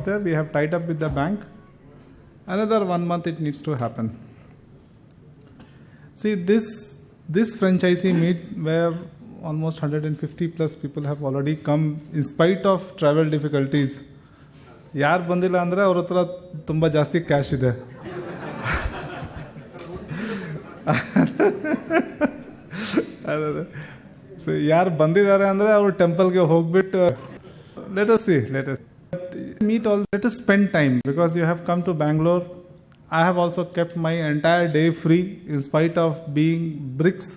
there. We have tied up with the bank. Another 1 month it needs to happen. See, this franchisee meet where almost 150 plus people have already come in spite of travel difficulties. ಯಾರು ಬಂದಿಲ್ಲ ಅಂದರೆ ಅವ್ರ ಹತ್ರ ತುಂಬ ಜಾಸ್ತಿ cash ಇದೆ. So ಯಾರು ಬಂದಿದ್ದಾರೆ ಅಂದರೆ ಅವರು ಟೆಂಪಲ್ಗೆ ಹೋಗ್ಬಿಟ್ಟು let us meet all, let us spend time, because you have come to Bangalore. I have also kept my entire day free in spite of being BRICS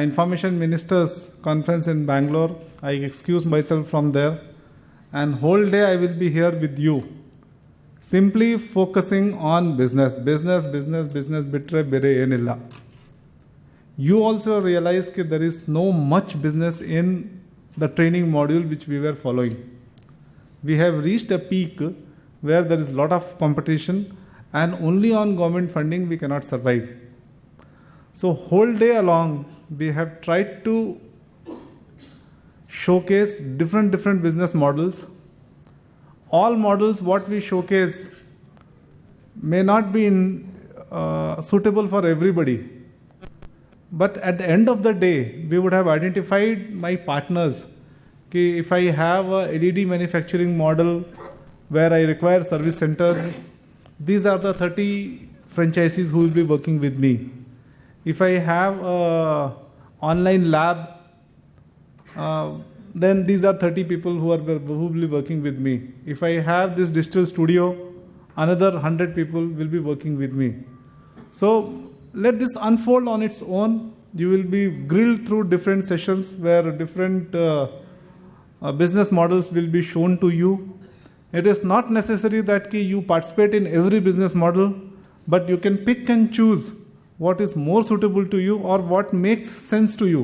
Information Ministers Conference in Bangalore. I excuse myself from there, and whole day I will be here with you, simply focusing on business bitre bere enilla. You also realize that there is no much business in the training module which we were following. We have reached a peak where there is a lot of competition, and only on government funding we cannot survive. So whole day along we have tried to showcase different business models. All models what we showcase may not be suitable for everybody. But at the end of the day, we would have identified my partners. If I have a LED manufacturing model where I require service centers, these are the 30 franchisees who will be working with me. If I have a online lab, then these are 30 people who will be working with me. If I have this digital studio, another 100 people will be working with me. So let this unfold on its own. You will be grilled through different sessions where different business models will be shown to you. It is not necessary that you participate in every business model, but you can pick and choose what is more suitable to you or what makes sense to you.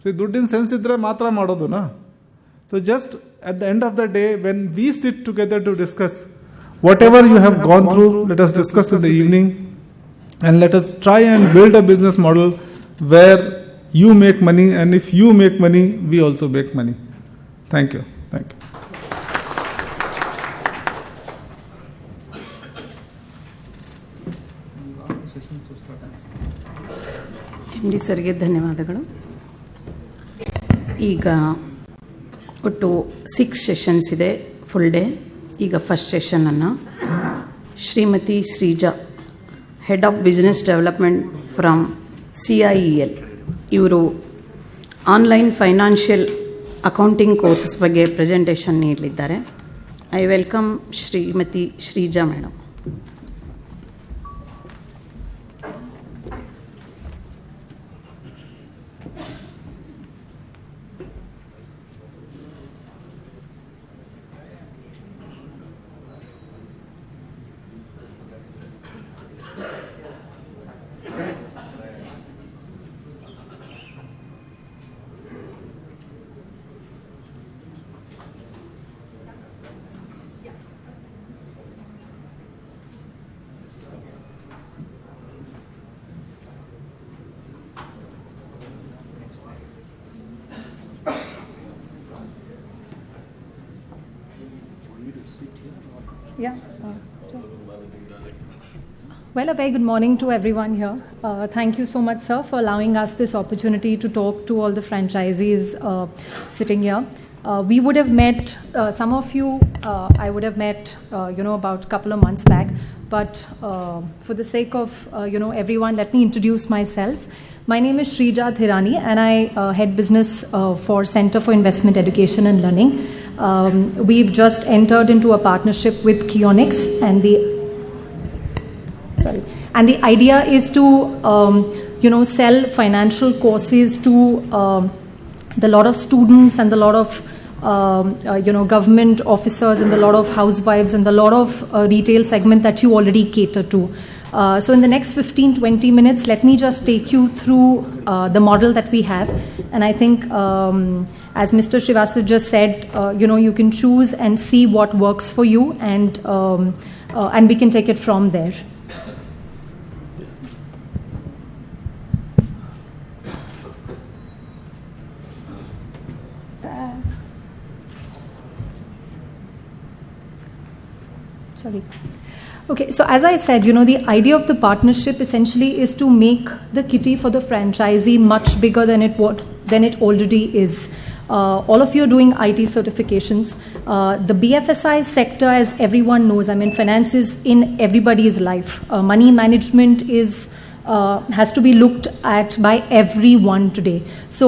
So, duddin sense idre matra madodu na. So just at the end of the day, when we sit together to discuss whatever you have gone through, let us discuss in the evening, and let us try and build a business model where you make money, and if you make money, we also make money. Thank you. Thank you. MD ಸರ್ಗೆ ಧನ್ಯವಾದಗಳು. ಈಗ ಒಟ್ಟು 6 sessions ಇದೆ full day. ಈಗ first ಸೆಷನನ್ನು Shrimati Shreeja, head of business development from CIEL, ಇವರು online financial accounting courses ಬಗ್ಗೆ presentation ನೀಡಲಿದ್ದಾರೆ. I welcome Shrimati Shreeja madam. Yeah. Well, a very good morning to everyone here. Thank you so much, sir, for allowing us this opportunity to talk to all the franchisees sitting here. We would have met, some of you, I would have met, about a couple of months back. But for the sake of, everyone, let me introduce myself. My name is Shrija Thirani, and I head business for Center for Investment Education and Learning. We've just entered into a partnership with Keonics, and the idea is to sell financial courses to the lot of students and the lot of government officers and the lot of housewives and the lot of retail segment that you already cater to. So in the next 15-20 minutes, let me just take you through the model that we have, and I think as Mr. Srivastava just said, you can choose and see what works for you, and we can take it from there. Sorry. Okay, so as I said, the idea of the partnership essentially is to make the kitty for the franchisee much bigger than it already is. All of you are doing IT certifications. The BFSI sector, as everyone knows, finance is in everybody's life. Money management has to be looked at by everyone today. So,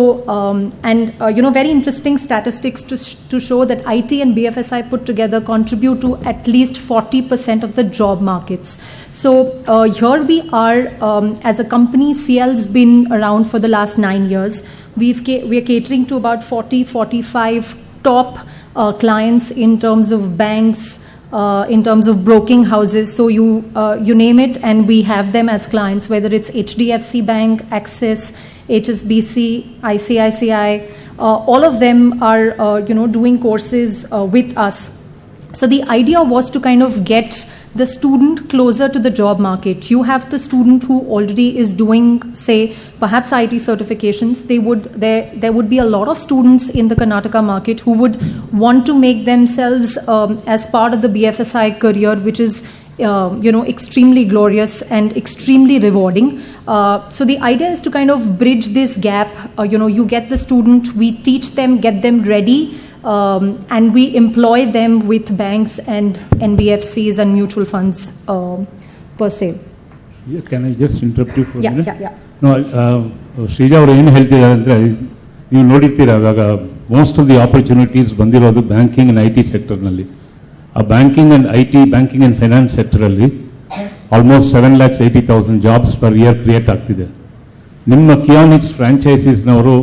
very interesting statistics to show that IT and BFSI put together contribute to at least 40% of the job markets. So, here we are, as a company, CL's been around for the last 9 years. We are catering to about 45 top clients in terms of banks, in terms of broking houses. So you name it, and we have them as clients, whether it's HDFC Bank, Axis, HSBC, ICICI. All of them are doing courses with us. So the idea was to kind of get the student closer to the job market. You have the student who already is doing, say, perhaps IT certifications. There would be a lot of students in the Karnataka market who would want to make themselves as part of the BFSI career, which is extremely glorious and extremely rewarding. So the idea is to kind of bridge this gap. You get the student, we teach them, get them ready, and we employ them with banks and NBFCs and mutual funds per se. Yeah, can I just interrupt you for a minute? Yeah. No, Shreeja ಅವರು ಏನು ಹೇಳ್ತಿದ್ದಾರೆ ಅಂದರೆ, ನೀವು ನೋಡಿರ್ತೀರ ಇವಾಗ most of the opportunities ಬಂದಿರೋದು banking and IT ಸೆಕ್ಟರ್ನಲ್ಲಿ. ಆ ಬ್ಯಾಂಕಿಂಗ್ ಆ್ಯಂಡ್ ಫೈನಾನ್ಸ್ ಸೆಕ್ಟರಲ್ಲಿ almost 7,80,000 jobs per year create ಆಗ್ತಿದೆ. ನಿಮ್ಮ ಕಿಯಾನಿಕ್ಸ್ ಫ್ರಾಂಚೈಸೀಸ್ನವರು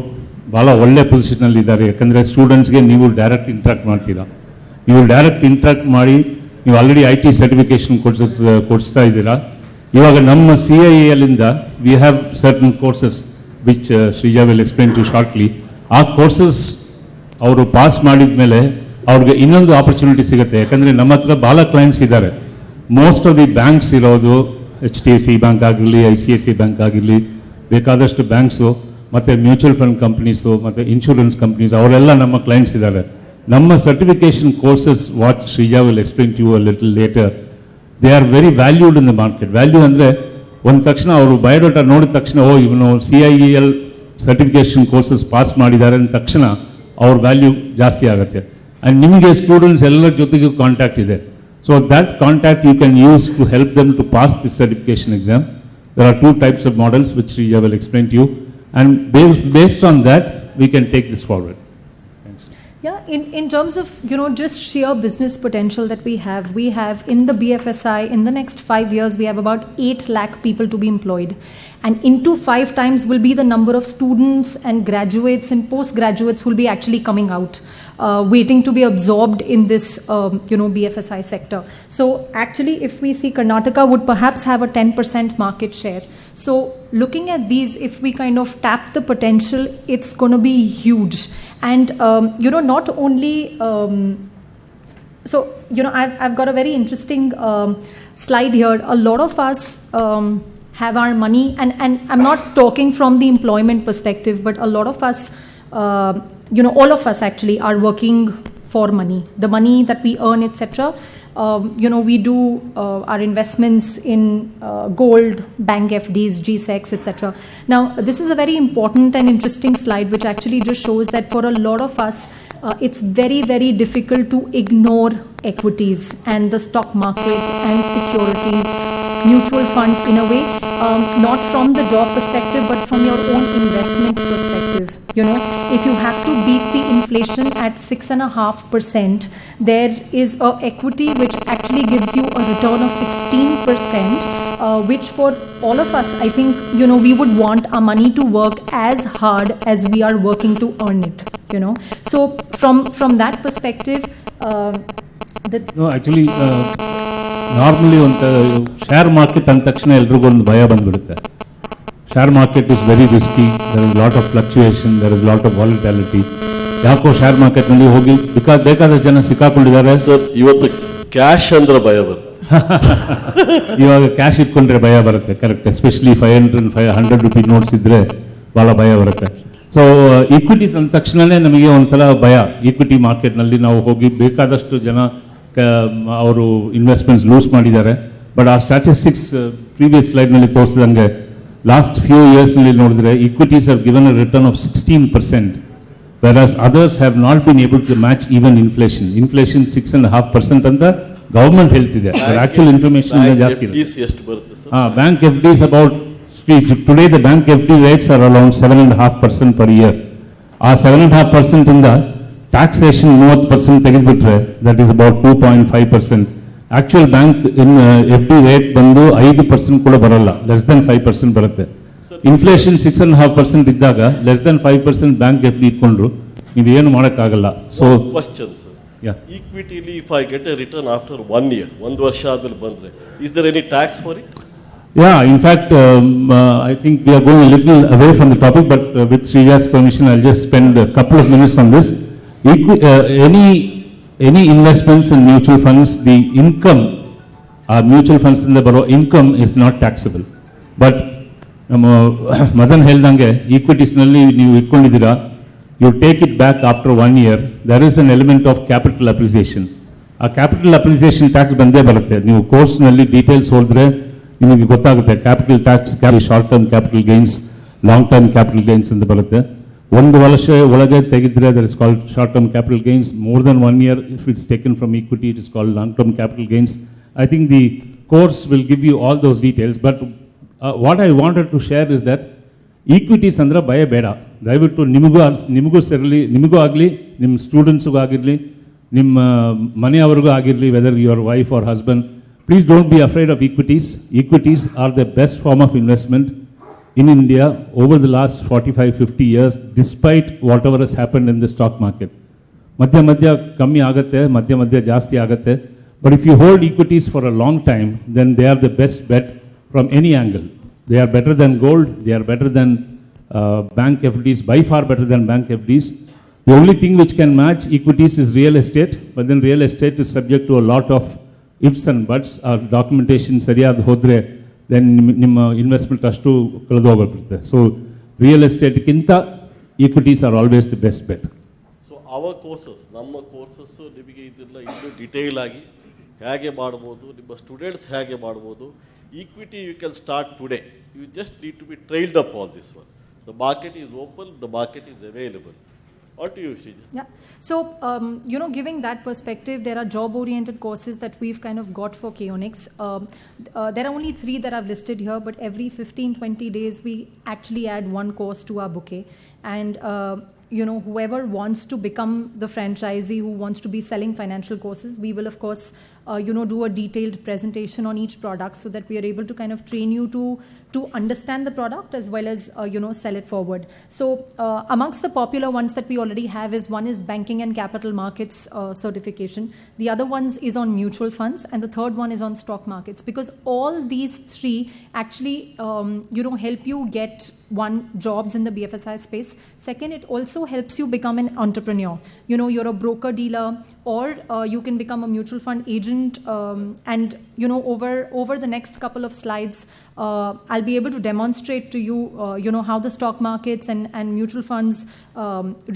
ಭಾಳ ಒಳ್ಳೆ ಪೊಸಿಷನಲ್ಲಿ ಇದ್ದಾರೆ. ಯಾಕಂದರೆ ಸ್ಟೂಡೆಂಟ್ಸ್ಗೆ ನೀವು ಡೈರೆಕ್ಟ್ ಇಂಟ್ರಾಕ್ಟ್ ಮಾಡ್ತೀರಾ. ನೀವು ಡೈರೆಕ್ಟ್ ಇಂಟ್ರಾಕ್ಟ್ ಮಾಡಿ ನೀವು ಆಲ್ರೆಡಿ IT ಸರ್ಟಿಫಿಕೇಶನ್ ಕೊಡಿಸ್ತಾ ಇದ್ದೀರಾ. ಇವಾಗ ನಮ್ಮ CIELinದ we have certain courses which Shreeja will explain to shortly. ಆ ಕೋರ್ಸಸ್ ಅವರು ಪಾಸ್ ಮಾಡಿದ ಮೇಲೆ ಅವ್ರಿಗೆ ಇನ್ನೊಂದು ಆಪರ್ಚುನಿಟಿ ಸಿಗುತ್ತೆ. ಯಾಕಂದರೆ ನಮ್ಮ ಹತ್ರ ಭಾಳ ಕ್ಲೈಂಟ್ಸ್ ಇದ್ದಾರೆ. ಮೋಸ್ಟ್ ಆಫ್ ದಿ ಬ್ಯಾಂಕ್ಸ್ ಇರೋದು HDFC ಬ್ಯಾಂಕ್ ಆಗಿರಲಿ, ICICI ಬ್ಯಾಂಕ್ ಆಗಿರಲಿ, ಬೇಕಾದಷ್ಟು ಬ್ಯಾಂಕ್ಸು ಮತ್ತು ಮ್ಯೂಚುವಲ್ ಫಂಡ್ ಕಂಪ್ನೀಸು ಮತ್ತು ಇನ್ಶೂರೆನ್ಸ್ ಕಂಪ್ನೀಸ್ ಅವರೆಲ್ಲ ನಮ್ಮ ಕ್ಲೈಂಟ್ಸ್ ಇದ್ದಾರೆ. ನಮ್ಮ certification courses what Sreeja will explain to you a little later, they are very valued in the market. Value ಅಂದರೆ ಒಂದು ತಕ್ಷಣ ಅವರು ಬಯೋಡಾಟಾ ನೋಡಿದ ತಕ್ಷಣ ಇವನು CIEL ಸರ್ಟಿಫಿಕೇಶನ್ ಕೋರ್ಸಸ್ ಪಾಸ್ ಮಾಡಿದ್ದಾರೆ ಅಂದ ತಕ್ಷಣ ಅವ್ರ ವ್ಯಾಲ್ಯೂ ಜಾಸ್ತಿ ಆಗುತ್ತೆ. ಆ್ಯಂಡ್ ನಿಮಗೆ ಸ್ಟೂಡೆಂಟ್ಸ್ ಎಲ್ಲರ ಜೊತೆಗೂ ಕಾಂಟ್ಯಾಕ್ಟ್ ಇದೆ. So that contact you can use to help them to pass this certification exam. There are 2 types of models which Srija will explain to you, and based on that we can take this forward. Yeah, in terms of just sheer business potential that we have in the BFSI, in the next 5 years we have about 8 lakh people to be employed, and into 5 times will be the number of students and graduates and postgraduates who will be actually coming out, waiting to be absorbed in this BFSI sector. So actually, if we see, Karnataka would perhaps have a 10% market share. So looking at these, if we kind of tap the potential, it's going to be huge. And not only I've got a very interesting slide here. A lot of us have our money, and I'm not talking from the employment perspective, but a lot of us all of us actually are working for money, the money that we earn, etc. We do our investments in gold, bank FDs, GSECs, etc. Now, this is a very important and interesting slide, which actually just shows that for a lot of us, it's very, very difficult to ignore equities and the stock market and securities, mutual funds in a way, not from the job perspective, but from your own investment perspective. If you have to beat the inflation at 6.5%, there is a equity which actually gives you a return of 16%, which for all of us, I think, we would want our money to work as hard as we are working to earn it, So from that perspective, No, actually, normally on the share market ಅಂದ ತಕ್ಷಣ ಎಲ್ರಿಗೂ ಒಂದು ಭಯ ಬಂದ್ಬಿಡುತ್ತೆ. Share market is very risky. There is a lot of fluctuation. There is a lot of volatility. ಯಾಕೋ share ಮಾರ್ಕೆಟ್ನಲ್ಲಿ ಹೋಗಿ ಬೇಕಾದ ಜನ ಸಿಕ್ಕಾಕೊಂಡಿದ್ದಾರೆ. ಸರ್, ಇವತ್ತು ಕ್ಯಾಶ್ ಅಂದ್ರೆ ಭಯ ಬರುತ್ತೆ. ಇವಾಗ ಕ್ಯಾಶ್ ಇಟ್ಕೊಂಡ್ರೆ ಭಯ ಬರುತ್ತೆ. ಕರೆಕ್ಟ್. ಎಸ್ಪೆಷಲಿ 500 ರೂಪಿ ನೋಟ್ಸ್ ಇದ್ರೆ ಭಾಳ ಭಯ ಬರುತ್ತೆ. ಸೊ ಈಕ್ವಿಟೀಸ್ ಅಂದ ತಕ್ಷಣನೇ ನಮಗೆ ಒಂದ್ಸಲ ಭಯ. ಈಕ್ವಿಟಿ ಮಾರ್ಕೆಟ್ನಲ್ಲಿ ನಾವು ಹೋಗಿ ಬೇಕಾದಷ್ಟು ಜನ ಅವರು ಇನ್ವೆಸ್ಟ್ಮೆಂಟ್ಸ್ ಲೂಸ್ ಮಾಡಿದ್ದಾರೆ. ಬಟ್ ಆ ಸ್ಟ್ಯಾಟಿಸ್ಟಿಕ್ಸ್ ಪ್ರೀವಿಯಸ್ ಸ್ಲೈಡ್ನಲ್ಲಿ ತೋರಿಸಿದಂಗೆ ಲಾಸ್ಟ್ ಫ್ಯೂ ಇಯರ್ಸ್ನಲ್ಲಿ ನೋಡಿದ್ರೆ equities have given a return of 16%, whereas others have not been able to match even inflation. Inflation 6.5% ಅಂತ ಗವರ್ಮೆಂಟ್ ಹೇಳ್ತಿದೆ. ಆಕ್ಚುಲ್ ಇನ್ಫಾರ್ಮೇಶನ್ ಜಾಸ್ತಿ ಇದೆ. ಎಷ್ಟು ಬರುತ್ತೆ sir? Bank F Ds about today the bank F D rates are around 7.5% per year. ಆ 7.5% ಇಂದ taxation 30% ತೆಗೆದುಬಿಟ್ರೆ that is about 2.5%. Actual bank in F D rate ಬಂದು 5% ಕೂಡ ಬರಲ್ಲ, ಲೆಸ್ ದೆನ್ 5% ಬರುತ್ತೆ. ಇನ್ಫ್ಲೇಷನ್ 6.5% ಇದ್ದಾಗ less than 5% bank F D ಇಟ್ಕೊಂಡ್ರು ನೀವು ಏನು ಮಾಡೋಕ್ಕಾಗಲ್ಲ. ಸೊ ಕ್ವಶನ್ ಸರ್, ಈಕ್ವಿಟಿಲಿ if I get a return after 1 year, 1 ವರ್ಷ ಆದ್ಮೇಲೆ ಬಂದ್ರೆ, is there any tax for it? Yeah, in fact, I think we are going a little away from the topic, but with Srija's permission, I'll just spend a couple of minutes on this. Any investments in mutual funds, the income, mutual funds in the borrow income is not taxable. But Madan ಹೇಳ್ದಂಗೆ equities ನಲ್ಲಿ ನೀವು ಇಟ್ಕೊಂಡಿದ್ದೀರಾ, you take it back after 1 year, there is an element of capital appreciation. ಆ capital appreciation tax ಬಂದೇ ಬರುತ್ತೆ. ನೀವು ಕೋರ್ಸ್ನಲ್ಲಿ details ಹೋದ್ರೆ ನಿಮಗೆ ಗೊತ್ತಾಗುತ್ತೆ. Capital tax, short term capital gains, long term capital gains ಅಂತ ಬರುತ್ತೆ. 1 ವರ್ಷ ಒಳಗೆ ತೆಗೆದ್ರೆ that is called short term capital gains. More than 1 year if it's taken from equity it is called long term capital gains. I think the course will give you all those details. But what I wanted to share is that equities ಅಂದ್ರೆ ಭಯ ಬೇಡ. ದಯವಿಟ್ಟು ನಿಮಗೂ ಆಗಲಿ, ನಿಮ್ಮ ಸ್ಟೂಡೆಂಟ್ಸ್ಗೂ ಆಗಿರಲಿ, ನಿಮ್ಮ ಮನೆಯವ್ರಿಗೂ ಆಗಿರಲಿ, whether your wife or husband, please don't be afraid of equities. Equities are the best form of investment in India over the last 45-50 years, despite whatever has happened in the stock market. Madhya kammi agutte, madhya jasti agutte. But if you hold equities for a long time, then they are the best bet from any angle. They are better than gold. They are better than bank FDs, by far better than bank FDs. The only thing which can match equities is real estate, but then real estate is subject to a lot of ifs and buts. Our documentation ಸರಿಯಾದ ಹೋದ್ರೆ then ನಿಮ್ಮ investment ಅಷ್ಟು ಕಳೆದು ಹೋಗ್ಬಿಡುತ್ತೆ. So real ಎಸ್ಟೇಟ್ಗಿಂತ equities are always the best bet. So our courses, ನಮ್ಮ courses ನಿಮಗೆ ಇದೆಲ್ಲ ಇನ್ನೂ ಡಿಟೇಲ್ ಆಗಿ ಹೇಗೆ ಮಾಡ್ಬೋದು, ನಿಮ್ಮ ಸ್ಟೂಡೆಂಟ್ಸ್ ಹೇಗೆ ಮಾಡ್ಬೋದು. Equity you can start today, you just need to be trained up on this one. The market is open, the market is available. What do you see? Yeah. So, giving that perspective, there are job-oriented courses that we've kind of got for Keonics. There are only 3 that I've listed here, but every 15-20 days, we actually add 1 course to our bouquet. And, whoever wants to become the franchisee who wants to be selling financial courses, we will, of course, do a detailed presentation on each product so that we are able to kind of train you to understand the product as well as, sell it forward. So amongst the popular ones that we already have is one is banking and capital markets certification. The other ones is on mutual funds, and the third one is on stock markets, because all these 3 actually, help you get one, jobs in the BFSI space. Second, it also helps you become an entrepreneur. You're a broker dealer, or you can become a mutual fund agent. And over the next couple of slides, I'll be able to demonstrate to you, how the stock markets and mutual funds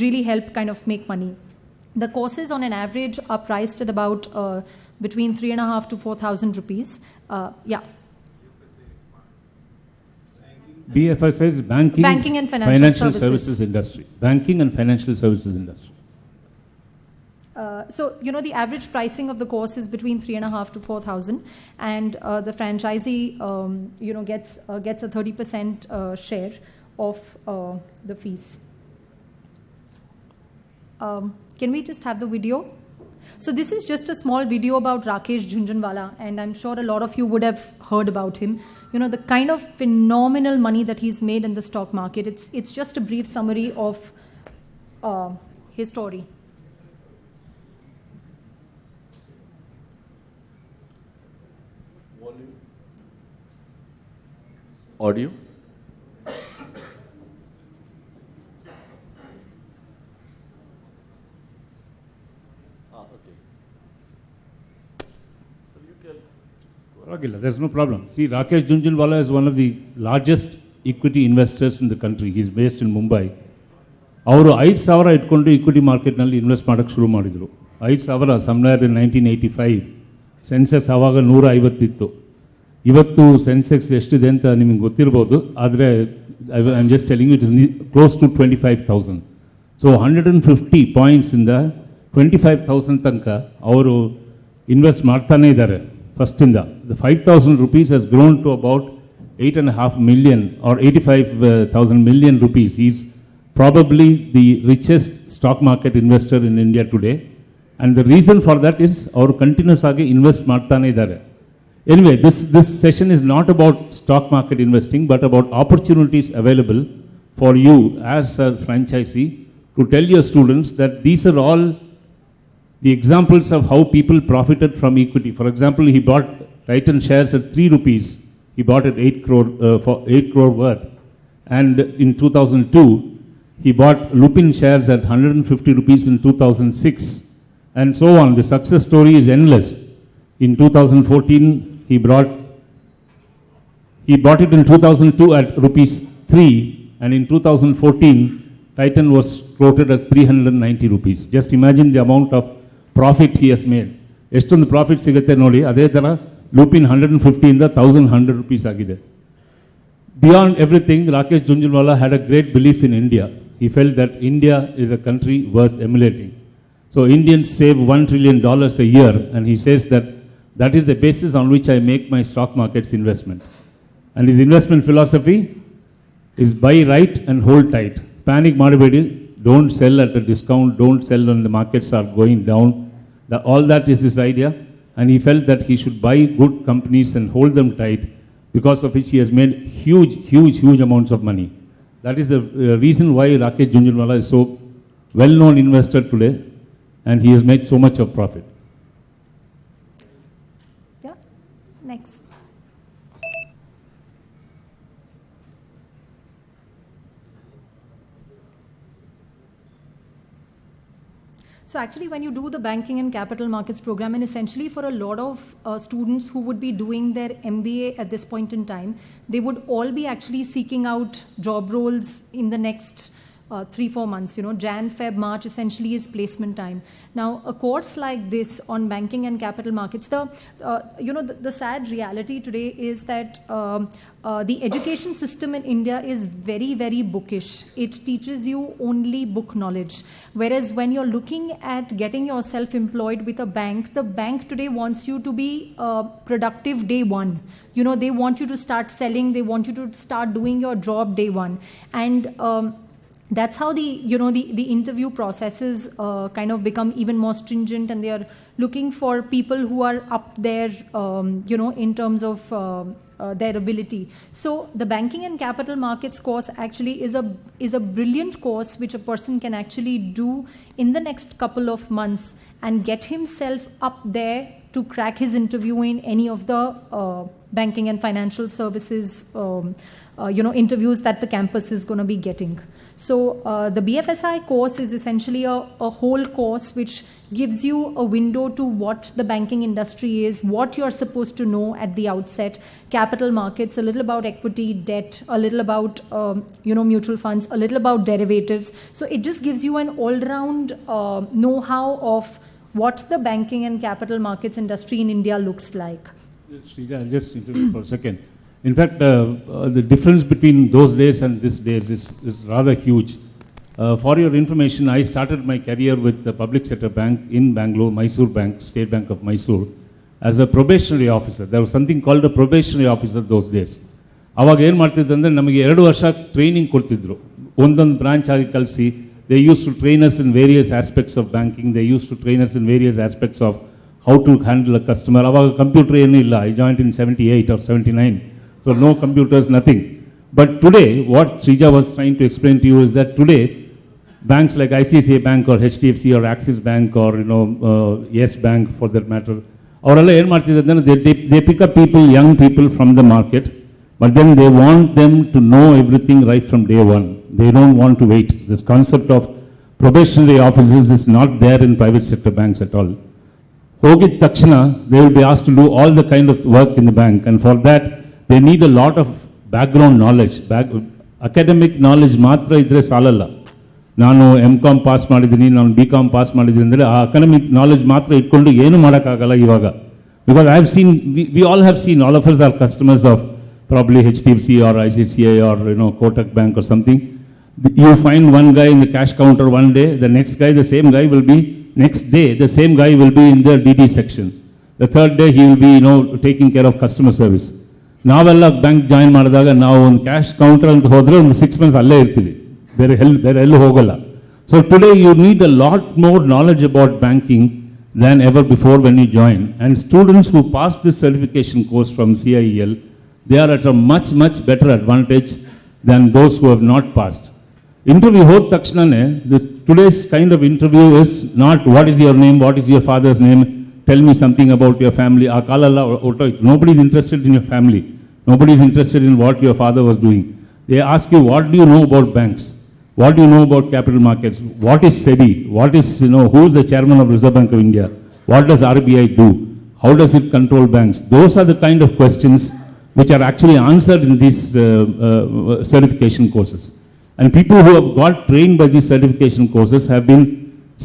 really help kind of make money. The courses on an average are priced at about between 3,500 to 4,000 rupees. Yeah. BFSI is banking and financial services industry. Banking and financial services industry. So, the average pricing of the course is between 3,500 to 4,000, and the franchisee, gets a 30% share of the fees. Can we just have the video? So this is just a small video about Rakesh Jhunjhunwala, and I'm sure a lot of you would have heard about him. The kind of phenomenal money that he's made in the stock market. It's just a brief summary of his story. Audio? Okay. There's no problem. See, Rakesh Jhunjhunwala is one of the largest equity investors in the country. He's based in Mumbai. ಅವರು 5,000 ಇಟ್ಕೊಂಡು equity ಮಾರ್ಕೆಟ್ನಲ್ಲಿ invest ಮಾಡೋಕ್ಕೆ ಶುರು ಮಾಡಿದರು. 5,000 somewhere in 1985. Sensex ಆವಾಗ 150 ಇವತ್ತು ಸೆನ್ಸೆಕ್ಸ್ ಎಷ್ಟಿದೆ ಅಂತ ನಿಮಗೆ ಗೊತ್ತಿರ್ಬೋದು, ಆದರೆ I am just telling it is close to 25,000. So 150 ಪಾಯಿಂಟ್ಸಿಂದ 25,000 ತನಕ ಅವರು ಇನ್ವೆಸ್ಟ್ ಮಾಡ್ತಾನೇ ಇದ್ದಾರೆ ಫಸ್ಟಿಂದ. The 5,000 rupees has grown to about 8.5 million or 85,000 million rupees. He is probably the richest stock market investor in India today. And the reason for that is our continuous agi invest ಮಾಡ್ತಾನೆ ಇದ್ದಾರೆ. Anyway, this session is not about stock market investing, but about opportunities available for you as a franchisee to tell your students that these are all the examples of how people profited from equity. For example, he bought Titan shares at 3 rupees. He bought at 8 crore for 8 crore worth. And in 2002, he bought Lupin shares at 150 rupees in 2006. And so on. The success story is endless. In 2014, he bought it in 2002 at rupees 3, and in 2014, Titan was quoted at 390 rupees. Just imagine the amount of profit he has made. Estondu profit sigate nodi, ade tara Lupin 150 inda 1,100 rupees agide. Beyond everything, Rakesh Jhunjhunwala had a great belief in India. He felt that India is a country worth emulating. So Indians save $1 trillion a year, and he says that is the basis on which I make my stock markets investment. And his investment philosophy is buy right and hold tight. Panic madibedi, don't sell at a discount, don't sell when the markets are going down. All that is his idea, and he felt that he should buy good companies and hold them tight, because of which he has made huge amounts of money. That is the reason why Rakesh Jhunjhunwala is so well-known investor today, and he has made so much of profit. Yeah, next. So actually, when you do the banking and capital markets program, and essentially for a lot of students who would be doing their MBA at this point in time, they would all be actually seeking out job roles in the next 3-4 months. Jan, Feb, March essentially is placement time. Now, a course like this on banking and capital markets, the sad reality today is that the education system in India is very bookish. It teaches you only book knowledge. Whereas when you're looking at getting yourself employed with a bank, the bank today wants you to be productive day one. They want you to start selling. They want you to start doing your job day one. And that's how the interview processes kind of become even more stringent, and they are looking for people who are up there, in terms of their ability. So the banking and capital markets course actually is a brilliant course which a person can actually do in the next couple of months and get himself up there to crack his interview in any of the banking and financial services interviews that the campus is going to be getting. So the BFSI course is essentially a whole course which gives you a window to what the banking industry is, what you're supposed to know at the outset, capital markets, a little about equity, debt, a little about mutual funds, a little about derivatives. So it just gives you an all-round know-how of what the banking and capital markets industry in India looks like. Srija, I'll just interrupt for a second. In fact, the difference between those days and these days is rather huge. For your information, I started my career with the public sector bank in Bangalore, Mysore Bank, State Bank of Mysore, as a probationary officer. There was something called a probationary officer those days. ಅವಾಗ ಏನು ಮಾಡ್ತಿದ್ದು ಅಂದರೆ ನಮಗೆ 2 ವರ್ಷ training ಕೊಡ್ತಿದ್ರು. ಒಂದೊಂದು branch ಆಗಿ ಕಲಿಸಿ, they used to train us in various aspects of banking, they used to train us in various aspects of how to handle a customer. ಅವಾಗ ಕಂಪ್ಯೂಟರ್ ಏನೂ ಇಲ್ಲ. I joined in 78 or 79. So no computers, nothing. But today, what Srija was trying to explain to you is that today, banks like ICICI Bank or HDFC or Axis Bank or Yes Bank for that matter, they pick up people, young people from the market, but then they want them to know everything right from day one. They don't want to wait. This concept of probationary officers is not there in private sector banks at all. Hogit Takshana, they will be asked to do all the kind of work in the bank, and for that, they need a lot of background knowledge. Academic knowledge matra idre salalla. ನಾನು M.Com pass ಮಾಡಿದ್ದೀನಿ, ನಾನು B.Com pass ಮಾಡಿದ್ದೀನಿ ಅಂದರೆ ಆ academic knowledge ಮಾತ್ರ ಇಟ್ಕೊಂಡು ಏನು ಮಾಡೋಕ್ಕಾಗಲ್ಲ ಇವಾಗ. Because I have seen, we all have seen, all of us are customers of probably HDFC or ICICI or Kotak Bank or something. You find one guy in the cash counter one day, the next guy, the same guy will be, next day, the same guy will be in the DD section. The third day he will be, taking care of customer service. ನಾವೆಲ್ಲ bank join ಮಾಡಿದಾಗ ನಾವು ಒಂದು cash counter ಅಂತ ಹೋದರೆ ಒಂದು 6 months ಅಲ್ಲೇ ಇರ್ತೀವಿ, ಬೇರೆ ಎಲ್ಲೂ ಹೋಗಲ್ಲ. So today you need a lot more knowledge about banking than ever before when you join. And students who pass this certification course from CIEL, they are at a much, much better advantage than those who have not passed. Interview hod takshanane, today's kind of interview is not what is your name, what is your father's name, tell me something about your family. Nobody is interested in your family. Nobody is interested in what your father was doing. They ask you, what do you know about banks? What do you know about capital markets? What is SEBI? What is, who is the chairman of Reserve Bank of India? What does RBI do? How does it control banks? Those are the kind of questions which are actually answered in these certification courses. And people who have got trained by these certification courses have been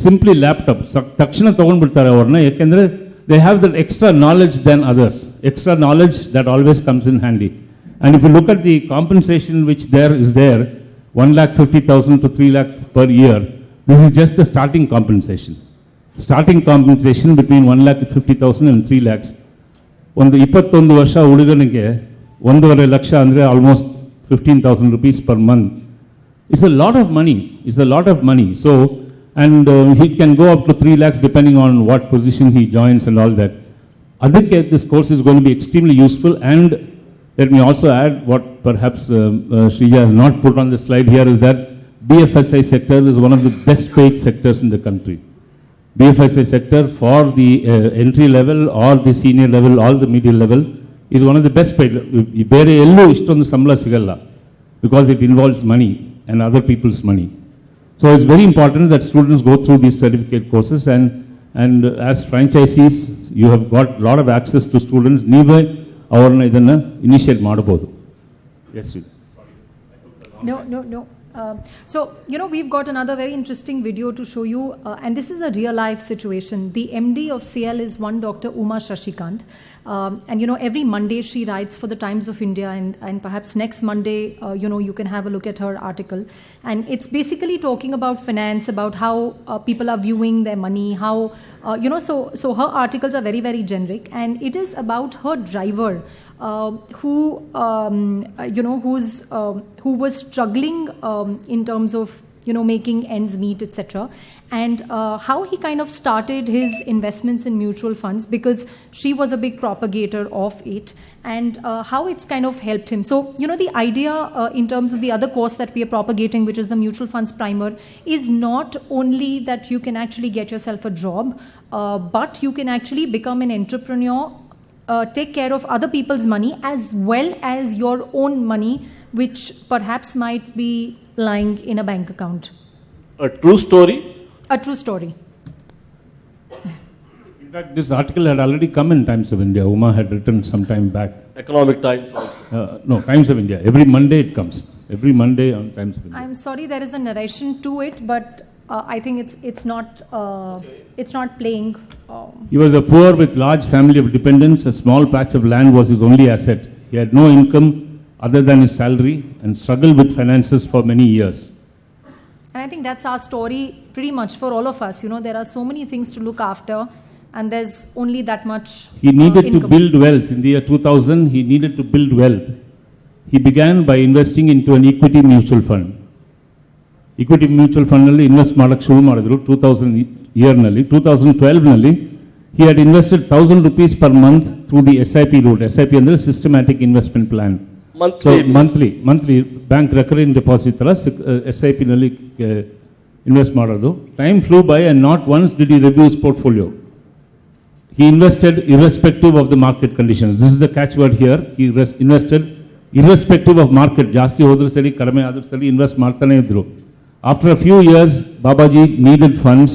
simply lapped up. Takshana ತಗೊಂಡ್ಬಿಡ್ತಾರೆ ಅವ್ರನ್ನ, ಯಾಕೆಂದ್ರೆ they have that extra knowledge than others. Extra knowledge that always comes in handy. And if you look at the compensation which there is there, 1,50,000 to 3 lakh per year, this is just the starting compensation. Starting compensation between 1,50,000 and 3 lakhs. ಒಂದು 21 ವರ್ಷ ಹುಡುಗನಿಗೆ 1.5 ಲಕ್ಷ ಅಂದರೆ almost 15,000 rupees per month. It's a lot of money. It's a lot of money. So, and he can go up to 3 lakhs depending on what position he joins and all that. Adhike, this course is going to be extremely useful. And let me also add what perhaps Shrija has not put on the slide here is that BFSI sector is one of the best paid sectors in the country. BFSI sector for the entry level or the senior level or the medium level is one of the best paid. Bere ellu istondu sambala sigalla because it involves money and other people's money. So it's very important that students go through these certificate courses, and as franchisees you have got a lot of access to students. Neeve avarna idanna initiate madabodu. Yes, Shrija. No. So, we've got another very interesting video to show you, and this is a real life situation. The MD of CL is one Dr. Uma Shashikant, and every Monday she writes for the Times of India, and perhaps next Monday, you can have a look at her article. And it's basically talking about finance, about how people are viewing their money, how, so her articles are very, very generic, and it is about her driver, who was struggling in terms of making ends meet, etc. And how he kind of started his investments in mutual funds, because she was a big propagator of it, and how it's kind of helped him. So the idea in terms of the other course that we are propagating, which is the mutual funds primer, is not only that you can actually get yourself a job, but you can actually become an entrepreneur, take care of other people's money as well as your own money, which perhaps might be lying in a bank account. A true story? A true story. In fact, this article had already come in Times of India. Uma had written some time back. Economic Times also. No, Times of India. Every Monday it comes. Every Monday on Times of India. I'm sorry, there is a narration to it, but I think it's not playing. He was a poor with large family of dependents. A small patch of land was his only asset. He had no income other than his salary and struggled with finances for many years. And I think that's our story pretty much for all of us. There are so many things to look after, and there's only that much He needed income. to build wealth. In the year 2000, he needed to build wealth. He began by investing into an equity mutual fund. Equity mutual fund nalli invest ಮಾಡಕ್ಕೆ ಶುರು ಮಾಡಿದ್ರು 2000 year ನಲ್ಲಿ. 2012 ನಲ್ಲಿ he had invested 1,000 rupees per month through the SIP route. SIP ಅಂದ್ರೆ systematic investment plan. monthly bank recurring deposit ತರ SIP ನಲ್ಲಿ invest ಮಾಡೋದು. Time flew by and not once did he review his portfolio. He invested irrespective of the market conditions. This is the catchword here. He invested irrespective of market. ಜಾಸ್ತಿ ಹೋದ್ರೆ ಸರಿ, ಕಡಿಮೆ ಆದ್ರೆ ಸರಿ, invest ಮಾಡ್ತಾನೆ ಇದ್ರು. After a few years, Babaji needed funds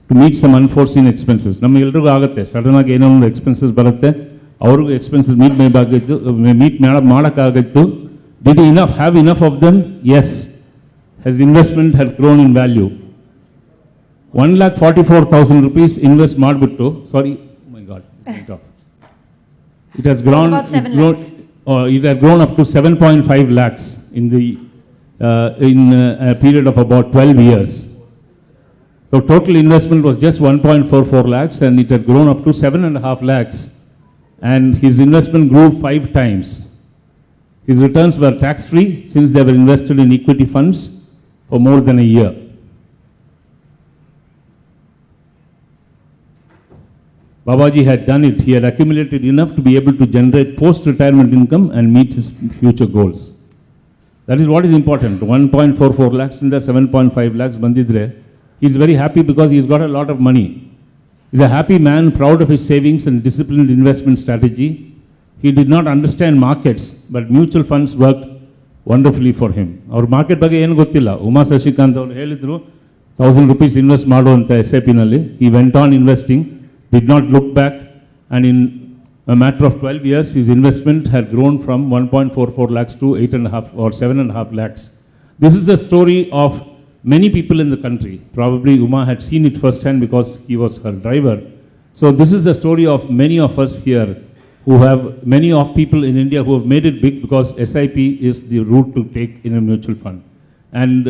to meet some unforeseen expenses. ನಮಗೆಲ್ರಿಗೂ ಆಗುತ್ತೆ, sudden ಆಗಿ ಏನೋ ಒಂದು ಎಕ್ಸ್ಪೆನ್ಸಸ್ ಬರುತ್ತೆ, ಅವ್ರಿಗೂ ಎಕ್ಸ್ಪೆನ್ಸಸ್ ಮೀಟ್ ಮಾಡೋಕ್ಕಾಗಿತ್ತು. Did he have enough of them? Yes. his investment had grown in value. 1,44,000 rupees invest Marbutto. Sorry, oh my God, it has grown. About 7 lakhs. It has grown up to 7.5 lakhs in a period of about 12 years. So total investment was just 1.44 lakhs, and it had grown up to 7.5 lakhs, and his investment grew 5 times. His returns were tax-free since they were invested in equity funds for more than a year. Babaji had done it. He had accumulated enough to be able to generate post-retirement income and meet his future goals. That is what is important. 1.44 lakhs in the 7.5 lakhs bandidre. He is very happy because he's got a lot of money. He's a happy man, proud of his savings and disciplined investment strategy. He did not understand markets, but mutual funds worked wonderfully for him. Our market ಬಗ್ಗೆ ಏನು ಗೊತ್ತಿಲ್ಲ. ಉಮಾ ಶಶಿಕಾಂತ್ ಅವರು ಹೇಳಿದ್ರು 1,000 rupees invest ಮಾಡು ಅಂತ SIP ನಲ್ಲಿ. He went on investing, did not look back, and in a matter of 12 years, his investment had grown from 1.44 lakhs to 8.5 or 7.5 lakhs. This is a story of many people in the country. Probably Uma had seen it firsthand because he was her driver. So this is the story of many of us here many of people in India who have made it big because SIP is the route to take in a mutual fund. And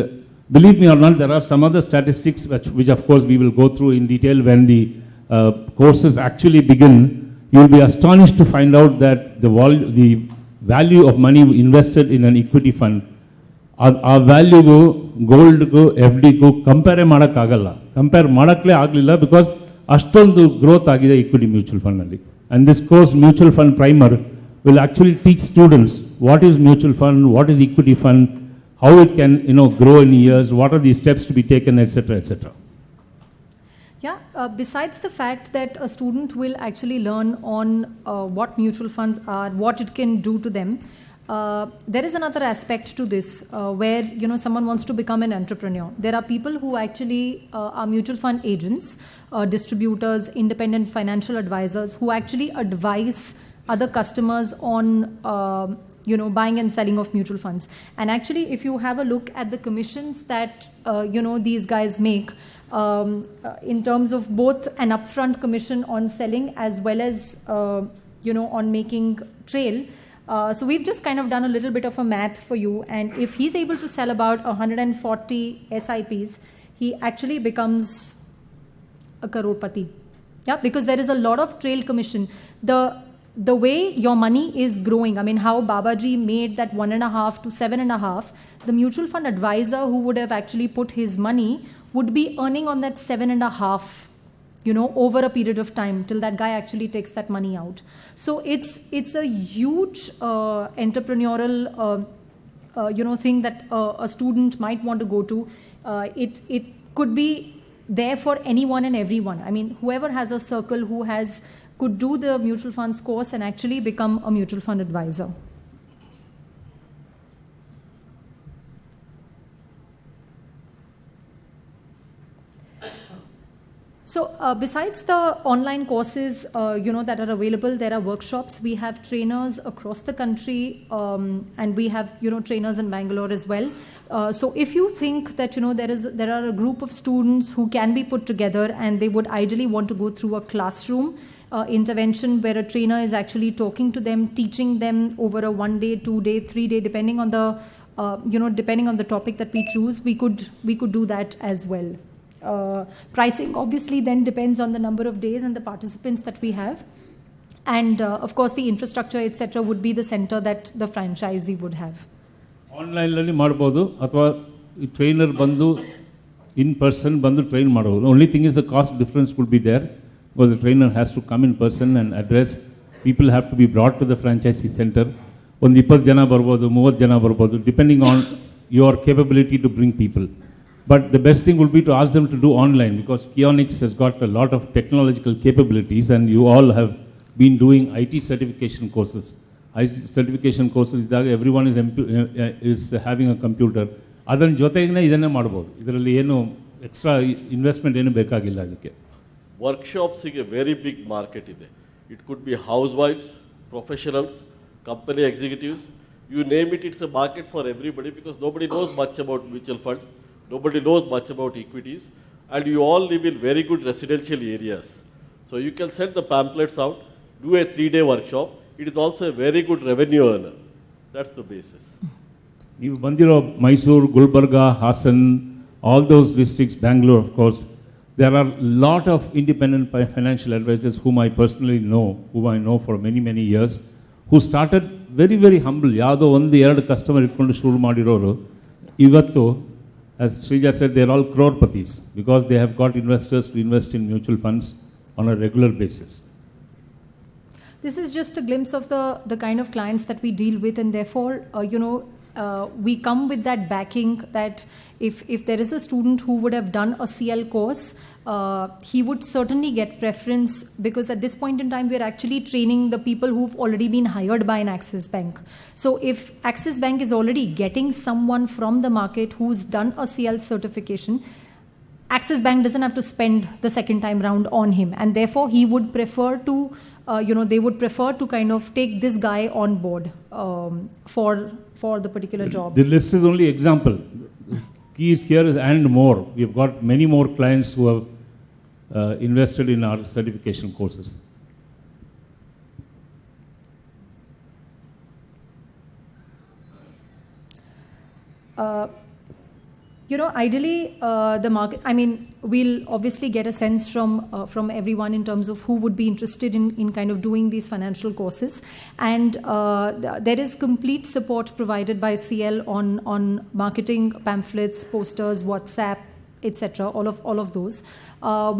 believe me or not, there are some other statistics which of course we will go through in detail when the courses actually begin. You will be astonished to find out that the value of money invested in an equity fund, our value go, gold go, FD go, compare ಮಾಡಕ್ಕಾಗಲ್ಲ. Compare ಮಾಡಕ್ಲೇ ಆಗಲಿಲ್ಲ because ಅಷ್ಟೊಂದು growth ಆಗಿದೆ equity mutual fund ಅಲ್ಲಿ. And this course, Mutual Fund Primer, will actually teach students what is mutual fund, what is equity fund, how it can grow in years, what are the steps to be taken, etc., etc. Yeah, besides the fact that a student will actually learn on what mutual funds are, what it can do to them, there is another aspect to this where someone wants to become an entrepreneur. There are people who actually are mutual fund agents, distributors, independent financial advisors who actually advise other customers on buying and selling of mutual funds. And actually, if you have a look at the commissions that these guys make, in terms of both an upfront commission on selling as well as on making trail. So we've just kind of done a little bit of a math for you, and if he's able to sell about 140 SIPs, he actually becomes a crorepati. Yeah, because there is a lot of trail commission. The way your money is growing, I mean how Babaji made that 1.5 to 7.5, the mutual fund advisor who would have actually put his money would be earning on that 7.5, over a period of time till that guy actually takes that money out. So it's a huge entrepreneurial thing that a student might want to go to. It could be there for anyone and everyone. I mean, whoever has a circle who could do the mutual funds course and actually become a mutual fund advisor. So besides the online courses, that are available, there are workshops. We have trainers across the country, and we have, trainers in Bangalore as well. So if you think that, there are a group of students who can be put together and they would ideally want to go through a classroom intervention where a trainer is actually talking to them, teaching them over a 1 day, 2 day, 3 day, depending on the topic that we choose, we could do that as well. Pricing obviously then depends on the number of days and the participants that we have, and of course the infrastructure etc. would be the center that the franchisee would have. Online ನಲ್ಲಿ ಮಾಡಬಹುದು ಅಥವಾ trainer ಬಂದು in person ಬಂದು train ಮಾಡಬಹುದು. The only thing is the cost difference would be there because the trainer has to come in person and address. People have to be brought to the franchisee center. ಒಂದು 20 ಜನ ಬರ್ಬೋದು, 30 ಜನ ಬರ್ಬೋದು, depending on your capability to bring people. But the best thing would be to ask them to do online because Keonics has got a lot of technological capabilities, and you all have been doing IT certification courses. IT certification courses, everyone is having a computer. ಅದನ್ನ ಜೊತೆಗೇ ಇದನ್ನೇ ಮಾಡ್ಬೋದು. ಇದರಲ್ಲಿ ಏನು extra investment ಏನು ಬೇಕಾಗಿಲ್ಲ ಅದಕ್ಕೆ. ವರ್ಕ್ಶಾಪ್ಸಿಗೆ very big market ಇದೆ. It could be house wives, professionals, company executives, You name it, it's a market for everybody because nobody knows much about mutual funds, nobody knows much about equities, and you all live in very good residential areas. So you can send the pamphlets out, do a 3-day workshop. It is also a very good revenue earner. That's the basis. ನೀವು ಬಂದಿರೋ Mysuru, Gulbarga, Haasan, all those districts, Bangalore of course, there are a lot of independent financial advisors whom I personally know, whom I know for many, many years, who started very, very humble. ಯಾವುದೋ ಒಂದು ಎರಡು customer ಇಟ್ಕೊಂಡು ಶುರು ಮಾಡಿರೋರು ಇವತ್ತು, as Srija said, they are all crorepathies because they have got investors to invest in mutual funds on a regular basis. This is just a glimpse of the kind of clients that we deal with, and therefore, we come with that backing that if there is a student who would have done a CL course, he would certainly get preference because at this point in time, we are actually training the people who've already been hired by an Axis Bank. So if Axis Bank is already getting someone from the market who's done a CL certification, Axis Bank doesn't have to spend the second time round on him, and therefore he would prefer to they would prefer to kind of take this guy on board for the particular job. The list is only example. Key is here is and more. We have got many more clients who have invested in our certification courses. Ideally, the market, I mean, we'll obviously get a sense from everyone in terms of who would be interested in kind of doing these financial courses. And there is complete support provided by CL on marketing, pamphlets, posters, WhatsApp, etc., all of those.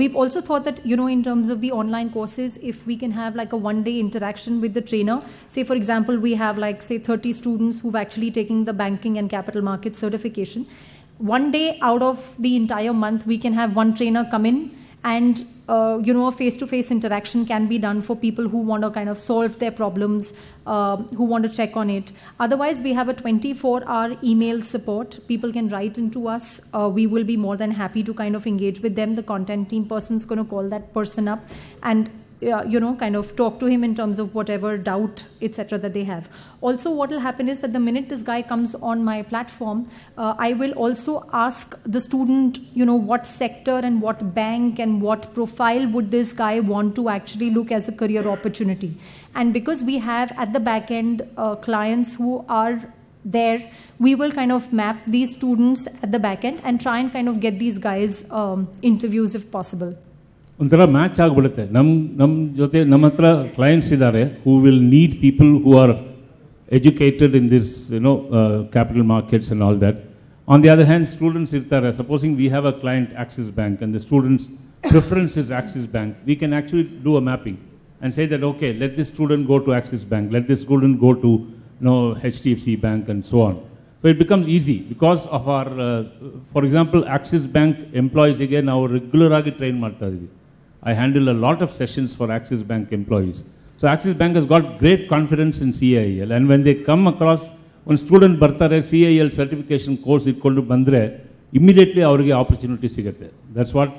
We've also thought that, in terms of the online courses, if we can have like a one-day interaction with the trainer, say, for example, we have like, say, 30 students who've actually taken the banking and capital market certification. One day out of the entire month, we can have one trainer come in and, a face-to-face interaction can be done for people who want to kind of solve their problems, who want to check on it. Otherwise, we have a 24-hour email support. People can write into us. We will be more than happy to kind of engage with them. The content team person is going to call that person up and kind of talk to him in terms of whatever doubt, etc., that they have. Also, what will happen is that the minute this guy comes on my platform, I will also ask the student, what sector and what bank and what profile would this guy want to actually look as a career opportunity. And because we have at the back end clients who are there, we will kind of map these students at the back end and try and kind of get these guys interviews if possible. ಒಂಥರ match ಆಗಿಬಿಡುತ್ತೆ. ನಮ್ಮ ಜೊತೆ ನಮ್ಮ ಹತ್ರ clients ಇದ್ದಾರೆ who will need people who are educated in this capital markets and all that. On the other hand students ಇರ್ತಾರೆ. Supposing we have a client Axis Bank and the students preference is Axis Bank. We can actually do a mapping and say that, okay, let this student go to Axis Bank, let this student go to HDFC Bank and so on. So it becomes easy because of our, for example, Axis Bank employees again ನಾವು regular ಆಗಿ train ಮಾಡ್ತಾ ಇದ್ದೀವಿ. I handle a lot of sessions for Axis Bank employees. So Axis Bank has got great confidence in CIL, and when they come across ಒಂದು student ಬರ್ತಾರೆ CIL certification course ಇಟ್ಕೊಂಡು ಬಂದರೆ immediately ಅವರಿಗೆ opportunity ಸಿಗುತ್ತೆ. That's what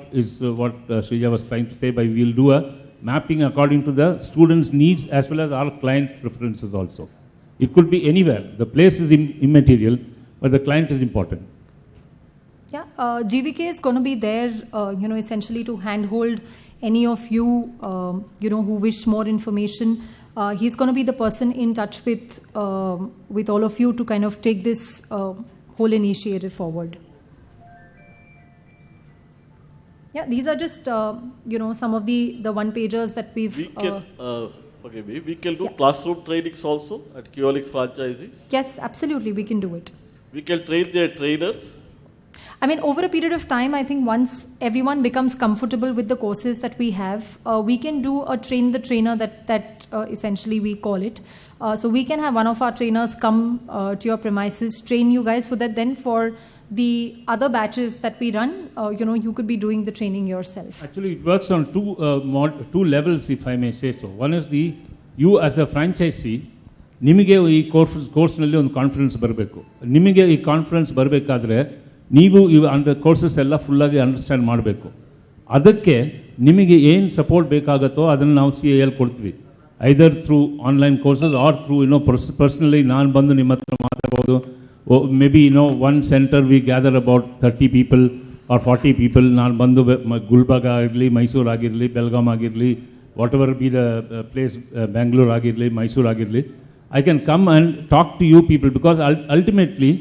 Srija was trying to say by we'll do a mapping according to the students' needs as well as our client preferences also. It could be anywhere. The place is immaterial, but the client is important. Yeah, GVK is going to be there, essentially to handhold any of you, who wish more information. He's going to be the person in touch with all of you to kind of take this whole initiative forward. Yeah, these are just, some of the one-pagers that we've... We can do classroom trainings also at Keonics franchisees. Yes, absolutely, we can do it. We can train their trainers. I mean, over a period of time, I think once everyone becomes comfortable with the courses that we have, we can do a train the trainer that essentially we call it. So we can have one of our trainers come to your premises, train you guys, so that then for the other batches that we run, you could be doing the training yourself. Actually, it works on two levels, if I may say so. One is you as a franchisee, ನಿಮಗೆ ಈ ಕೋರ್ಸ್ನಲ್ಲಿ ಒಂದು confidence ಬರಬೇಕು. ನಿಮಗೆ ಈ confidence ಬರಬೇಕಾದ್ರೆ ನೀವು courses ಎಲ್ಲ ಫುಲ್ಲಾಗಿ ಅಂಡರ್ಸ್ಟ್ಯಾಂಡ್ ಮಾಡಬೇಕು. ಅದಕ್ಕೆ ನಿಮಗೆ ಏನು ಸಪೋರ್ಟ್ ಬೇಕಾಗುತ್ತೋ ಅದನ್ನು ನಾವು CIL ಕೊಡ್ತೀವಿ. either through online courses or through, personally, ನಾನು ಬಂದು ನಿಮ್ಮ ಹತ್ರ ಮಾತಾಡ್ಬೋದು. Maybe, one center we gather about 30 people or 40 people. ನಾನು ಬಂದು ಗುಲ್ಬರ್ಗ ಆಗಿರಲಿ, ಮೈಸೂರು ಆಗಿರಲಿ, ಬೆಳಗಾಂ ಆಗಿರಲಿ, whatever be the place, Bangalore ಆಗಿರಲಿ, ಮೈಸೂರು ಆಗಿರಲಿ, I can come and talk to you people, because ultimately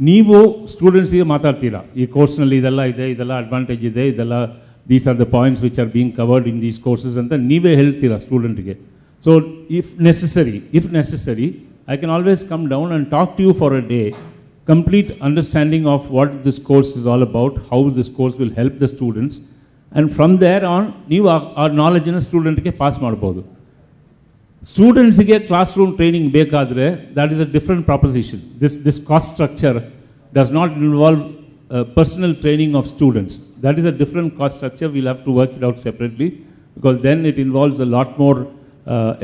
ನೀವು ಸ್ಟೂಡೆಂಟ್ಸಿಗೆ ಮಾತಾಡ್ತೀರಾ, ಈ ಕೋರ್ಸ್ನಲ್ಲಿ ಇದೆಲ್ಲ ಇದೆ, ಇದೆಲ್ಲ ಅಡ್ವಾಂಟೇಜ್ ಇದೆ, ಇದೆಲ್ಲ these are the points which are being covered in these courses ಅಂತ ನೀವೇ ಹೇಳ್ತೀರಾ ಸ್ಟೂಡೆಂಟ್ಗೆ. So if necessary I can always come down and talk to you for a day, complete understanding of what this course is all about, how this course will help the students, and from there on, ನೀವು ಆ ನಾಲೆಜನ್ನು ಸ್ಟೂಡೆಂಟ್ಗೆ pass ಮಾಡ್ಬೋದು. ಸ್ಟೂಡೆಂಟ್ಸ್ಗೆ class room training ಬೇಕಾದರೆ that is a different proposition. This cost structure does not involve personal training of students. That is a different cost structure. We'll have to work it out separately, because then it involves a lot more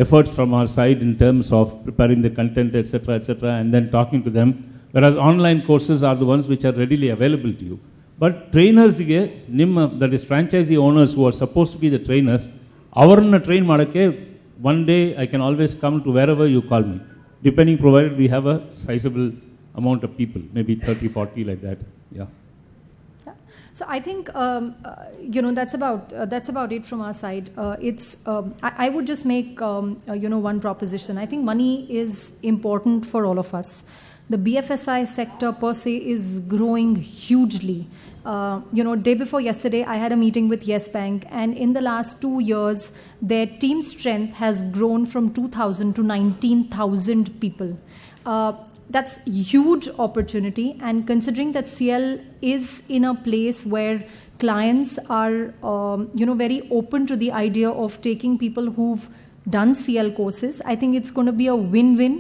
efforts from our side in terms of preparing the content, etc., and then talking to them, whereas online courses are the ones which are readily available to you. But trainers, that is franchisee owners who are supposed to be the trainers, avarna train ಮಾಡಕ್ಕೆ one day I can always come to wherever you call me, depending, provided we have a sizable amount of people, maybe 30, 40 like that. Yeah. So I think that's about it from our side. I would just make one proposition. I think money is important for all of us. The BFSI sector per se is growing hugely. Day before yesterday, I had a meeting with Yes Bank, and in the last 2 years, their team strength has grown from 2,000 to 19,000 people. That's huge opportunity, and considering that CL is in a place where clients are very open to the idea of taking people who've done CL courses, I think it's going to be a win-win,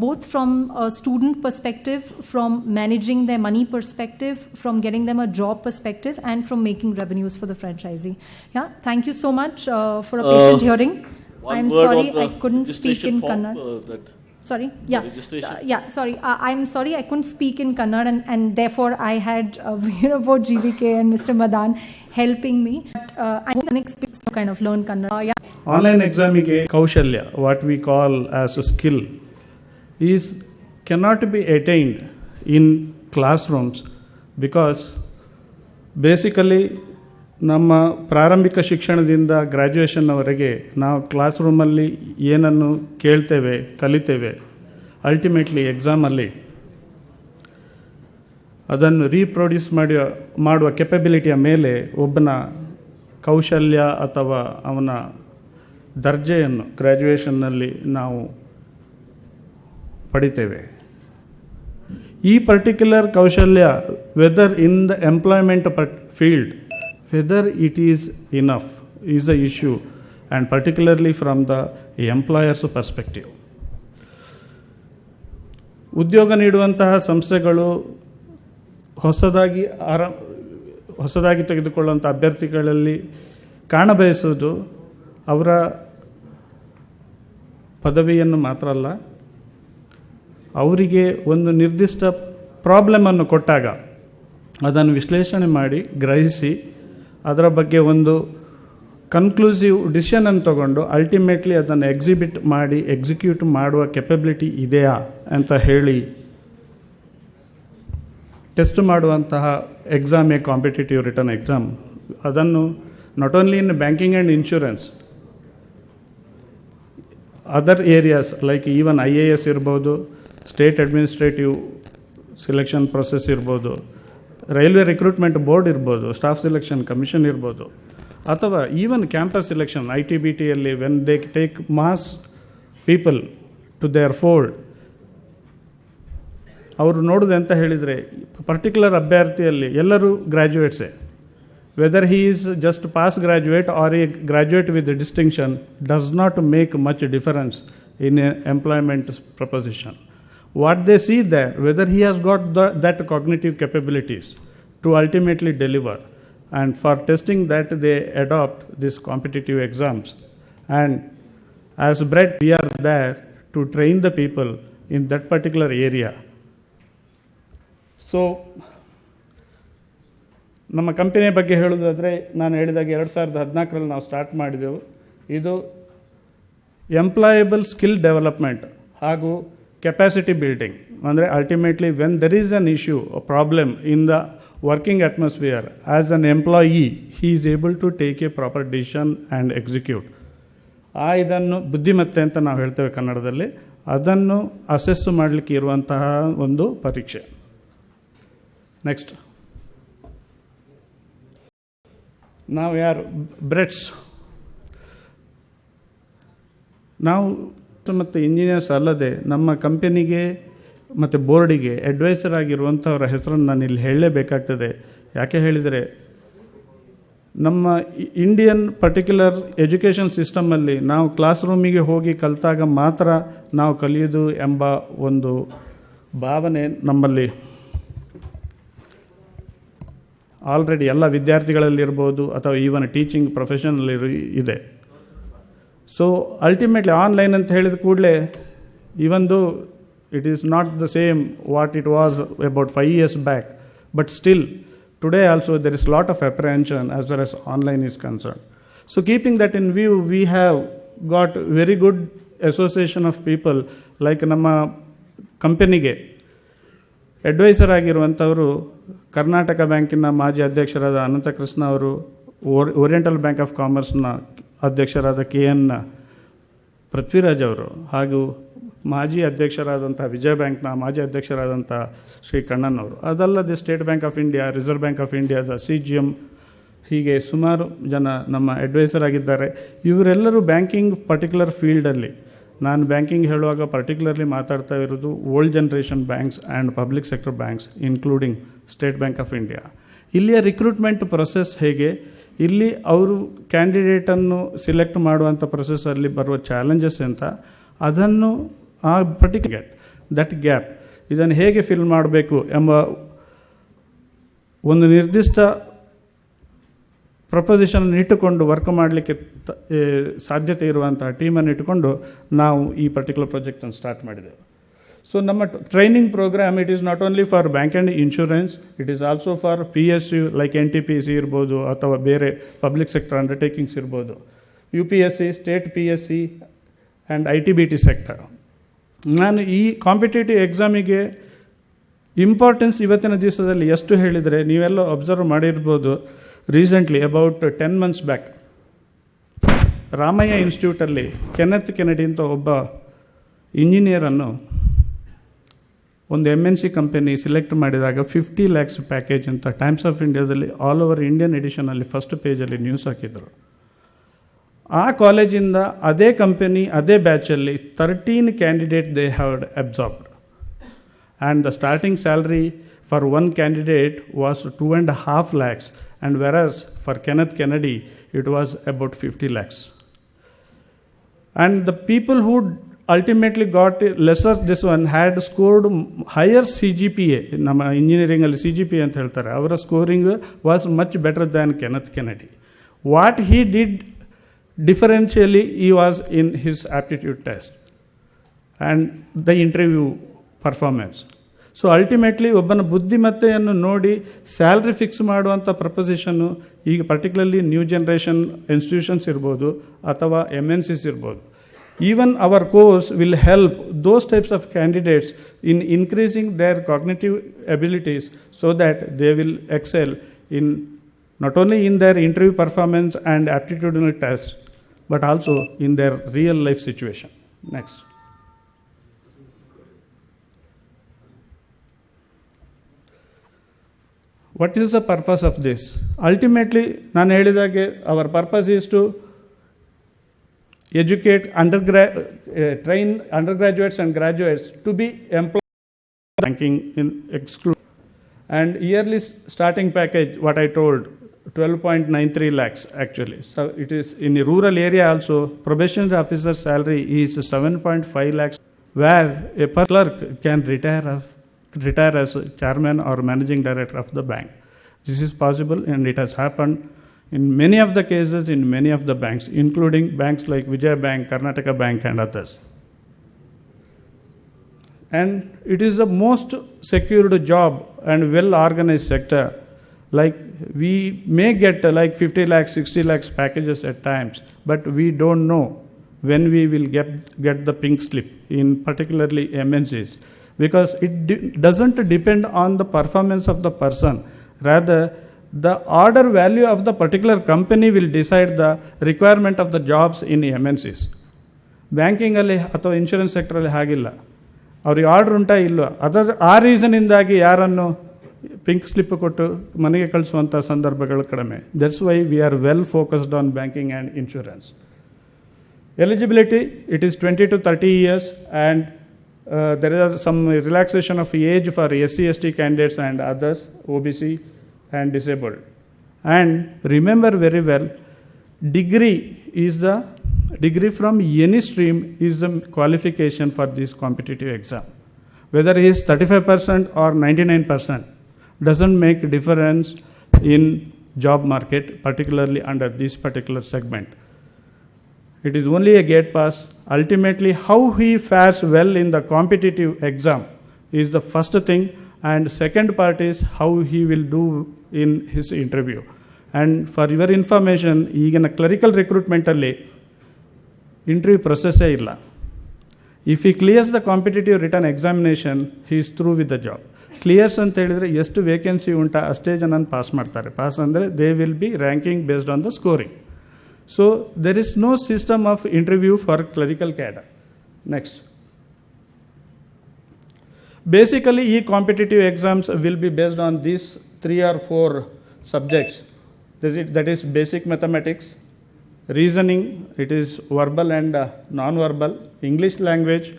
both from a student perspective, from managing their money perspective, from getting them a job perspective, and from making revenues for the franchisee. Yeah, thank you so much for a patient hearing. I'm sorry I couldn't speak in Kannada. Sorry, yeah. Sorry, I'm sorry I couldn't speak in Kannada, and therefore I had both GVK and Mr. Madan helping me. But I can kind of learn Kannada. Yeah. Online examige kaushalya, what we call as a skill, cannot be attained in classrooms, because basically ನಮ್ಮ ಪ್ರಾರಂಭಿಕ ಶಿಕ್ಷಣದಿಂದ ಗ್ರ್ಯಾಜುಯೇಷನ್ನವರೆಗೆ ನಾವು class ರೂಮಲ್ಲಿ ಏನನ್ನು ಕೇಳ್ತೇವೆ, ಕಲಿತೇವೆ, ultimately ಎಕ್ಸಾಮಲ್ಲಿ ಅದನ್ನು reproduce ಮಾಡುವ ಕೆಪಬಿಲಿಟಿಯ ಮೇಲೆ ಒಬ್ಬನ ಕೌಶಲ್ಯ ಅಥವಾ ಅವನ ದರ್ಜೆಯನ್ನು ಗ್ರ್ಯಾಜುಯೇಷನ್ನಲ್ಲಿ ನಾವು ಪಡಿತೇವೆ. ಈ ಪರ್ಟಿಕ್ಯುಲರ್ ಕೌಶಲ್ಯ, whether in the employment field, whether it is enough is a issue, and particularly from the employer's perspective. ಉದ್ಯೋಗ ನೀಡುವಂತಹ ಸಂಸ್ಥೆಗಳು ಹೊಸದಾಗಿ ತೆಗೆದುಕೊಳ್ಳುವಂಥ ಅಭ್ಯರ್ಥಿಗಳಲ್ಲಿ ಕಾಣಬಯಸುವುದು ಅವರ ಪದವಿಯನ್ನು ಮಾತ್ರ ಅಲ್ಲ, ಅವರಿಗೆ ಒಂದು ನಿರ್ದಿಷ್ಟ ಪ್ರಾಬ್ಲಮನ್ನು ಕೊಟ್ಟಾಗ ಅದನ್ನು ವಿಶ್ಲೇಷಣೆ ಮಾಡಿ ಗ್ರಹಿಸಿ ಅದರ ಬಗ್ಗೆ ಒಂದು ಕನ್ಕ್ಲೂಸಿವ್ ಡಿಸಿಷನನ್ನು ತಗೊಂಡು ಅಲ್ಟಿಮೇಟ್ಲಿ ಅದನ್ನು ಎಕ್ಸಿಕ್ಯೂಟ್ ಮಾಡುವ ಕೆಪಬಿಲಿಟಿ ಇದೆಯಾ ಅಂತ ಹೇಳಿ ಟೆಸ್ಟ್ ಮಾಡುವಂತಹ ಎಕ್ಸಾಮ್, ಕಾಂಪಿಟೇಟಿವ್ ರಿಟರ್ನ್ ಎಕ್ಸಾಮ್, ಅದನ್ನು not only in banking and insurance, other areas like even IAS ಇರ್ಬೋದು, ಸ್ಟೇಟ್ ಅಡ್ಮಿನಿಸ್ಟ್ರೇಟಿವ್ ಸೆಲೆಕ್ಷನ್ ಪ್ರೊಸೆಸ್ ಇರ್ಬೋದು, ರೈಲ್ವೆ ರಿಕ್ರೂಟ್ಮೆಂಟ್ ಬೋರ್ಡ್ ಇರ್ಬೋದು, ಸ್ಟಾಫ್ ಸೆಲೆಕ್ಷನ್ ಕಮಿಷನ್ ಇರ್ಬೋದು, ಅಥವಾ ಈವನ್ ಕ್ಯಾಂಪಸ್ ಸೆಲೆಕ್ಷನ್ ITBTಯಲ್ಲಿ when they take mass people to their fold, ಅವರು ನೋಡೋದು ಅಂತ ಹೇಳಿದರೆ ಪರ್ಟಿಕ್ಯುಲರ್ ಅಭ್ಯರ್ಥಿಯಲ್ಲಿ ಎಲ್ಲರೂ ಗ್ರ್ಯಾಜುಯೇಟ್ಸೇ, whether he is just pass graduate or a graduate with distinction does not make much difference in employment proposition. What they see there, whether he has got that cognitive capabilities to ultimately deliver, and for testing that they adopt these competitive exams, and as BRED we are there to train the people in that particular area. So ನಮ್ಮ ಕಂಪನಿಯ ಬಗ್ಗೆ ಹೇಳೋದಾದರೆ, ನಾನು ಹೇಳಿದಾಗ 2014ರಲ್ಲಿ ನಾವು start ಮಾಡಿದೆವು. ಇದು employable skill development ಹಾಗೂ ಕೆಪಾಸಿಟಿ ಬಿಲ್ಡಿಂಗ್. ಅಂದರೆ ultimately when there is an issue problem in the working atmosphere, as an employee he is able to take a proper decision and execute. ಇದನ್ನು ಬುದ್ಧಿಮತ್ತೆ ಅಂತ ನಾವು ಹೇಳ್ತೇವೆ ಕನ್ನಡದಲ್ಲಿ. ಅದನ್ನು ಅಸೆಸ್ ಮಾಡಲಿಕ್ಕೆ ಇರುವಂತಹ ಒಂದು ಪರೀಕ್ಷೆ. ನೆಕ್ಸ್ಟ್, ನಾವು ಯಾರು ಬ್ರೆಡ್ಸ್, ನಾವು ಮತ್ತು ಇಂಜಿನಿಯರ್ಸ್ ಅಲ್ಲದೆ ನಮ್ಮ ಕಂಪನಿಗೆ ಮತ್ತು ಬೋರ್ಡಿಗೆ ಅಡ್ವೈಸರ್ ಆಗಿರುವಂಥವರ ಹೆಸರನ್ನು ನಾನು ಇಲ್ಲಿ ಹೇಳಲೇಬೇಕಾಗ್ತದೆ. ಯಾಕೆ ಹೇಳಿದರೆ, ನಮ್ಮ ಇಂಡಿಯನ್ ಪರ್ಟಿಕ್ಯುಲರ್ ಎಜುಕೇಷನ್ ಸಿಸ್ಟಮಲ್ಲಿ ನಾವು ಕ್ಲಾಸ್ ರೂಮಿಗೆ ಹೋಗಿ ಕಲಿತಾಗ ಮಾತ್ರ ನಾವು ಕಲಿಯೋದು ಎಂಬ ಒಂದು ಭಾವನೆ ನಮ್ಮಲ್ಲಿ ಆಲ್ರೆಡಿ ಎಲ್ಲ ವಿದ್ಯಾರ್ಥಿಗಳಲ್ಲಿರ್ಬೋದು ಅಥವಾ ಈವನ್ ಟೀಚಿಂಗ್ ಪ್ರೊಫೆಷನಲ್ಲಿ ಇದೆ. ಸೊ ಅಲ್ಟಿಮೇಟ್ಲಿ ಆನ್ಲೈನ್ ಅಂತ ಹೇಳಿದ ಕೂಡಲೇ ಇವೊಂದು it is not the same what it was about 5 years back, but still today also there is a lot of apprehension as far as online is concerned. So keeping that in view, we have got very good association of people like ನಮ್ಮ ಕಂಪನಿಗೆ adviser ಆಗಿರುವಂಥವರು Karnataka ಬ್ಯಾಂಕಿನ ಮಾಜಿ ಅಧ್ಯಕ್ಷರಾದ ಅನಂತಕೃಷ್ಣ ಅವರು, oriental bank of ಕಾಮರ್ಸ್ನ ಅಧ್ಯಕ್ಷರಾದ KN Prithviraj ಅವರು, ಹಾಗೂ ಮಾಜಿ ಅಧ್ಯಕ್ಷರಾದಂಥ ವಿಜಯ ಬ್ಯಾಂಕ್ನ ಮಾಜಿ ಅಧ್ಯಕ್ಷರಾದಂಥ ಶ್ರೀ ಕಣ್ಣನ್ ಅವರು, ಅದಲ್ಲದೆ state bank of India, reserve bank of ಇಂಡಿಯಾದ CGM, ಹೀಗೆ ಸುಮಾರು ಜನ ನಮ್ಮ ಅಡ್ವೈಸರ್ ಆಗಿದ್ದಾರೆ. ಇವರೆಲ್ಲರೂ ಬ್ಯಾಂಕಿಂಗ್ ಪರ್ಟಿಕ್ಯುಲರ್ ಫೀಲ್ಡಲ್ಲಿ, ನಾನು ಬ್ಯಾಂಕಿಂಗ್ ಹೇಳುವಾಗ ಪರ್ಟಿಕ್ಯುಲರ್ಲಿ ಮಾತಾಡ್ತಾ ಇರೋದು old generation banks and public sector banks including state bank of India. ಇಲ್ಲಿಯ ರಿಕ್ರೂಟ್ಮೆಂಟ್ ಪ್ರೊಸೆಸ್ ಹೇಗೆ, ಇಲ್ಲಿ ಅವರು ಕ್ಯಾಂಡಿಡೇಟನ್ನು ಸಿಲೆಕ್ಟ್ ಮಾಡುವಂಥ ಪ್ರೊಸೆಸ್ಸಲ್ಲಿ ಬರುವ ಚಾಲೆಂಜಸ್ ಅಂತ, ಅದನ್ನು ಆ ಪರ್ಟಿಕ್ಯುಲರ್ ದಟ್ ಗ್ಯಾಪ್ ಇದನ್ನು ಹೇಗೆ ಫಿಲ್ ಮಾಡಬೇಕು ಎಂಬ ಒಂದು ನಿರ್ದಿಷ್ಟ ಪ್ರಪೋಸಿಷನ್ ಇಟ್ಟುಕೊಂಡು ವರ್ಕ್ ಮಾಡಲಿಕ್ಕೆ ಸಾಧ್ಯತೆ ಇರುವಂಥ ಟೀಮನ್ನು ಇಟ್ಟುಕೊಂಡು ನಾವು ಈ ಪರ್ಟಿಕ್ಯುಲರ್ ಪ್ರಾಜೆಕ್ಟನ್ನು ಸ್ಟಾರ್ಟ್ ಮಾಡಿದೆವು. ಸೊ ನಮ್ಮ training program it is not only for bank and insurance, it is also for PSU like NTPC ಇರ್ಬೋದು ಅಥವಾ ಬೇರೆ ಪಬ್ಲಿಕ್ ಸೆಕ್ಟರ್ ಅಂಡರ್ಟೇಕಿಂಗ್ಸ್ ಇರ್ಬೋದು, UPSC, state PSC and ITBT sector. ನಾನು ಈ ಕಾಂಪಿಟೇಟಿವ್ ಎಕ್ಸಾಮಿಗೆ ಇಂಪಾರ್ಟೆನ್ಸ್ ಇವತ್ತಿನ ದಿವಸದಲ್ಲಿ ಎಷ್ಟು ಹೇಳಿದರೆ, ನೀವೆಲ್ಲ ಅಬ್ಸರ್ವ್ ಮಾಡಿರ್ಬೋದು, recently about 10 months back Ramaiah ಇನ್ಸ್ಟಿಟ್ಯೂಟಲ್ಲಿ ಕೆನೆತ್ ಕೆನಡಿ ಅಂತ ಒಬ್ಬ ಇಂಜಿನಿಯರನ್ನು ಒಂದು MNC ಕಂಪನಿ ಸಿಲೆಕ್ಟ್ ಮಾಡಿದಾಗ 50 lakhs ಪ್ಯಾಕೇಜ್ ಅಂತ ಟೈಮ್ಸ್ ಆಫ್ ಇಂಡಿಯಾದಲ್ಲಿ ಆಲ್ ಓವರ್ ಇಂಡಿಯನ್ ಎಡಿಷನಲ್ಲಿ ಫಸ್ಟ್ ಪೇಜಲ್ಲಿ ನ್ಯೂಸ್ ಹಾಕಿದರು. ಆ ಕಾಲೇಜಿಂದ ಅದೇ ಕಂಪನಿ ಅದೇ ಬ್ಯಾಚಲ್ಲಿ 13 candidate they have absorbed, and the starting salary for one candidate was 2.5 lakhs, and whereas for Kenneth Kennedy it was about 50 lakhs. And the people who ultimately got lesser this one had scored higher CGPA. ನಮ್ಮ ಇಂಜಿನಿಯರಿಂಗಲ್ಲಿ CGPA ಅಂತ ಹೇಳ್ತಾರೆ, ಅವರ scoring was much better than Kenneth Kennedy. What he did differentially, he was in his aptitude test and the interview performance. So ultimately ಒಬ್ಬನ ಬುದ್ಧಿಮತ್ತೆಯನ್ನು ನೋಡಿ salary fix ಮಾಡುವಂಥ ಪ್ರಪೋಸಿಷನ್ನು ಈಗ particularly new generation institutions ಇರ್ಬೋದು ಅಥವಾ MNCs ಇರ್ಬೋದು. Even our course will help those types of candidates in increasing their cognitive abilities so that they will excel in not only in their interview performance and ಆಪ್ಟಿಟ್ಯೂಡನಲ್ test but also in their real life situation. Next, what is the purpose of this? Ultimately, ನಾನು ಹೇಳಿದಾಗೆ our purpose is to educate train undergraduates and graduates to be employed in banking in exclude, and yearly starting package what I told 12.93 lakhs actually. So it is in a rural area also. Probation officer salary is 7.5 lakhs, where a clerk can retire as chairman or managing director of the bank. This is possible, and it has happened in many of the cases in many of the banks, including banks like Vijaya Bank, Karnataka Bank and others. And it is the most secured job and well organized sector. Like we may get like 50 lakhs, 60 lakhs packages at times, but we don't know when we will get the pink slip in particularly MNCs, because it doesn't depend on the performance of the person. Rather, the order value of the particular company will decide the requirement of the jobs in MNCs. ಬ್ಯಾಂಕಿಂಗಲ್ಲಿ ಅಥವಾ insurance ಸೆಕ್ಟ್ರಲ್ಲಿ ಹಾಗಿಲ್ಲ. ಅವ್ರಿಗೆ order ಉಂಟಾ ಇಲ್ಲೋ, ಆ ರೀಸನಿಂದಾಗಿ ಯಾರನ್ನು pink slip ಕೊಟ್ಟು ಮನೆಗೆ ಕಳಿಸುವಂಥ ಸಂದರ್ಭಗಳು ಕಡಿಮೆ. That's why we are well focused on banking and insurance. Eligibility, it is 20 to 30 years, and there is some relaxation of age for SC/ST candidates and others, OBC and disabled. And remember very well, degree from any stream is the qualification for this competitive exam. Whether he is 35% or 99% doesn't make difference in job market, particularly under this particular segment. It is only a gate pass. Ultimately, how he fares well in the competitive exam is the first thing, and second part is how he will do in his interview. And for your information, ಈಗಿನ clerical recruitment ಅಲ್ಲಿ interview process ಇಲ್ಲ. If he clears the competitive written examination, he is through with the job. Clears ಅಂತ ಹೇಳಿದರೆ ಎಷ್ಟು vacancy ಉಂಟಾ ಅಷ್ಟೇ ಜನ pass ಮಾಡ್ತಾರೆ. ಪಾಸ್ ಅಂದರೆ they will be ranking based on the scoring. So there is no system of interview for clerical cadre. Next. Basically, competitive exams will be based on these 3 or 4 subjects. That is basic mathematics, reasoning, it is verbal and non-verbal, English language,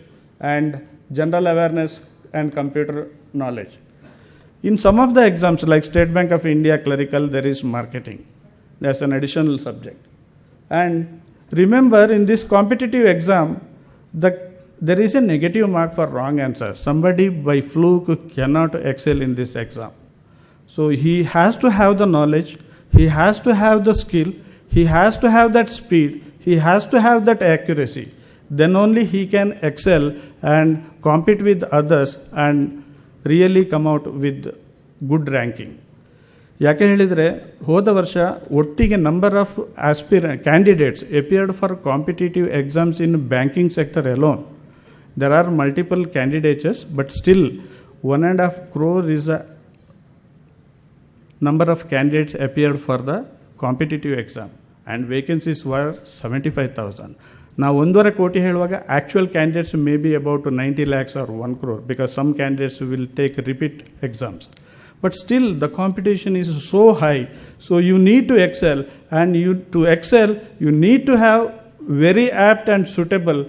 and general awareness and computer knowledge. In some of the exams, like State Bank of India clerical, there is marketing. That's an additional subject. And remember, in this competitive exam, there is a negative mark for wrong answer. Somebody by fluke cannot excel in this exam. So he has to have the knowledge, he has to have the skill, he has to have that speed, he has to have that accuracy. Then only he can excel and compete with others and really come out with good ranking. ಯಾಕೆ ಹೇಳಿದರೆ, ಹೋದ ವರ್ಷ ಒಟ್ಟಿಗೆ number of candidates appeared for competitive exams in banking sector alone. There are multiple candidates, but still 1.5 crore is the number of candidates appeared for the competitive exam, and vacancies were 75,000. ನಾವು 1.5 ಕೋಟಿ ಹೇಳುವಾಗ actual candidates may be about 90 lakhs or 1 crore, because some candidates will take repeat exams. But still, the competition is so high. So you need to excel, and to excel, you need to have very apt and suitable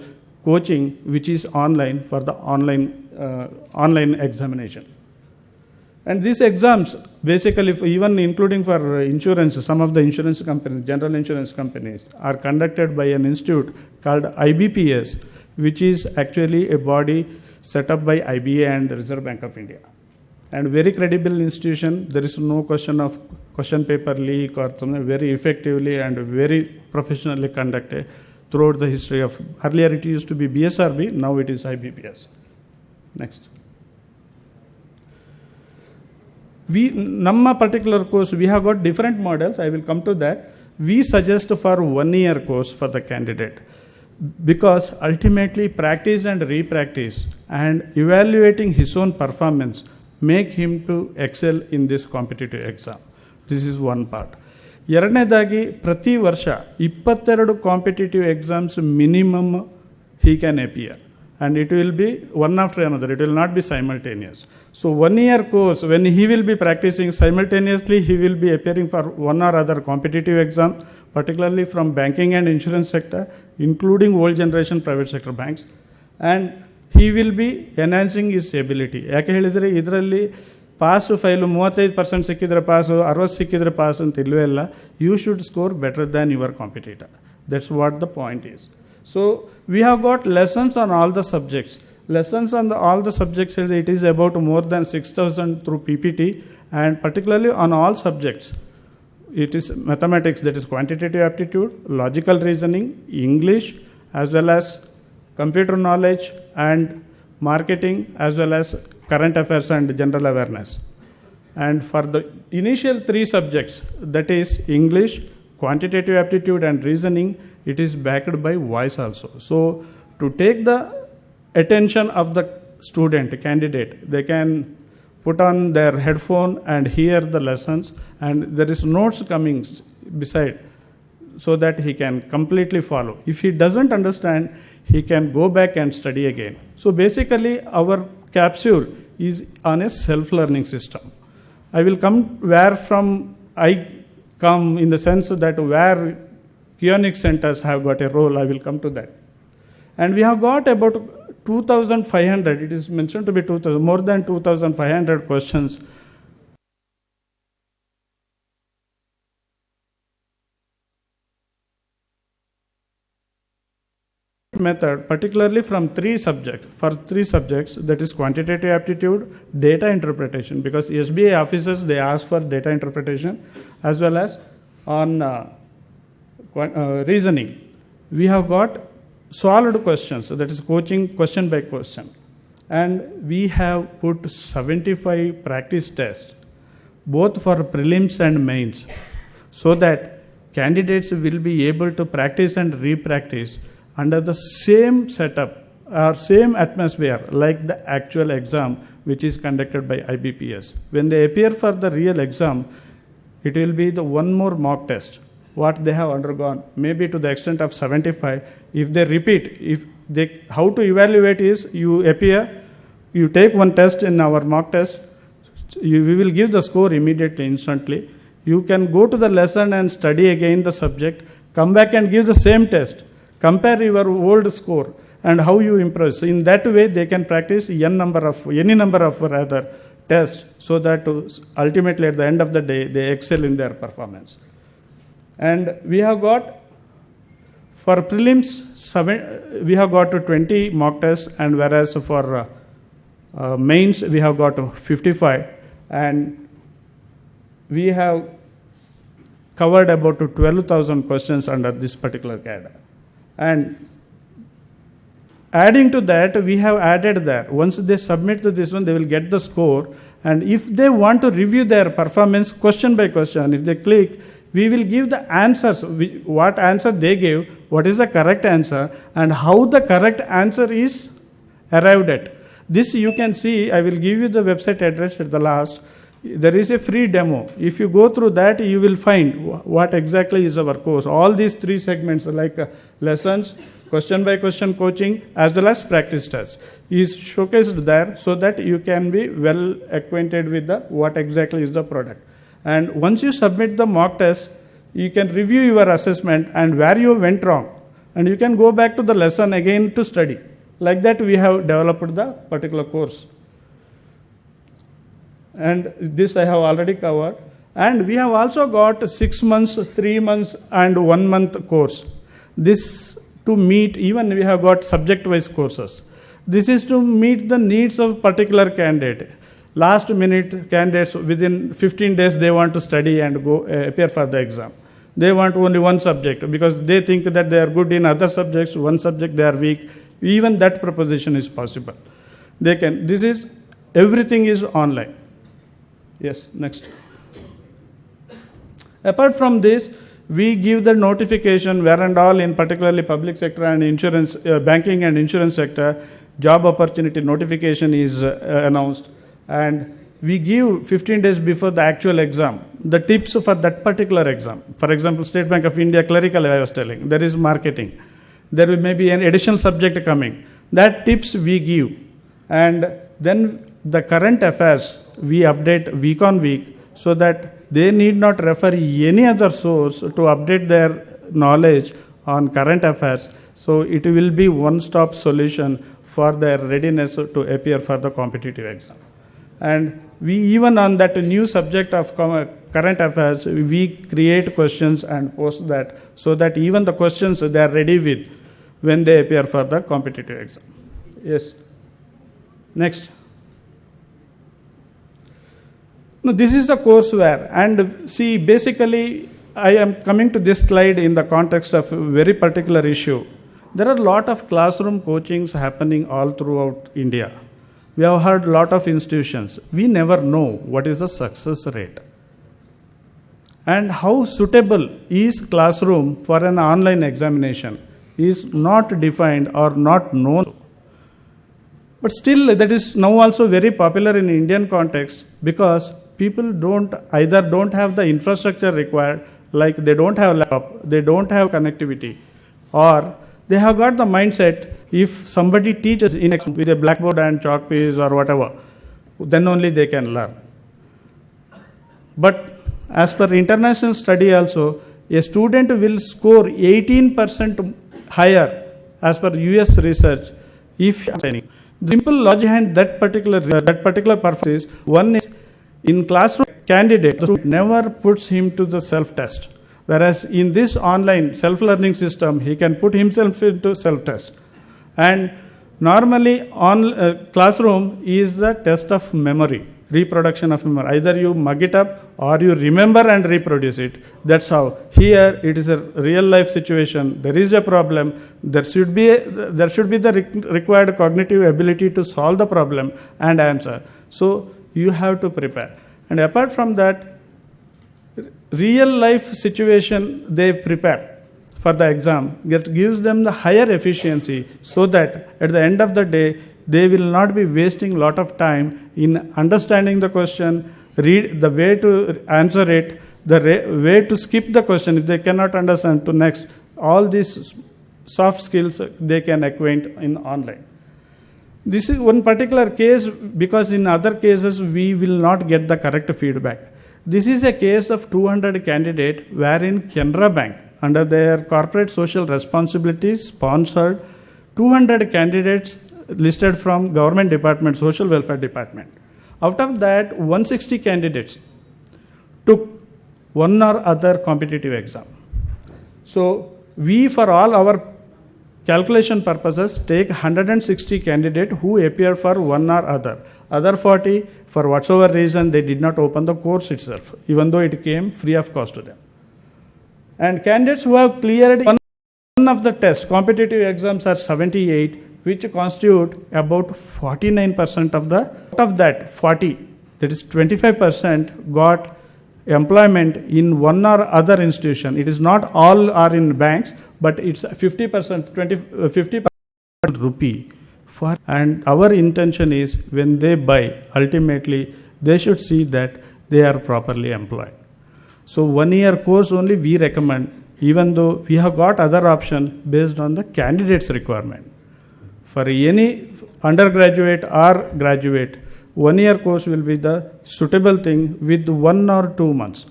coaching, which is online for the online examination. And these exams, basically, even including for insurance, some of the insurance companies, general insurance companies, are conducted by an institute called IBPS, which is actually a body set up by IBA and Reserve Bank of India. And very credible institution. There is no question of question paper leak or something. Very effectively and very professionally conducted throughout the history of. Earlier it used to be BSRB, now it is IBPS. Next. Namma particular course, we have got different models. I will come to that. We suggest for 1 year course for the candidate, because ultimately practice and re-practice and evaluating his own performance make him to excel in this competitive exam. This is one part. ಎರಡನೇದಾಗಿ ಪ್ರತಿ ವರ್ಷ 22 competitive exams minimum he can appear, and it will be one after another. It will not be simultaneous. So 1 year course, when he will be practicing simultaneously, he will be appearing for one or other competitive exam, particularly from banking and insurance sector, including old generation private sector banks, and he will be enhancing his ability. ಯಾಕೆ ಹೇಳಿದರೆ, ಇದರಲ್ಲಿ pass file 35% ಸಿಕ್ಕಿದ್ರೆ pass, 60 ಸಿಕ್ಕಿದ್ರೆ pass ಅಂತ ಇಲ್ಲವೇ ಇಲ್ಲ. You should score better than your competitor. That's what the point is. So we have got lessons on all the subjects. Lessons on all the subjects, it is about more than 6,000 through PPT, and particularly on all subjects. It is mathematics, that is quantitative aptitude, logical reasoning, English, as well as computer knowledge, and marketing, as well as current affairs and general awareness. And for the initial 3 subjects, that is English, quantitative aptitude and reasoning, it is backed by voice also. So to take the attention of the student, candidate, they can put on their headphone and hear the lessons, and there is notes coming beside so that he can completely follow. If he doesn't understand, he can go back and study again. So basically our capsule is on a self-learning system. I will come where from I come in the sense that where Keonics centers have got a role, I will come to that. And we have got about 2,500, it is mentioned to be 2,000, more than 2,500 questions. Method, particularly from for three subjects, that is quantitative aptitude, data interpretation, because SBI officers, they ask for data interpretation, as well as on reasoning. We have got solved questions, so that is coaching question by question. And we have put 75 practice tests, both for prelims and mains, so that candidates will be able to practice and re-practice under the same setup or same atmosphere like the actual exam which is conducted by IBPS. When they appear for the real exam, it will be the one more mock test what they have undergone, maybe to the extent of 75. If they repeat, how to evaluate is you appear, you take one test in our mock test, we will give the score immediately, instantly. You can go to the lesson and study again the subject, come back and give the same test. Compare your old score and how you impress. In that way, they can practice any number of tests, so that ultimately at the end of the day, they excel in their performance. And we have got, for prelims, we have got 20 mock tests, and whereas for mains, we have got 55. And we have covered about 12,000 questions under this particular cadre. And adding to that, we have added there, once they submit to this one, they will get the score. And if they want to review their performance question by question, if they click, we will give the answers, what answer they gave, what is the correct answer, and how the correct answer is arrived at. This you can see, I will give you the website address at the last. There is a free demo. If you go through that, you will find what exactly is our course. All these three segments like lessons, question by question coaching, as well as practice tests is showcased there, so that you can be well acquainted with what exactly is the product. And once you submit the mock test, you can review your assessment and where you went wrong. And you can go back to the lesson again to study. Like that, we have developed the particular course. And this I have already covered. And we have also got 6 months, 3 months, and 1 month course. This to meet, even we have got subject-wise courses. This is to meet the needs of particular candidate. Last minute candidates, within 15 days, they want to study and go appear for the exam. They want only one subject because they think that they are good in other subjects, one subject they are weak. Even that proposition is possible. They can, everything is online. Yes, next. Apart from this, we give the notification where and all in particularly public sector and insurance, banking and insurance sector, job opportunity notification is announced. And we give 15 days before the actual exam, the tips for that particular exam. For example, State Bank of India clerical, I was telling, there is marketing. There may be an additional subject coming. That tips we give. And then the current affairs, we update week on week, so that they need not refer any other source to update their knowledge on current affairs. So it will be one-stop solution for their readiness to appear for the competitive exam. And we even on that new subject of current affairs, we create questions and post that, so that even the questions they are ready with when they appear for the competitive exam. Yes. Next. Now, this is the courseware. And see, basically, I am coming to this slide in the context of a very particular issue. There are a lot of classroom coachings happening all throughout India. We have heard a lot of institutions. We never know what is the success rate. And how suitable is classroom for an online examination is not defined or not known. But still, that is now also very popular in Indian context because people don't have the infrastructure required, like they don't have laptop, they don't have connectivity, or they have got the mindset if somebody teaches with a blackboard and chalk piece or whatever, then only they can learn. But as per international study also, a student will score 18% higher as per US research if training. The simple logic behind that particular purpose is, one is in classroom candidate, the student never puts him to the self-test. Whereas in this online self-learning system, he can put himself into self-test. And normally classroom is the test of memory, reproduction of memory. Either you mug it up or you remember and reproduce it. That's how. Here it is a real life situation. There is a problem. There should be the required cognitive ability to solve the problem and answer. So you have to prepare. And apart from that, real life situation they prepare for the exam. It gives them the higher efficiency so that at the end of the day, they will not be wasting a lot of time in understanding the question, read the way to answer it, the way to skip the question if they cannot understand to next. All these soft skills they can acquaint in online. This is one particular case because in other cases we will not get the correct feedback. This is a case of 200 candidates wherein Canara Bank, under their corporate social responsibilities, sponsored 200 candidates listed from government department, social welfare department. Out of that, 160 candidates took one or other competitive exam. So we, for all our calculation purposes, take 160 candidates who appear for one or other. Other 40, for whatsoever reason, they did not open the course itself, even though it came free of cost to them. And candidates who have cleared one of the tests, competitive exams, are 78, which constitute about 49% of out of that 40, that is 25% got employment in one or other institution. It is not all are in banks, but it's 50%, 50% rupee. And our intention is when they buy, ultimately they should see that they are properly employed. So 1 year course only we recommend, even though we have got other option based on the candidate's requirement. For any undergraduate or graduate, 1 year course will be the suitable thing with 1 or 2 months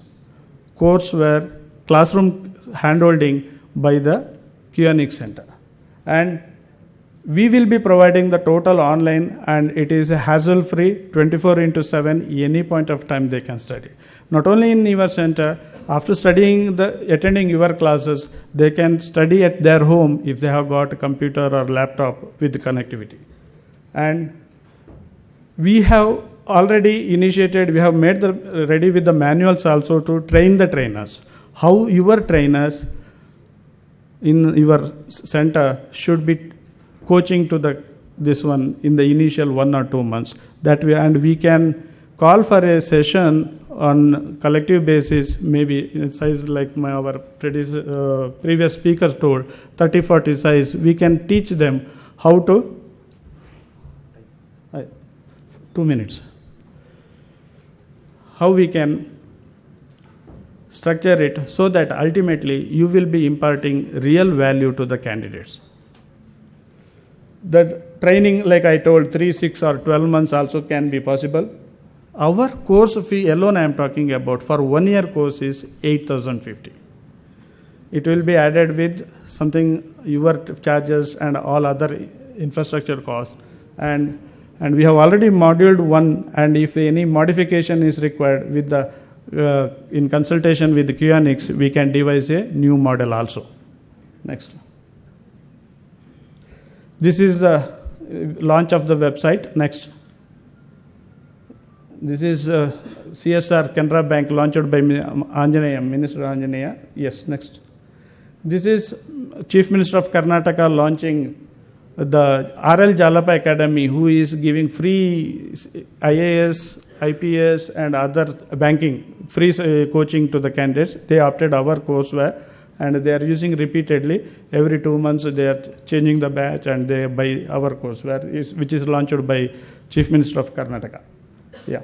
course where classroom handholding by the Keonics Center. And we will be providing the total online, and it is a hassle-free 24/7, any point of time they can study. Not only in your center, after attending your classes, they can study at their home if they have got a computer or laptop with connectivity. And we have already initiated, we have made ready with the manuals also to train the trainers. How your trainers in your center should be coaching to this one in the initial 1 or 2 months. That way, and we can call for a session on collective basis, maybe in size like our previous speakers told, 30-40 size. We can teach them how to 2 minutes. How we can structure it so that ultimately you will be imparting real value to the candidates. The training, like I told, 3, 6 or 12 months also can be possible. Our course fee alone I am talking about for 1 year course is 8,050. It will be added with something, your charges and all other infrastructure costs. And we have already moduled one, and if any modification is required with the in consultation with the Keonics, we can devise a new model also. Next. This is the launch of the website. Next. This is CSR Canara Bank launched by Anjaneya, Minister Anjaneya. Yes, next. This is Chief Minister of Karnataka launching the RL Jalapa Academy, who is giving free IAS, IPS and other banking free coaching to the candidates. They opted our courseware, and they are using repeatedly. Every 2 months they are changing the batch, and they buy our courseware, which is launched by Chief Minister of Karnataka. Yeah.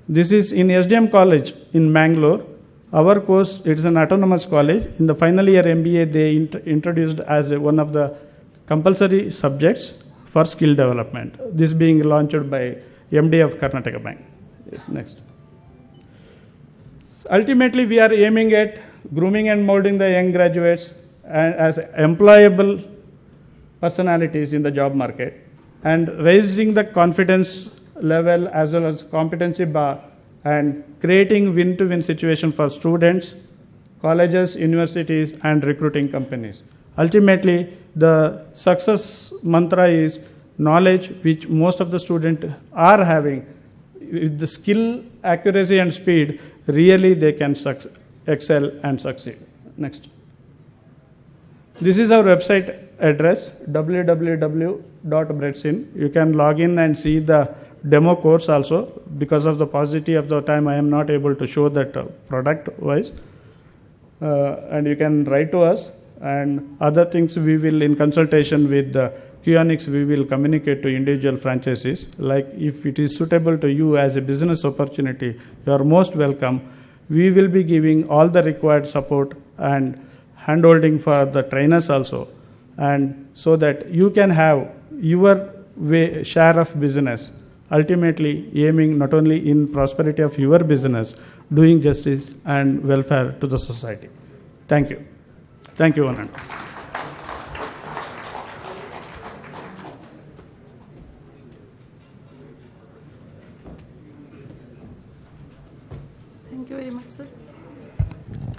This is in SDM College in Mangalore. Our course, it is an autonomous college. In the final year MBA, they introduced as one of the compulsory subjects for skill development. This being launched by MD of Karnataka Bank. Yes, next. Ultimately, we are aiming at grooming and molding the young graduates as employable personalities in the job market, and raising the confidence level as well as competency bar, and creating win-to-win situation for students, colleges, universities, and recruiting companies. Ultimately, the success mantra is knowledge, which most of the students are having. With the skill, accuracy, and speed, really they can excel and succeed. Next. This is our website address, www.bretsin. You can log in and see the demo course also. Because of the paucity of the time, I am not able to show that product wise. And you can write to us, and other things we will, in consultation with Keonics, we will communicate to individual franchisees. Like if it is suitable to you as a business opportunity, you are most welcome. We will be giving all the required support and handholding for the trainers also, and so that you can have your share of business, ultimately aiming not only in prosperity of your business, doing justice and welfare to the society. Thank you. Thank you, Anand. Thank you very much, sir.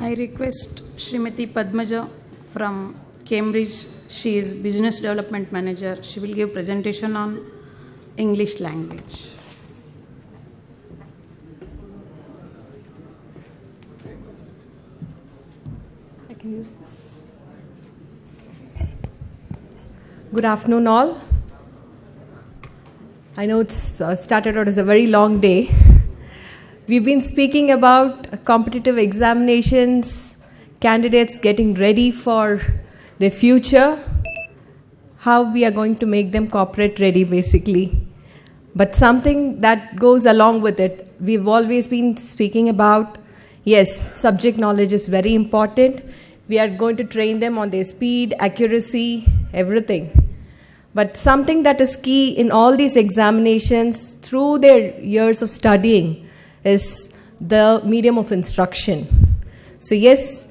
I request Srimati Padmaja from Cambridge. She is Business Development Manager. She will give presentation on English language. I can use this. Good afternoon, all. I know it's started out as a very long day. We've been speaking about competitive examinations, candidates getting ready for their future, how we are going to make them corporate ready, basically. But something that goes along with it, we've always been speaking about, yes, subject knowledge is very important. We are going to train them on their speed, accuracy, everything. But something that is key in all these examinations through their years of studying is the medium of instruction. So yes,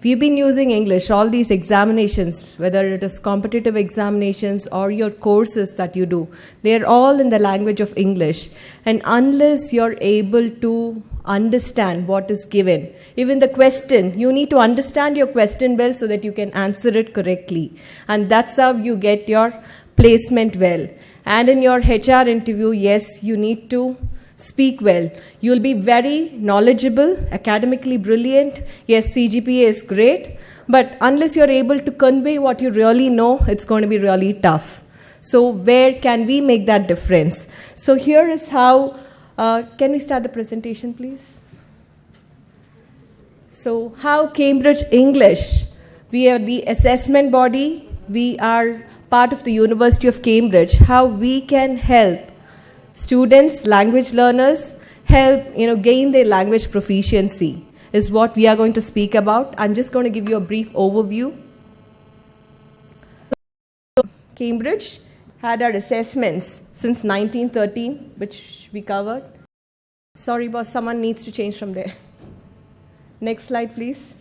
we've been using English, all these examinations, whether it is competitive examinations or your courses that you do, they're all in the language of English. And unless you're able to understand what is given, even the question, you need to understand your question well so that you can answer it correctly. And that's how you get your placement well. And in your HR interview, yes, you need to speak well. You'll be very knowledgeable, academically brilliant. Yes, CGPA is great. But unless you're able to convey what you really know, it's going to be really tough. So where can we make that difference? So here is how, can we start the presentation, please? So how Cambridge English, we are the assessment body, we are part of the University of Cambridge, how we can help students, language learners, help gain their language proficiency is what we are going to speak about. I'm just going to give you a brief overview. Cambridge had our assessments since 1913, which we covered. Sorry, boss, someone needs to change from there. Next slide, please.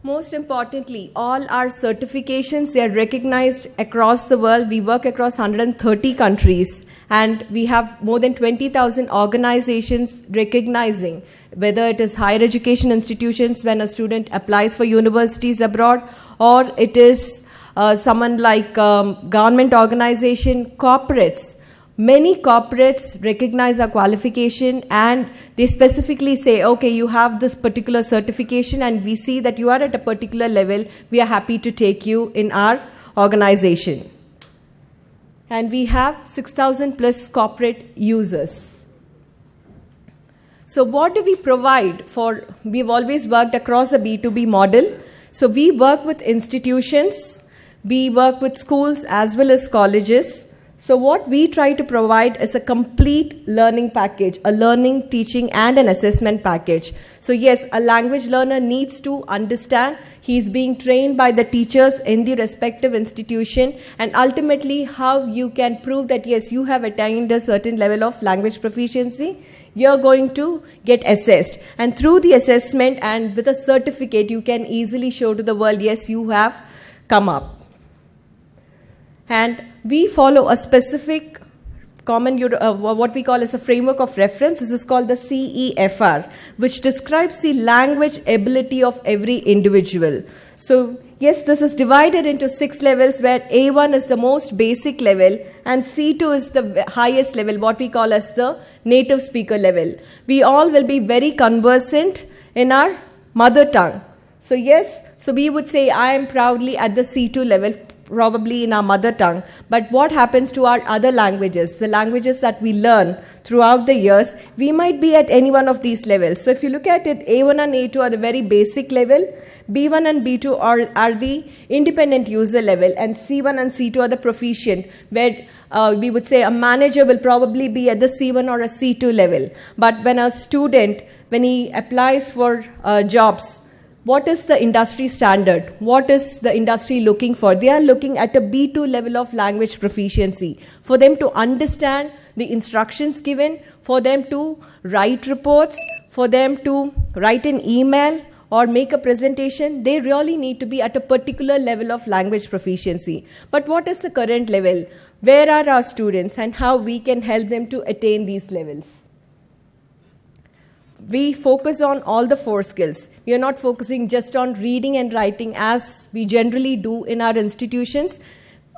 Most importantly, all our certifications, they are recognized across the world. We work across 130 countries, and we have more than 20,000 organizations recognizing, whether it is higher education institutions when a student applies for universities abroad, or it is someone like government organization, corporates. Many corporates recognize our qualification and they specifically say, okay, you have this particular certification and we see that you are at a particular level. We are happy to take you in our organization. And we have 6,000 plus corporate users. So what do we provide for? We've always worked across a B2B model. So we work with institutions, we work with schools as well as colleges. So what we try to provide is a complete learning package, a learning, teaching, and an assessment package. So yes, a language learner needs to understand. He's being trained by the teachers in the respective institution, and ultimately how you can prove that yes, you have attained a certain level of language proficiency. You're going to get assessed. And through the assessment and with a certificate, you can easily show to the world, yes, you have come up. And we follow a specific common, what we call as a framework of reference. This is called the CEFR, which describes the language ability of every individual. So yes, this is divided into 6 levels, where A1 is the most basic level and C2 is the highest level, what we call as the native speaker level. We all will be very conversant in our mother tongue. So yes, so we would say I am proudly at the C2 level, probably in our mother tongue. But what happens to our other languages, the languages that we learn throughout the years, we might be at any one of these levels. So if you look at it, A1 and A2 are the very basic level, B1 and B2 are the independent user level, and C1 and C2 are the proficient, where we would say a manager will probably be at the C1 or a C2 level. But when a student, when he applies for jobs, what is the industry standard? What is the industry looking for? They are looking at a B2 level of language proficiency for them to understand the instructions given, for them to write reports, for them to write an email or make a presentation. They really need to be at a particular level of language proficiency. But what is the current level? Where are our students and how we can help them to attain these levels? We focus on all the 4 skills. We are not focusing just on reading and writing as we generally do in our institutions.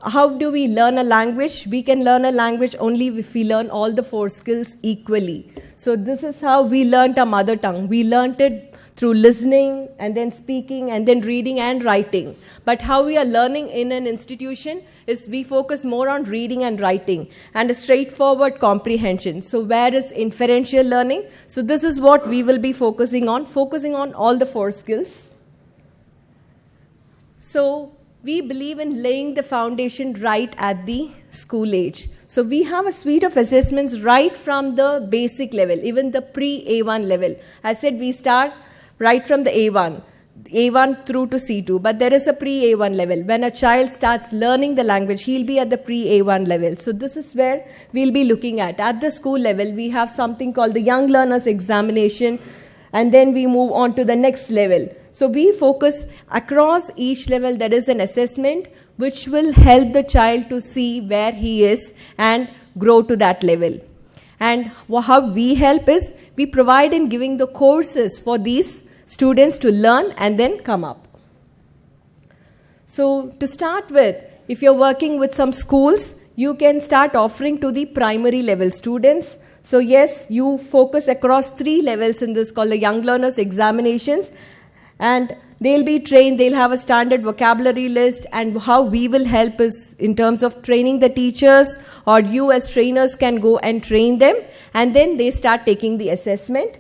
How do we learn a language? We can learn a language only if we learn all the 4 skills equally. So this is how we learned our mother tongue. We learned it through listening and then speaking and then reading and writing. But how we are learning in an institution is we focus more on reading and writing and a straightforward comprehension. So where is inferential learning? So this is what we will be focusing on all the 4 skills. So we believe in laying the foundation right at the school age. So we have a suite of assessments right from the basic level, even the pre-A1 level. I said we start right from the A1 through to C2, but there is a pre-A1 level. When a child starts learning the language, he'll be at the pre-A1 level. So this is where we'll be looking at. At the school level, we have something called the Young Learners Examination, and then we move on to the next level. So we focus across each level. There is an assessment which will help the child to see where he is and grow to that level. And how we help is we provide in giving the courses for these students to learn and then come up. So to start with, if you're working with some schools, you can start offering to the primary level students. So yes, you focus across 3 levels in this called the Young Learners Examinations, and they'll be trained, they'll have a standard vocabulary list, and how we will help is in terms of training the teachers, or you as trainers can go and train them, and then they start taking the assessment.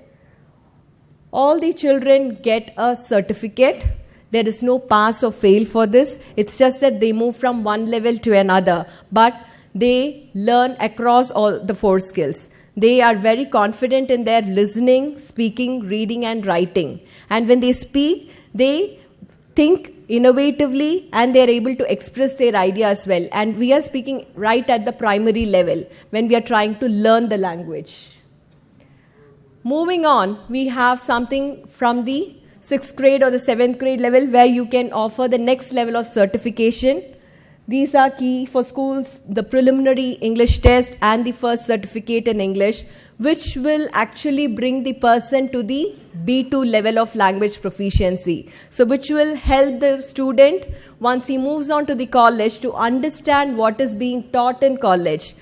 All the children get a certificate. There is no pass or fail for this. It's just that they move from one level to another, but they learn across all the 4 skills. They are very confident in their listening, speaking, reading, and writing. And when they speak, they think innovatively and they're able to express their ideas well. And we are speaking right at the primary level when we are trying to learn the language. Moving on, we have something from the 6th grade or the 7th grade level where you can offer the next level of certification. These are key for schools, the preliminary English test and the first certificate in English, which will actually bring the person to the B2 level of language proficiency. So which will help the student, once he moves on to the college, to understand what is being taught in college.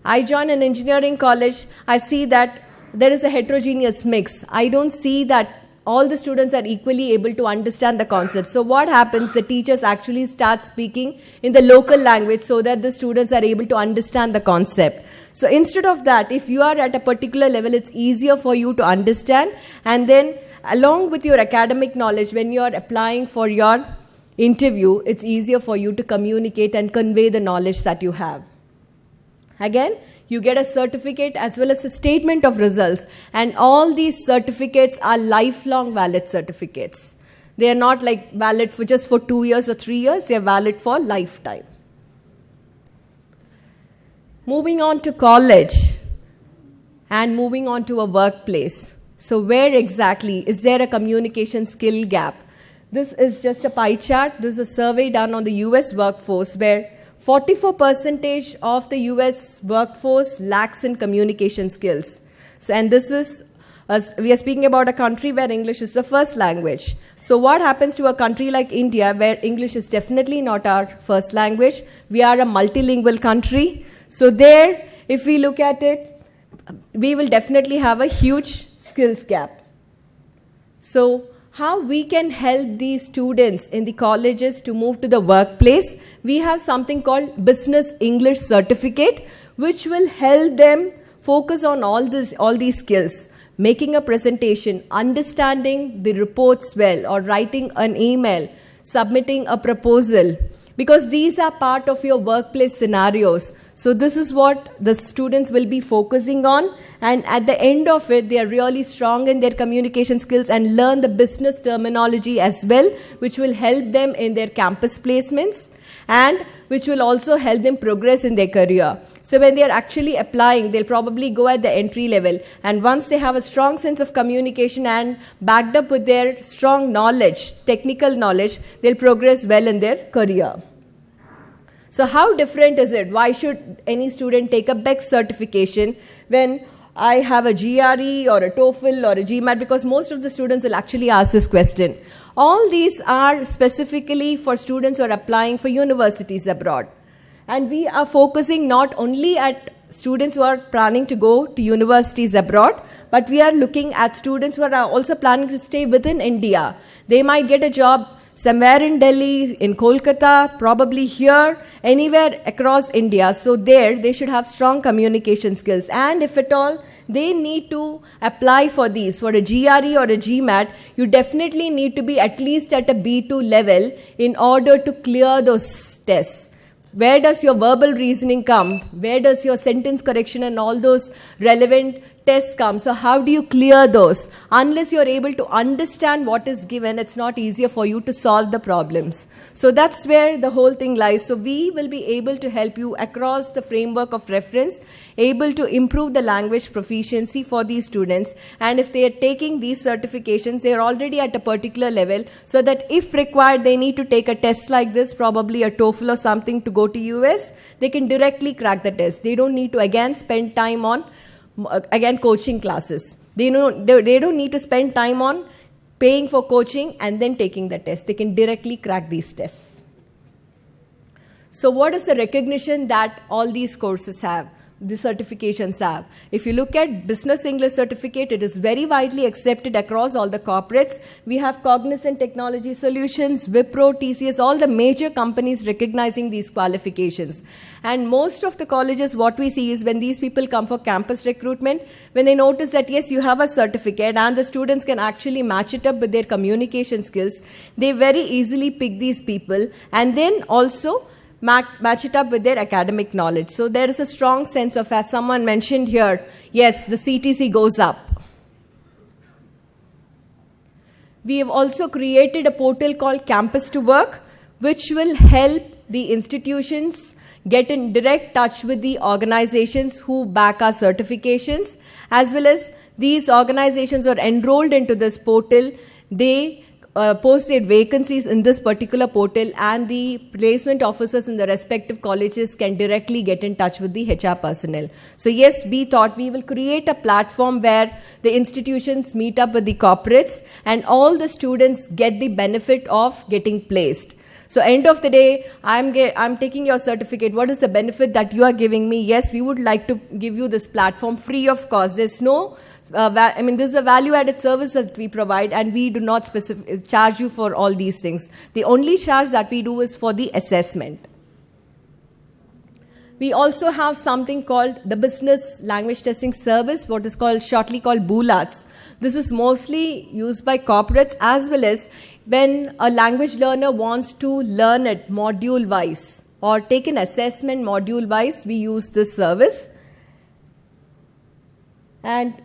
I joined an engineering college. I see that there is a heterogeneous mix. I don't see that all the students are equally able to understand the concept. So what happens, the teachers actually start speaking in the local language so that the students are able to understand the concept. So instead of that, if you are at a particular level, it's easier for you to understand, and then along with your academic knowledge, when you are applying for your interview, it's easier for you to communicate and convey the knowledge that you have. Again, you get a certificate as well as a statement of results, and all these certificates are lifelong valid certificates. They are not like valid for just for 2 years or 3 years, they are valid for lifetime. Moving on to college and moving on to a workplace. So where exactly is there a communication skill gap? This is just a pie chart. This is a survey done on the US workforce where 44% of the US workforce lacks in communication skills. So, and this is, we are speaking about a country where English is the first language. So what happens to a country like India where English is definitely not our first language? We are a multilingual country. So there, if we look at it, we will definitely have a huge skills gap. So how we can help these students in the colleges to move to the workplace? We have something called Business English Certificate, which will help them focus on all these skills. Making a presentation, understanding the reports well, or writing an email, submitting a proposal, because these are part of your workplace scenarios. So this is what the students will be focusing on, and at the end of it, they are really strong in their communication skills and learn the business terminology as well, which will help them in their campus placements and which will also help them progress in their career. So when they are actually applying, they'll probably go at the entry level, and once they have a strong sense of communication and backed up with their strong knowledge, technical knowledge, they'll progress well in their career. So how different is it? Why should any student take a BEC certification when I have a GRE or a TOEFL or a GMAT? Because most of the students will actually ask this question. All these are specifically for students who are applying for universities abroad. And we are focusing not only at students who are planning to go to universities abroad, but we are looking at students who are also planning to stay within India. They might get a job somewhere in Delhi, in Kolkata, probably here, anywhere across India. So there, they should have strong communication skills. And if at all, they need to apply for these, for a GRE or a GMAT, you definitely need to be at least at a B2 level in order to clear those tests. Where does your verbal reasoning come? Where does your sentence correction and all those relevant tests come? So how do you clear those? Unless you're able to understand what is given, it's not easier for you to solve the problems. So that's where the whole thing lies. So we will be able to help you across the framework of reference, able to improve the language proficiency for these students. And if they are taking these certifications, they are already at a particular level, so that if required, they need to take a test like this, probably a TOEFL or something to go to US, they can directly crack the test. They don't need to again spend time on coaching classes. They don't need to spend time on paying for coaching and then taking the test. They can directly crack these tests. So what is the recognition that all these courses have? The certifications have. If you look at Business English Certificate, it is very widely accepted across all the corporates. We have Cognizant Technology Solutions, Wipro, TCS, all the major companies recognizing these qualifications. And most of the colleges, what we see is when these people come for campus recruitment, when they notice that yes, you have a certificate and the students can actually match it up with their communication skills, they very easily pick these people and then also match it up with their academic knowledge. So there is a strong sense of, as someone mentioned here, yes, the CTC goes up. We have also created a portal called Campus to Work, which will help the institutions get in direct touch with the organizations who back our certifications, as well as these organizations are enrolled into this portal. They post their vacancies in this particular portal, and the placement officers in the respective colleges can directly get in touch with the HR personnel. So yes, we thought we will create a platform where the institutions meet up with the corporates and all the students get the benefit of getting placed. So end of the day, I'm taking your certificate. What is the benefit that you are giving me? Yes, we would like to give you this platform free of cost. There's no, this is a value-added service that we provide, and we do not charge you for all these things. The only charge that we do is for the assessment. We also have something called the Business Language Testing Service, what is shortly called BULATS. This is mostly used by corporates as well as when a language learner wants to learn it module-wise or take an assessment module-wise, we use this service. And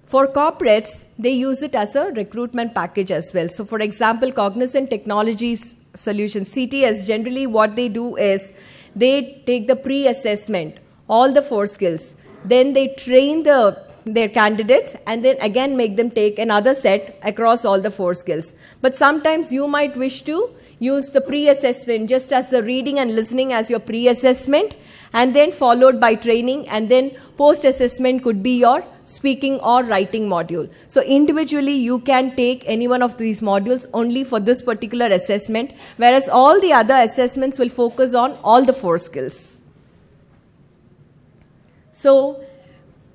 for corporates, they use it as a recruitment package as well. So for example, Cognizant Technologies Solutions, CTS, generally what they do is they take the pre-assessment, all the 4 skills, then they train their candidates and then again make them take another set across all the 4 skills. But sometimes you might wish to use the pre-assessment just as the reading and listening as your pre-assessment, and then followed by training, and then post-assessment could be your speaking or writing module. So individually you can take any one of these modules only for this particular assessment, whereas all the other assessments will focus on all the 4 skills. So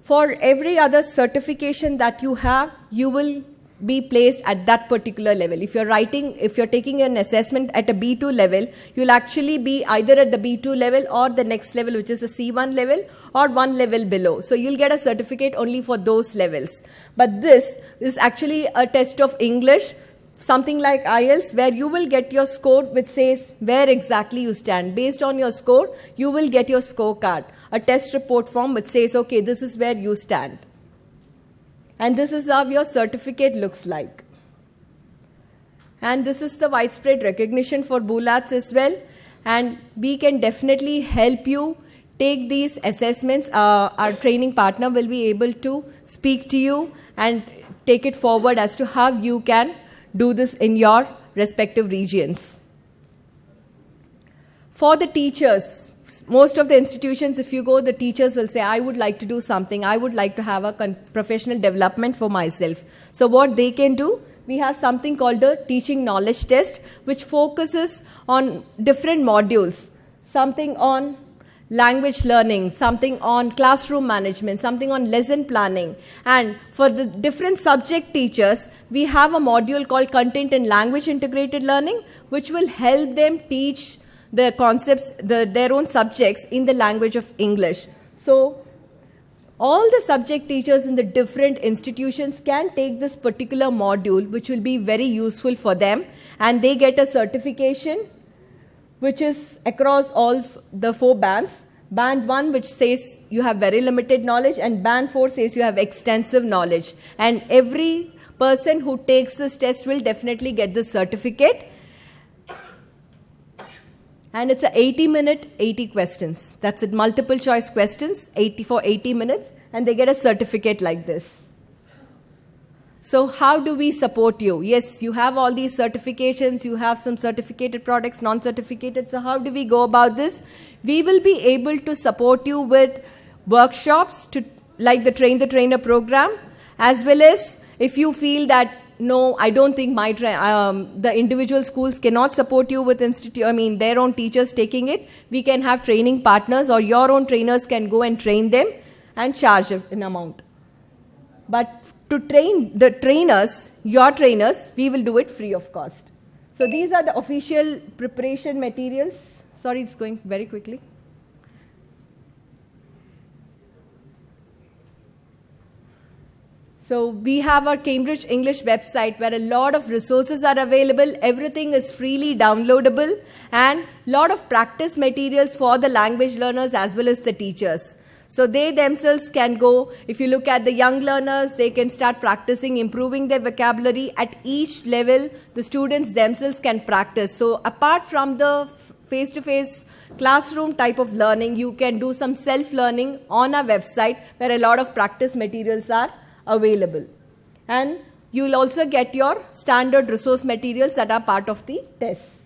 for every other certification that you have, you will be placed at that particular level. If you're taking an assessment at a B2 level, you'll actually be either at the B2 level or the next level, which is a C1 level, or 1 level below. So you'll get a certificate only for those levels. But this is actually a test of English, something like IELTS, where you will get your score which says where exactly you stand. Based on your score, you will get your scorecard, a test report form which says, okay, this is where you stand. And this is how your certificate looks like. And this is the widespread recognition for BULATS as well. And we can definitely help you take these assessments. Our training partner will be able to speak to you and take it forward as to how you can do this in your respective regions. For the teachers, most of the institutions, if you go, the teachers will say, I would like to do something. I would like to have a professional development for myself. So what they can do, we have something called the teaching knowledge test, which focuses on different modules, something on language learning, something on classroom management, something on lesson planning. And for the different subject teachers, we have a module called content and language integrated learning, which will help them teach the concepts, their own subjects in the language of English. So all the subject teachers in the different institutions can take this particular module, which will be very useful for them, and they get a certification which is across all the 4 bands. Band 1, which says you have very limited knowledge, and Band 4 says you have extensive knowledge. And every person who takes this test will definitely get this certificate. And it's a 80-minute, 80 questions. That's it, multiple choice questions, 80 minutes, and they get a certificate like this. So how do we support you? Yes, you have all these certifications, you have some certificated products, non-certificated. So how do we go about this? We will be able to support you with workshops like the Train the Trainer program, as well as if you feel that no, I don't think the individual schools cannot support you with their own teachers taking it. We can have training partners, or your own trainers can go and train them and charge an amount. But to train the trainers, your trainers, we will do it free of cost. So these are the official preparation materials. Sorry, it's going very quickly. So we have our Cambridge English website where a lot of resources are available. Everything is freely downloadable, and a lot of practice materials for the language learners as well as the teachers. So they themselves can go, if you look at the young learners, they can start practicing, improving their vocabulary. At each level, the students themselves can practice. So apart from the face-to-face classroom type of learning, you can do some self-learning on our website where a lot of practice materials are available. And you will also get your standard resource materials that are part of the tests.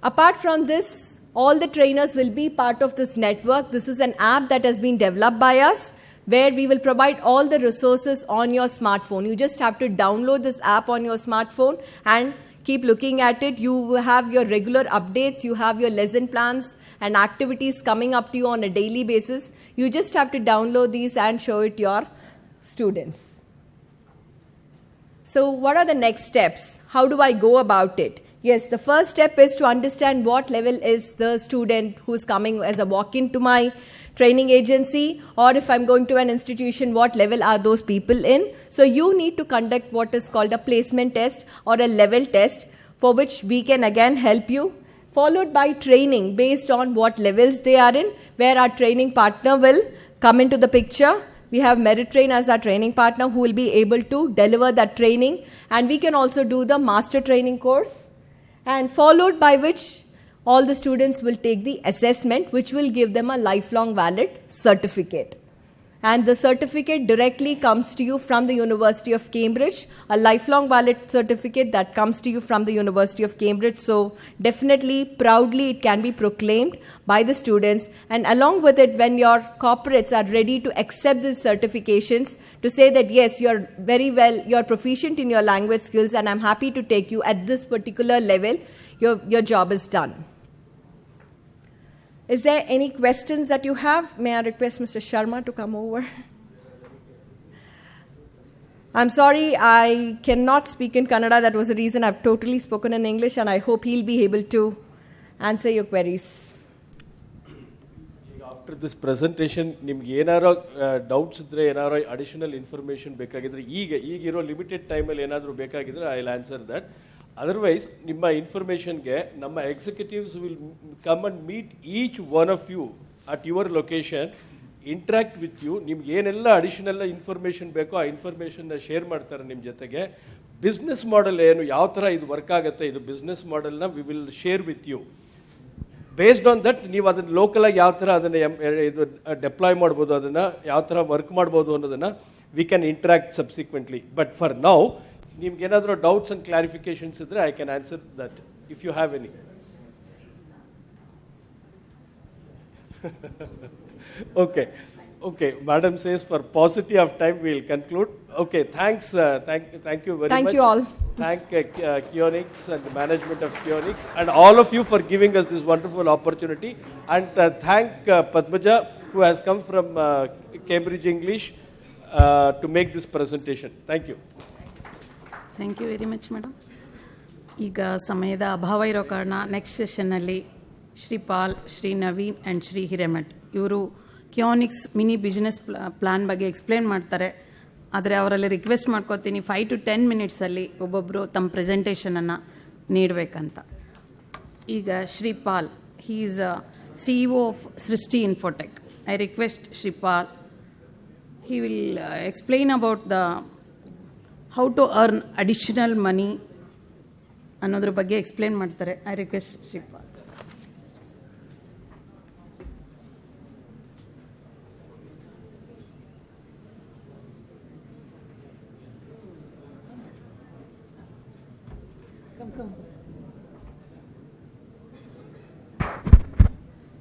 Apart from this, all the trainers will be part of this network. This is an app that has been developed by us, where we will provide all the resources on your smartphone. You just have to download this app on your smartphone, and keep looking at it. You have your regular updates, you have your lesson plans and activities coming up to you on a daily basis. You just have to download these and show it to your students. So what are the next steps? How do I go about it? Yes, the first step is to understand what level is the student who's coming as a walk-in to my training agency, or if I'm going to an institution, what level are those people in? So you need to conduct what is called a placement test or a level test, for which we can again help you, followed by training based on what levels they are in, where our training partner will come into the picture. We have Meritrain as our training partner who will be able to deliver that training, and we can also do the master training course, and followed by which all the students will take the assessment, which will give them a lifelong valid certificate. And the certificate directly comes to you from the University of Cambridge, a lifelong valid certificate that comes to you from the University of Cambridge. So definitely, proudly, it can be proclaimed by the students. And along with it, when your corporates are ready to accept these certifications, to say that yes, you're very well, you're proficient in your language skills, and I'm happy to take you at this particular level, your job is done. Is there any questions that you have? May I request Mr. Sharma to come over? I'm sorry, I cannot speak in Kannada. That was the reason I've totally spoken in English, and I hope he'll be able to answer your queries. After this presentation, ನಿಮಗೆ ಏನಾರೋ doubts ಇದ್ರೆ ಏನಾರೋ additional information ಬೇಕಾಗಿದ್ರೆ ಈಗಿರೋ limited ಟೈಮಲ್ಲಿ ಏನಾದರೂ ಬೇಕಾಗಿದ್ರೆ I will answer that. Otherwise, ನಿಮ್ಮ ಇನ್ಫಾರ್ಮೇಷನ್ಗೆ ನಮ್ಮ executives will come and meet each one of you at your location, interact with you. ನಿಮ್ಗೆ ಏನೆಲ್ಲ ಅಡಿಷನಲ್ ಇನ್ಫಾರ್ಮೇಷನ್ ಬೇಕೋ ಆ ಇನ್ಫಾರ್ಮೇಷನ್ನ ಶೇರ್ ಮಾಡ್ತಾರೆ ನಿಮ್ಮ ಜೊತೆಗೆ. ಬಿಸ್ನೆಸ್ ಮಾಡೆಲ್ ಏನು, ಯಾವ ಥರ ಇದು ವರ್ಕ್ ಆಗುತ್ತೆ, ಇದು ಬಿಸ್ನೆಸ್ ಮಾಡೆಲ್ನ we will share with you. Based on that ನೀವು ಅದನ್ನು ಲೋಕಲಾಗಿ ಯಾವ ಥರ ಅದನ್ನು ಇದು ಡೆಪ್ಲಾಯ್ ಮಾಡ್ಬೋದು, ಅದನ್ನು ಯಾವ ಥರ ವರ್ಕ್ ಮಾಡ್ಬೋದು ಅನ್ನೋದನ್ನು we can interact subsequently. But for now ನಿಮ್ಗೆ ಏನಾದರೂ ಡೌಟ್ಸ್ ಆ್ಯಂಡ್ ಕ್ಲಾರಿಫಿಕೇಶನ್ಸ್ ಇದ್ದರೆ I can answer that if you have any. Okay. Madam says for paucity of time we will conclude. Okay, thanks. Thank you very much. Thank you all. Thank Keonics and the management of Keonics and all of you for giving us this wonderful opportunity. And thank Padmaja, who has come from Cambridge English to make this presentation. Thank you. Thank you very much madam. ಈಗ ಸಮಯದ ಅಭಾವ ಇರೋ ಕಾರಣ next ಸೆಷನ್ನಲ್ಲಿ Shri Paul, Shri Naveen and Shri Hiremath ಇವರು Keonics mini business plan ಬಗ್ಗೆ explain ಮಾಡ್ತಾರೆ. ಆದರೆ ಅವರಲ್ಲಿ ರಿಕ್ವೆಸ್ಟ್ ಮಾಡ್ಕೋತೀನಿ 5 to 10 ಮಿನಿಟ್ಸಲ್ಲಿ ಒಬ್ಬೊಬ್ಬರು ತಮ್ಮ ಪ್ರೆಸೆಂಟೇಷನನ್ನು ನೀಡಬೇಕಂತ. ಈಗ Shri Paul, he is CEO of Srishti Infotech. I request Shri Paul, he will explain about the how to earn additional money ಅನ್ನೋದ್ರ ಬಗ್ಗೆ ಎಕ್ಸ್ಪ್ಲೇನ್ ಮಾಡ್ತಾರೆ. I request Shri Paul.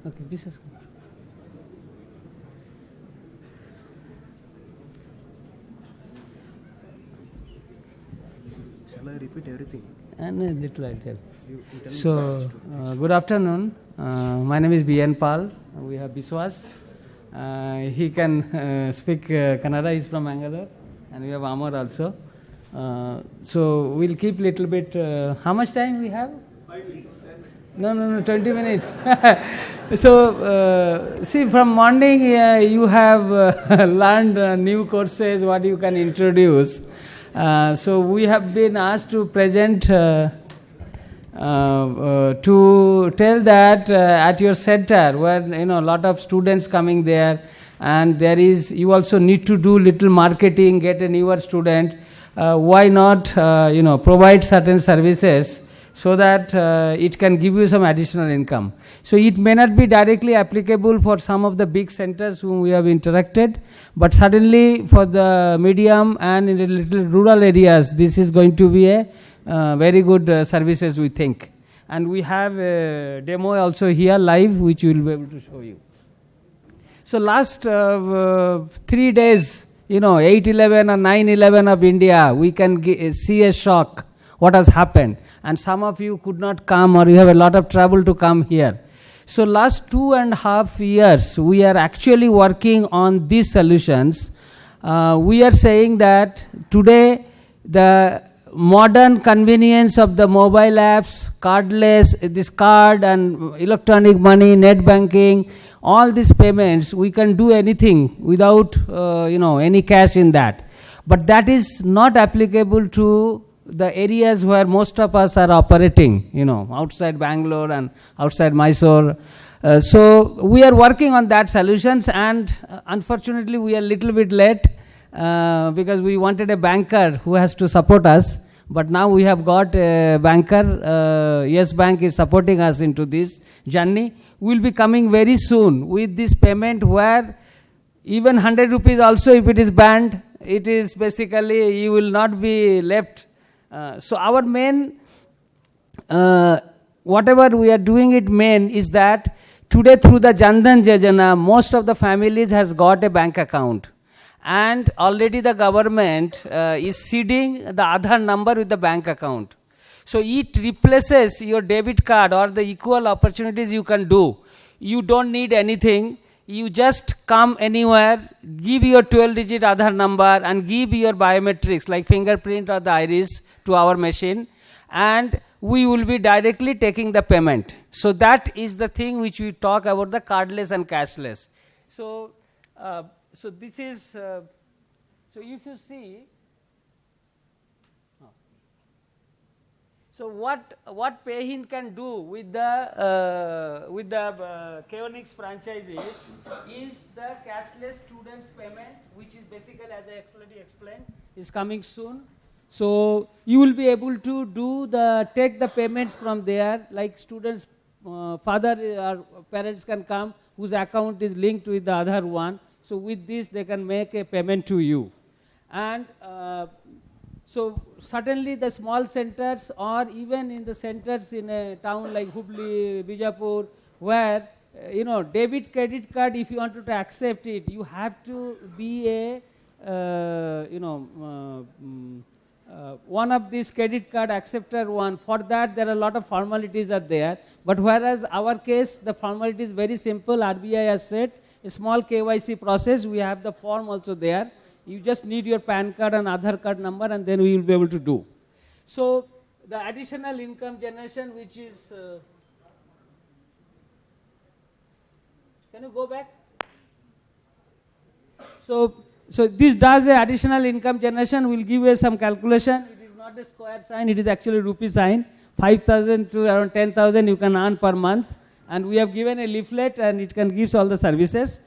Okay, this is. Shall I repeat everything? And a little I tell. So, good afternoon. My name is B.N. Pal. We have Biswas. He can speak Kannada. He's from Bangalore. And we have Amar also. So, we'll keep little bit. How much time we have? 5 minutes. No, 20 minutes. So, see, from morning you have learned new courses, what you can introduce. So we have been asked to present, to tell that at your center, where a lot of students coming there, and you also need to do little marketing, get a newer student. Why not, provide certain services so that it can give you some additional income. So it may not be directly applicable for some of the big centers whom we have interacted, but certainly for the medium and in the little rural areas, this is going to be a very good services, we think. And we have a demo also here live, which we will be able to show you. So last 3 days, 8/11 or 9/11 of India, we can see a shock. what has happened. And some of you could not come, or you have a lot of trouble to come here. So last 2.5 years, we are actually working on these solutions. We are saying that today the modern convenience of the mobile apps, cardless, this card and electronic money, net banking, all these payments, we can do anything without any cash in that. But that is not applicable to the areas where most of us are operating, outside Bangalore and outside Mysore. So we are working on that solutions, and unfortunately we are a little bit late because we wanted a banker who has to support us. But now we have got a banker. Yes Bank is supporting us into this journey. We will be coming very soon with this payment where even 100 rupees also, if it is banned, it is basically you will not be left. So our main, whatever we are doing it main is that today through the Jan Dhan Yojana, most of the families has got a bank account. And already the government is seeding the Aadhaar number with the bank account. So it replaces your debit card or the equal opportunities you can do. You don't need anything. You just come anywhere, give your 12-digit Aadhaar number and give your biometrics like fingerprint or the iris to our machine, and we will be directly taking the payment. So that is the thing which we talk about, the cardless and cashless. So this is, so if you see, so what Payhin can do with the Keonics franchisees is the cashless students payment, which is basically, as I already explained, is coming soon. So you will be able to take the payments from there, like students' father or parents can come whose account is linked with the Aadhaar one. So with this they can make a payment to you. And so certainly the small centers, or even in the centers in a town like Hubli, Bijapur, where debit credit card, if you want to accept it, you have to be a one of these credit card acceptor one. For that there are a lot of formalities are there. But whereas our case, the formality is very simple. RBI has said a small KYC process. We have the form also there. You just need your PAN card and Aadhaar card number, and then we will be able to do. So the additional income generation, which is, can you go back? So this does a additional income generation. We'll give you some calculation. It is not a square sign, it is actually rupee sign. 5,000 to around 10,000 you can earn per month. And we have given a leaflet, and it can give all the services.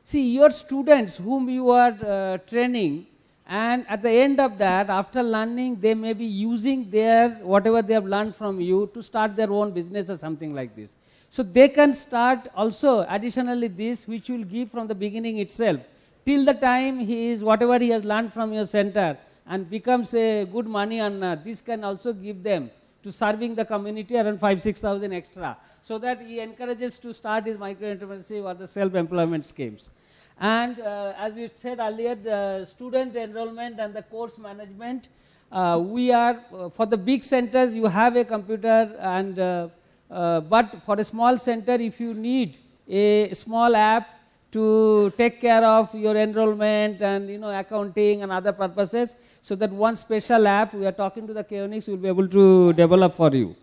See, your students whom you are training, and at the end of that, after learning, they may be using their whatever they have learned from you to start their own business or something like this. So they can start also additionally this, which will give from the beginning itself, till the time he is whatever he has learned from your center and becomes a good money earner. This can also give them to serving the community around 5,000-6,000 extra, so that he encourages to start his micro-entrepreneurship or the self-employment schemes. And as we said earlier, the student enrollment and the course management, we are, for the big centers, you have a computer, and but for a small center, if you need a small app to take care of your enrollment and accounting and other purposes, so that one special app, we are talking to the Keonics, will be able to develop for you.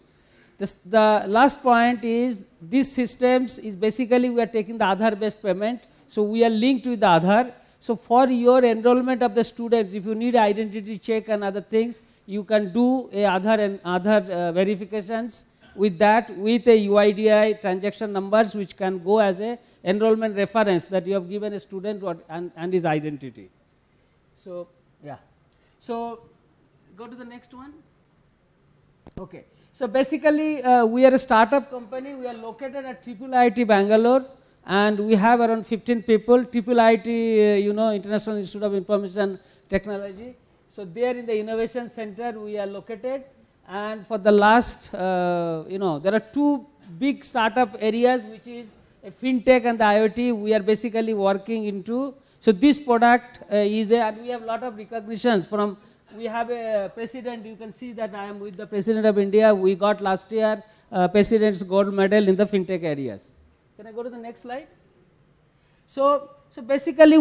The last point is, these systems is basically we are taking the Aadhaar based payment. So we are linked with the Aadhaar. So for your enrollment of the students, if you need identity check and other things, you can do a Aadhaar and Aadhaar verifications with that, with a UIDI transaction numbers, which can go as a enrollment reference that you have given a student and his identity. So yeah. So go to the next one. Okay. So basically, we are a startup company. We are located at IIIT Bangalore, and we have around 15 people. IIIT, International Institute of Information Technology. So there in the Innovation Center we are located. And for the last, there are two big startup areas, which is a fintech and the IoT. We are basically working into. So this product and we have a lot of recognitions from we have a president. You can see that I am with the President of India. We got last year President's Gold Medal in the fintech areas. Can I go to the next slide? So basically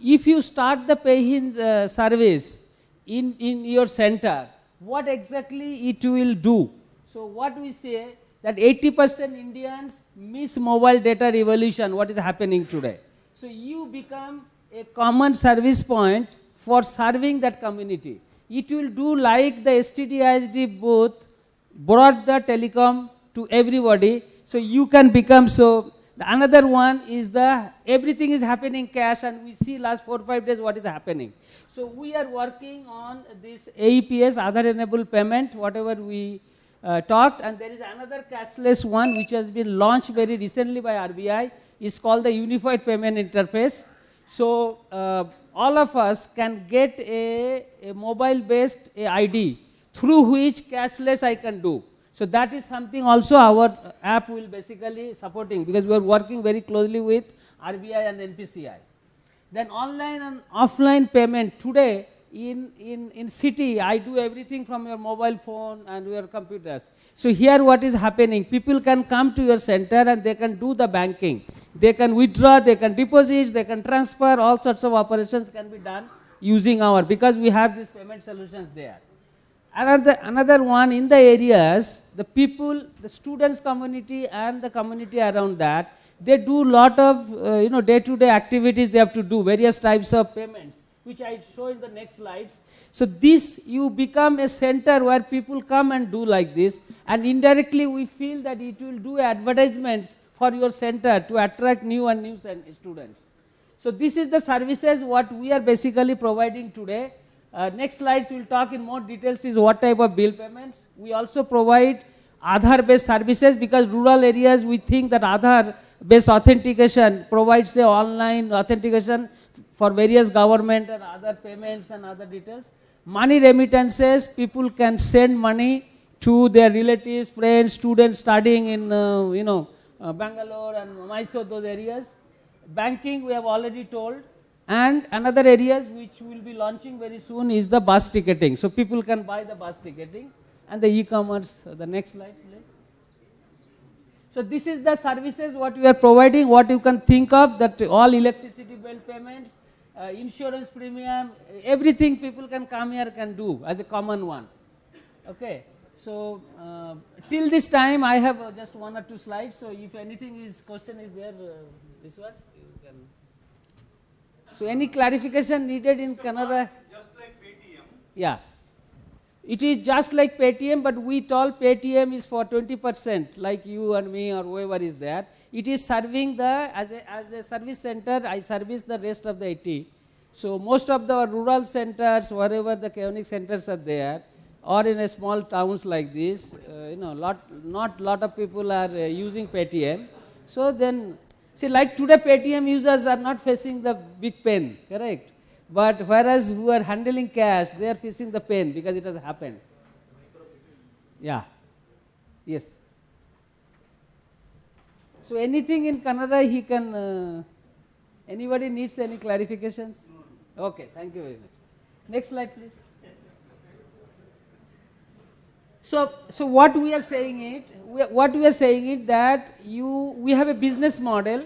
if you start the pay-in service in your center, what exactly it will do? So what we say that 80% Indians miss mobile data revolution, what is happening today. So you become a common service point for serving that community. It will do like the STD-ISD booth brought the telecom to everybody, so you can become so. Another one is everything is happening cash, and we see last 4 or 5 days what is happening. So we are working on this AEPS, Aadhaar Enabled Payment, whatever we talked, and there is another cashless one which has been launched very recently by RBI. It's called the Unified Payment Interface. So all of us can get a mobile-based ID through which cashless I can do. So that is something also our app will basically supporting, because we are working very closely with RBI and NPCI. Then online and offline payment today in city, I do everything from your mobile phone and your computers. So here what is happening, people can come to your center and they can do the banking. They can withdraw, they can deposit, they can transfer, all sorts of operations can be done using because we have these payment solutions there. Another one in the areas, the people, the students community and the community around that, they do lot of day-to-day activities they have to do, various types of payments, which I show in the next slides. So this, you become a center where people come and do like this, and indirectly we feel that it will do advertisements for your center to attract new students. So this is the services what we are basically providing today. Next slides will talk in more details is what type of bill payments. We also provide Aadhaar-based services, because rural areas we think that Aadhaar-based authentication provides a online authentication for various government and other payments and other details. Money remittances, people can send money to their relatives, friends, students studying in Bangalore and Mysore, those areas. Banking we have already told. And another areas which we will be launching very soon is the bus ticketing. So people can buy the bus ticketing and the e-commerce. The next slide, please. So this is the services what we are providing, what you can think of, that all electricity bill payments, insurance premium, everything people can come here can do as a common one. Okay. So till this time I have just 1 or 2 slides. So if anything is question is there, this was you can. So any clarification needed in Canada? Just like Paytm. Yeah. It is just like Paytm, but we told Paytm is for 20%, like you and me or whoever is there. It is serving as a service center, I service the rest of the 80. So most of the rural centers, wherever the Keonics centers are there, or in a small towns like this, not lot of people are using Paytm. So then, see, like today Paytm users are not facing the big pain, correct? But whereas who are handling cash, they are facing the pain because it has happened. Yeah. Yes. So anything in Canada he can, anybody needs any clarifications? Okay, thank you very much. Next slide please. So what we are saying is that we have a business model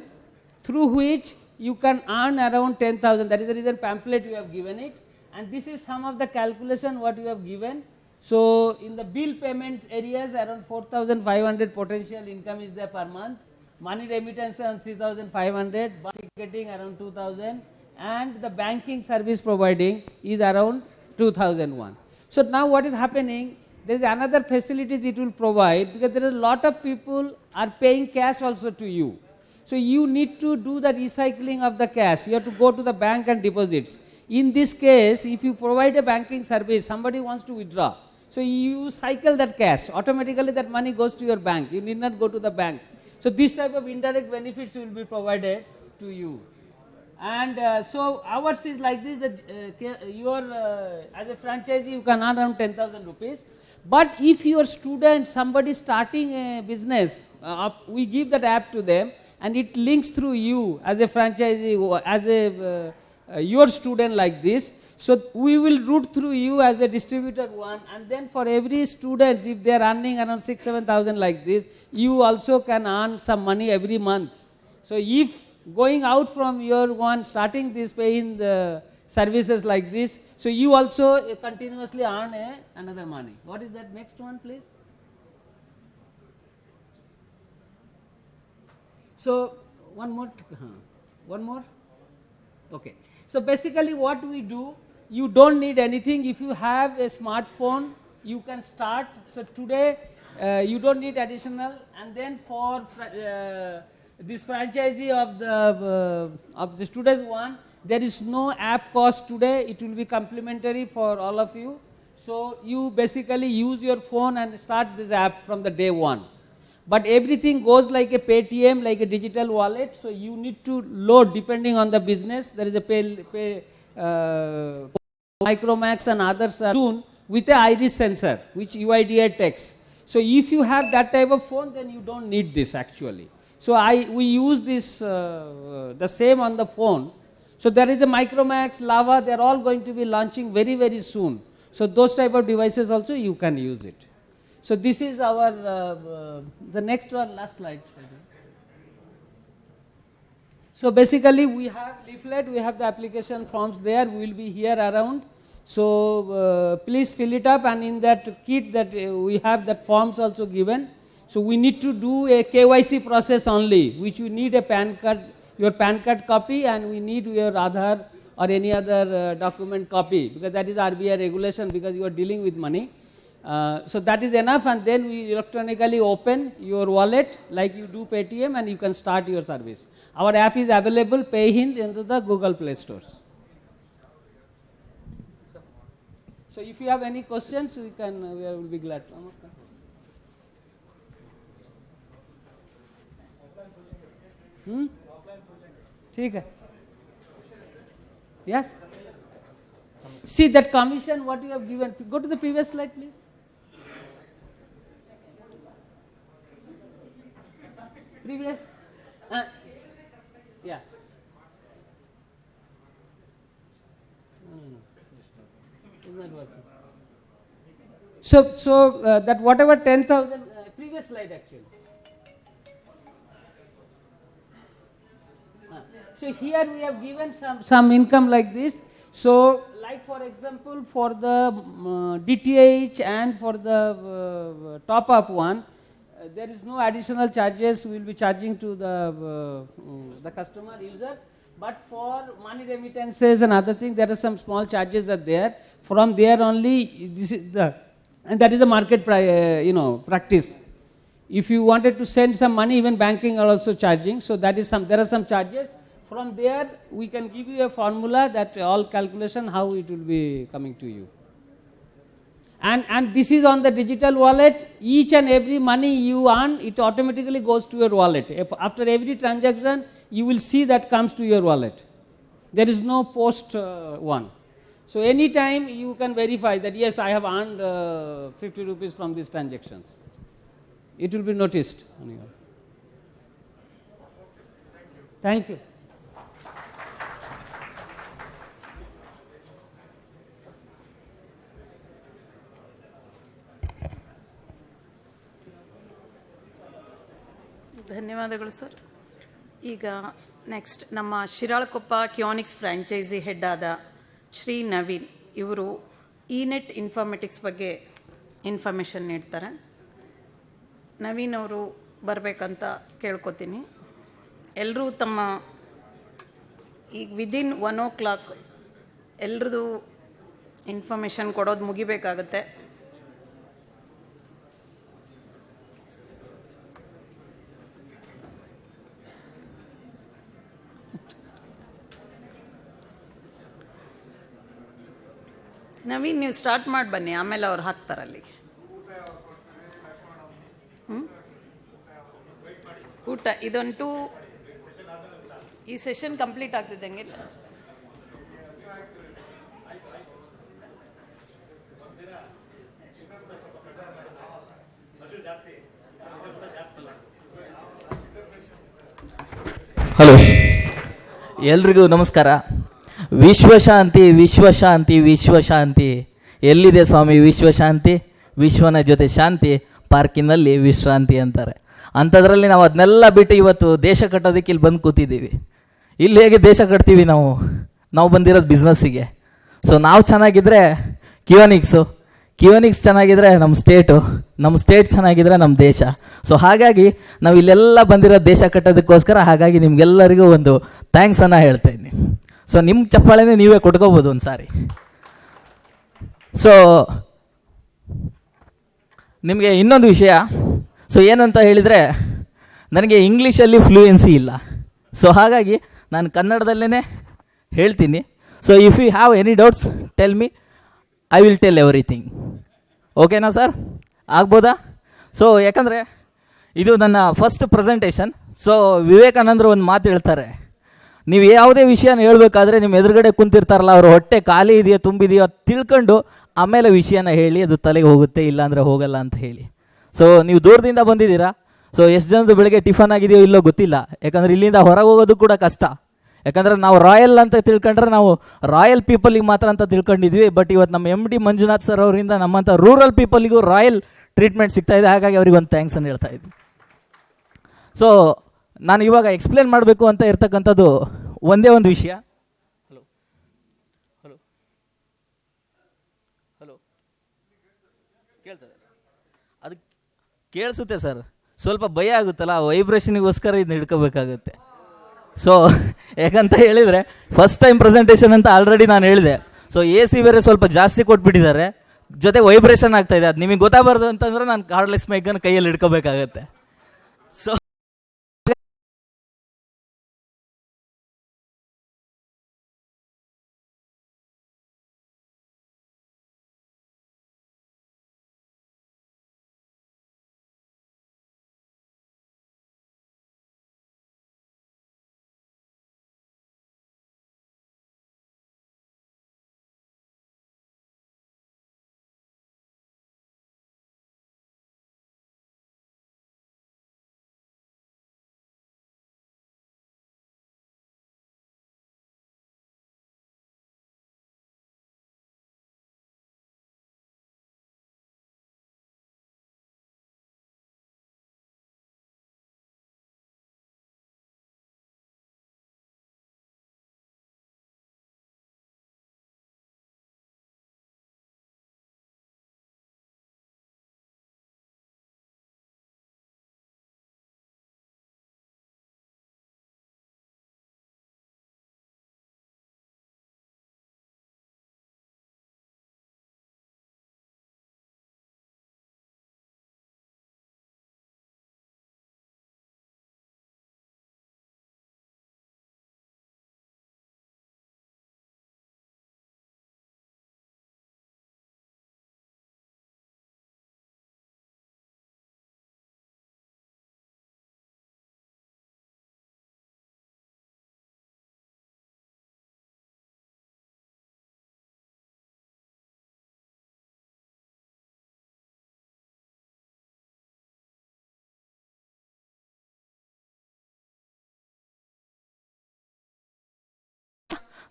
through which you can earn around 10,000. That is the reason pamphlet you have given it. And this is some of the calculation what you have given. So in the bill payment areas, around 4,500 potential income is there per month. Money remittance around 3,500, bus ticketing around 2,000, and the banking service providing is around 2,001. So now what is happening? There is another facilities it will provide, because there is a lot of people are paying cash also to you. So you need to do the recycling of the cash. You have to go to the bank and deposits. In this case, if you provide a banking service, somebody wants to withdraw. So you cycle that cash. Automatically that money goes to your bank. You need not go to the bank. So this type of indirect benefits will be provided to you. And so ours is like this, that as a franchisee you can earn around 10,000 rupees. But if your student, somebody starting a business, we give that app to them and it links through you as a franchisee, as your student like this. So we will route through you as a distributor one, and then for every student, if they are earning around 6,000-7,000 like this, you also can earn some money every month. So if going out from your one, starting this, paying the services like this, so you also continuously earn another money. What is that next one, please? So one more. Okay. So basically what we do, you don't need anything. If you have a smartphone, you can start. So today you don't need additional, and then for this franchisee of the students one, there is no app cost today. It will be complimentary for all of you. So you basically use your phone and start this app from the day one. But everything goes like a Paytm, like a digital wallet. So you need to load depending on the business. There is a pay Micromax and others are soon with a iris sensor, which UIDI takes. So if you have that type of phone, then you don't need this actually. So we use this the same on the phone. So there is a Micromax, Lava. They are all going to be launching very, very soon. So those type of devices also you can use it. So this is our, the next one, last slide. So basically we have leaflet, we have the application forms there, we will be here around. So please fill it up, and in that kit that we have that forms also given. So we need to do a KYC process only, which you need a PAN card, your PAN card copy, and we need your Aadhaar or any other document copy, because that is RBI regulation, because you are dealing with money. So that is enough, and then we electronically open your wallet like you do Paytm, and you can start your service. Our app is available, PayHind, into the Google Play stores. So if you have any questions, we will be glad to. ठीक है. Yes. See that commission what you have given. Go to the previous slide, please. Previous. Yeah. Is not working. So that whatever 10,000 previous slide actually. So here we have given some income like this. So like for example for the DTH and for the top up one, there is no additional charges we will be charging to the customer users. But for money remittances and other things, there are some small charges are there. From there only, this is and that is the market practice. If you wanted to send some money, even banking are also charging. So that is there are some charges. From there, we can give you a formula that all calculation how it will be coming to you. And this is on the digital wallet. Each and every money you earn, it automatically goes to your wallet. After every transaction, you will see that comes to your wallet. There is no post one. So anytime you can verify that yes, I have earned 50 rupees from these transactions. It will be noticed. Thank you. ಧನ್ಯವಾದಗಳು sir. ಈಗ next ನಮ್ಮ Shiralakoppa ಕ್ಯೋನಿಕ್ಸ್ franchise head ಆದ ಶ್ರೀ ನವೀನ್ ಇವರು ಇನೆಟ್ informatics ಬಗ್ಗೆ information ನೀಡ್ತಾರೆ. ನವೀನ್ ಅವರು ಬರಬೇಕಂತ ಕೇಳ್ಕೊತೀನಿ. ಎಲ್ಲರೂ ತಮ್ಮ ಈಗ ವಿದಿನ್ 1 o'clock ಎಲ್ರದ್ದು ಇನ್ಫಾರ್ಮೇಷನ್ ಕೊಡೋದು ಮುಗಿಬೇಕಾಗತ್ತೆ. ನವೀನ್ ನೀವು ಸ್ಟಾರ್ಟ್ ಮಾಡಿ ಬನ್ನಿ, ಆಮೇಲೆ ಅವ್ರು ಹಾಕ್ತಾರೆ ಅಲ್ಲಿಗೆ. ಊಟ ಇದಂಟು ಈ ಸೆಷನ್ ಕಂಪ್ಲೀಟ್ ಆಗ್ತಿದ್ದಂಗೆ. ಹಲೋ, ಎಲ್ರಿಗೂ ನಮಸ್ಕಾರ. ವಿಶ್ವಶಾಂತಿ ವಿಶ್ವಶಾಂತಿ ವಿಶ್ವಶಾಂತಿ. ಎಲ್ಲಿದೆ ಸ್ವಾಮಿ ವಿಶ್ವಶಾಂತಿ? ವಿಶ್ವನ ಜೊತೆ ಶಾಂತಿ, ಪಾರ್ಕಿನಲ್ಲಿ ವಿಶ್ರಾಂತಿ ಅಂತಾರೆ. ಅಂಥದ್ರಲ್ಲಿ ನಾವು ಅದನ್ನೆಲ್ಲ ಬಿಟ್ಟು ಇವತ್ತು ದೇಶ ಕಟ್ಟೋದಕ್ಕೆ ಇಲ್ಲಿ ಬಂದು ಕೂತಿದ್ದೀವಿ. ಇಲ್ಲಿ ಹೇಗೆ ದೇಶ ಕಟ್ತೀವಿ ನಾವು ಬಂದಿರೋದು ಬಿಸ್ನೆಸ್ಸಿಗೆ. ಸೊ ನಾವು ಚೆನ್ನಾಗಿದ್ದರೆ ಕಿಯೋನಿಕ್ಸ್ ಚೆನ್ನಾಗಿದ್ರೆ ನಮ್ಮ ಸ್ಟೇಟ್ ಚೆನ್ನಾಗಿದ್ರೆ ನಮ್ಮ ದೇಶ. ಸೊ ಹಾಗಾಗಿ ನಾವು ಇಲ್ಲೆಲ್ಲ ಬಂದಿರೋ ದೇಶ ಕಟ್ಟೋದಕ್ಕೋಸ್ಕರ. ಹಾಗಾಗಿ ನಿಮ್ಗೆಲ್ಲರಿಗೂ ಒಂದು ಥ್ಯಾಂಕ್ಸನ್ನು ಹೇಳ್ತಾ ಇದ್ದೀನಿ. ಸೊ ನಿಮ್ಮ ಚಪ್ಪಾಳೆನೇ ನೀವೇ ಕೊಟ್ಕೋಬೋದು ಒಂದು ಸಾರಿ. ಸೊ ನಿಮಗೆ ಇನ್ನೊಂದು ವಿಷಯ, ಸೊ ಏನಂತ ಹೇಳಿದರೆ, ನನಗೆ ಇಂಗ್ಲೀಷಲ್ಲಿ ಫ್ಲೂಯೆನ್ಸಿ ಇಲ್ಲ. ಸೊ ಹಾಗಾಗಿ ನಾನು ಕನ್ನಡದಲ್ಲೇ ಹೇಳ್ತೀನಿ. So if you have any doubts tell me, I will tell everything. ಓಕೆನಾ ಸರ್? ಆಗ್ಬೋದಾ? ಸೊ ಯಾಕಂದರೆ ಇದು ನನ್ನ ಫಸ್ಟ್ ಪ್ರೆಸೆಂಟೇಷನ್. ಸೊ ವಿವೇಕಾನಂದರು ಒಂದು ಮಾತು ಹೇಳ್ತಾರೆ, ನೀವು ಯಾವುದೇ ವಿಷಯನ ಹೇಳಬೇಕಾದ್ರೆ ನಿಮ್ಮ ಎದುರುಗಡೆ ಕುಂತಿರ್ತಾರಲ್ಲ, ಅವ್ರ ಹೊಟ್ಟೆ ಖಾಲಿ ಇದೆಯೋ ತುಂಬಿದೆಯೋ ತಿಳ್ಕೊಂಡು ಆಮೇಲೆ ವಿಷಯನ ಹೇಳಿ, ಅದು ತಲೆಗೆ ಹೋಗುತ್ತೆ, ಇಲ್ಲಾಂದರೆ ಹೋಗಲ್ಲ ಅಂತ ಹೇಳಿ. ಸೊ ನೀವು ದೂರದಿಂದ ಬಂದಿದ್ದೀರಾ. ಸೊ ಎಷ್ಟು ಜನದ್ದು ಬೆಳಗ್ಗೆ ಟಿಫನ್ ಆಗಿದೆಯೋ ಇಲ್ಲೋ ಗೊತ್ತಿಲ್ಲ. ಯಾಕಂದರೆ ಇಲ್ಲಿಂದ ಹೊರಗೆ ಹೋಗೋದು ಕೂಡ ಕಷ್ಟ. ಯಾಕಂದರೆ ನಾವು ರಾಯಲ್ ಅಂತ ತಿಳ್ಕೊಂಡ್ರೆ ನಾವು ರಾಯಲ್ ಪೀಪಲಿಗೆ ಮಾತ್ರ ಅಂತ ತಿಳ್ಕೊಂಡಿದ್ವಿ. ಬಟ್ ಇವತ್ತು ನಮ್ಮ MD ಮಂಜುನಾಥ್ ಸರ್ ಅವರಿಂದ ನಮ್ಮಂಥ ರೂರಲ್ ಪೀಪಲಿಗೂ ರಾಯಲ್ ಟ್ರೀಟ್ಮೆಂಟ್ ಸಿಗ್ತಾ ಇದೆ. ಹಾಗಾಗಿ ಅವ್ರಿಗೆ ಒಂದು ಥ್ಯಾಂಕ್ಸ್ ಅನ್ನು ಹೇಳ್ತಾ ಇದ್ವಿ. ಸೊ ನಾನು ಇವಾಗ ಎಕ್ಸ್ಪ್ಲೇನ್ ಮಾಡಬೇಕು ಅಂತ ಇರ್ತಕ್ಕಂಥದ್ದು ಒಂದೇ ಒಂದು ವಿಷಯ. ಹಲೋ ಕೇಳ್ತದೆ? ಅದು ಕೇಳಿಸುತ್ತೆ ಸರ್, ಸ್ವಲ್ಪ ಭಯ ಆಗುತ್ತಲ್ಲ, ವೈಬ್ರೇಷನಿಗೋಸ್ಕರ ಇದನ್ನ ಹಿಡ್ಕೋಬೇಕಾಗುತ್ತೆ. ಸೊ ಯಾಕಂತ ಹೇಳಿದರೆ ಫಸ್ಟ್ ಟೈಮ್ ಪ್ರೆಸೆಂಟೇಷನ್ ಅಂತ ಆಲ್ರೆಡಿ ನಾನು ಹೇಳಿದೆ. ಸೊ AC ಬೇರೆ ಸ್ವಲ್ಪ ಜಾಸ್ತಿ ಕೊಟ್ಬಿಟ್ಟಿದ್ದಾರೆ, ಜೊತೆ ವೈಬ್ರೇಷನ್ ಆಗ್ತಾ ಇದೆ. ಅದು ನಿಮಗೆ ಗೊತ್ತಾಗಬಾರ್ದು ಅಂತಂದ್ರೆ ನಾನು ಕಾರ್ಡ್ಲೆಸ್ ಮೈಕನ್ನು ಕೈಯಲ್ಲಿ ಹಿಡ್ಕೋಬೇಕಾಗತ್ತೆ. ಸೊ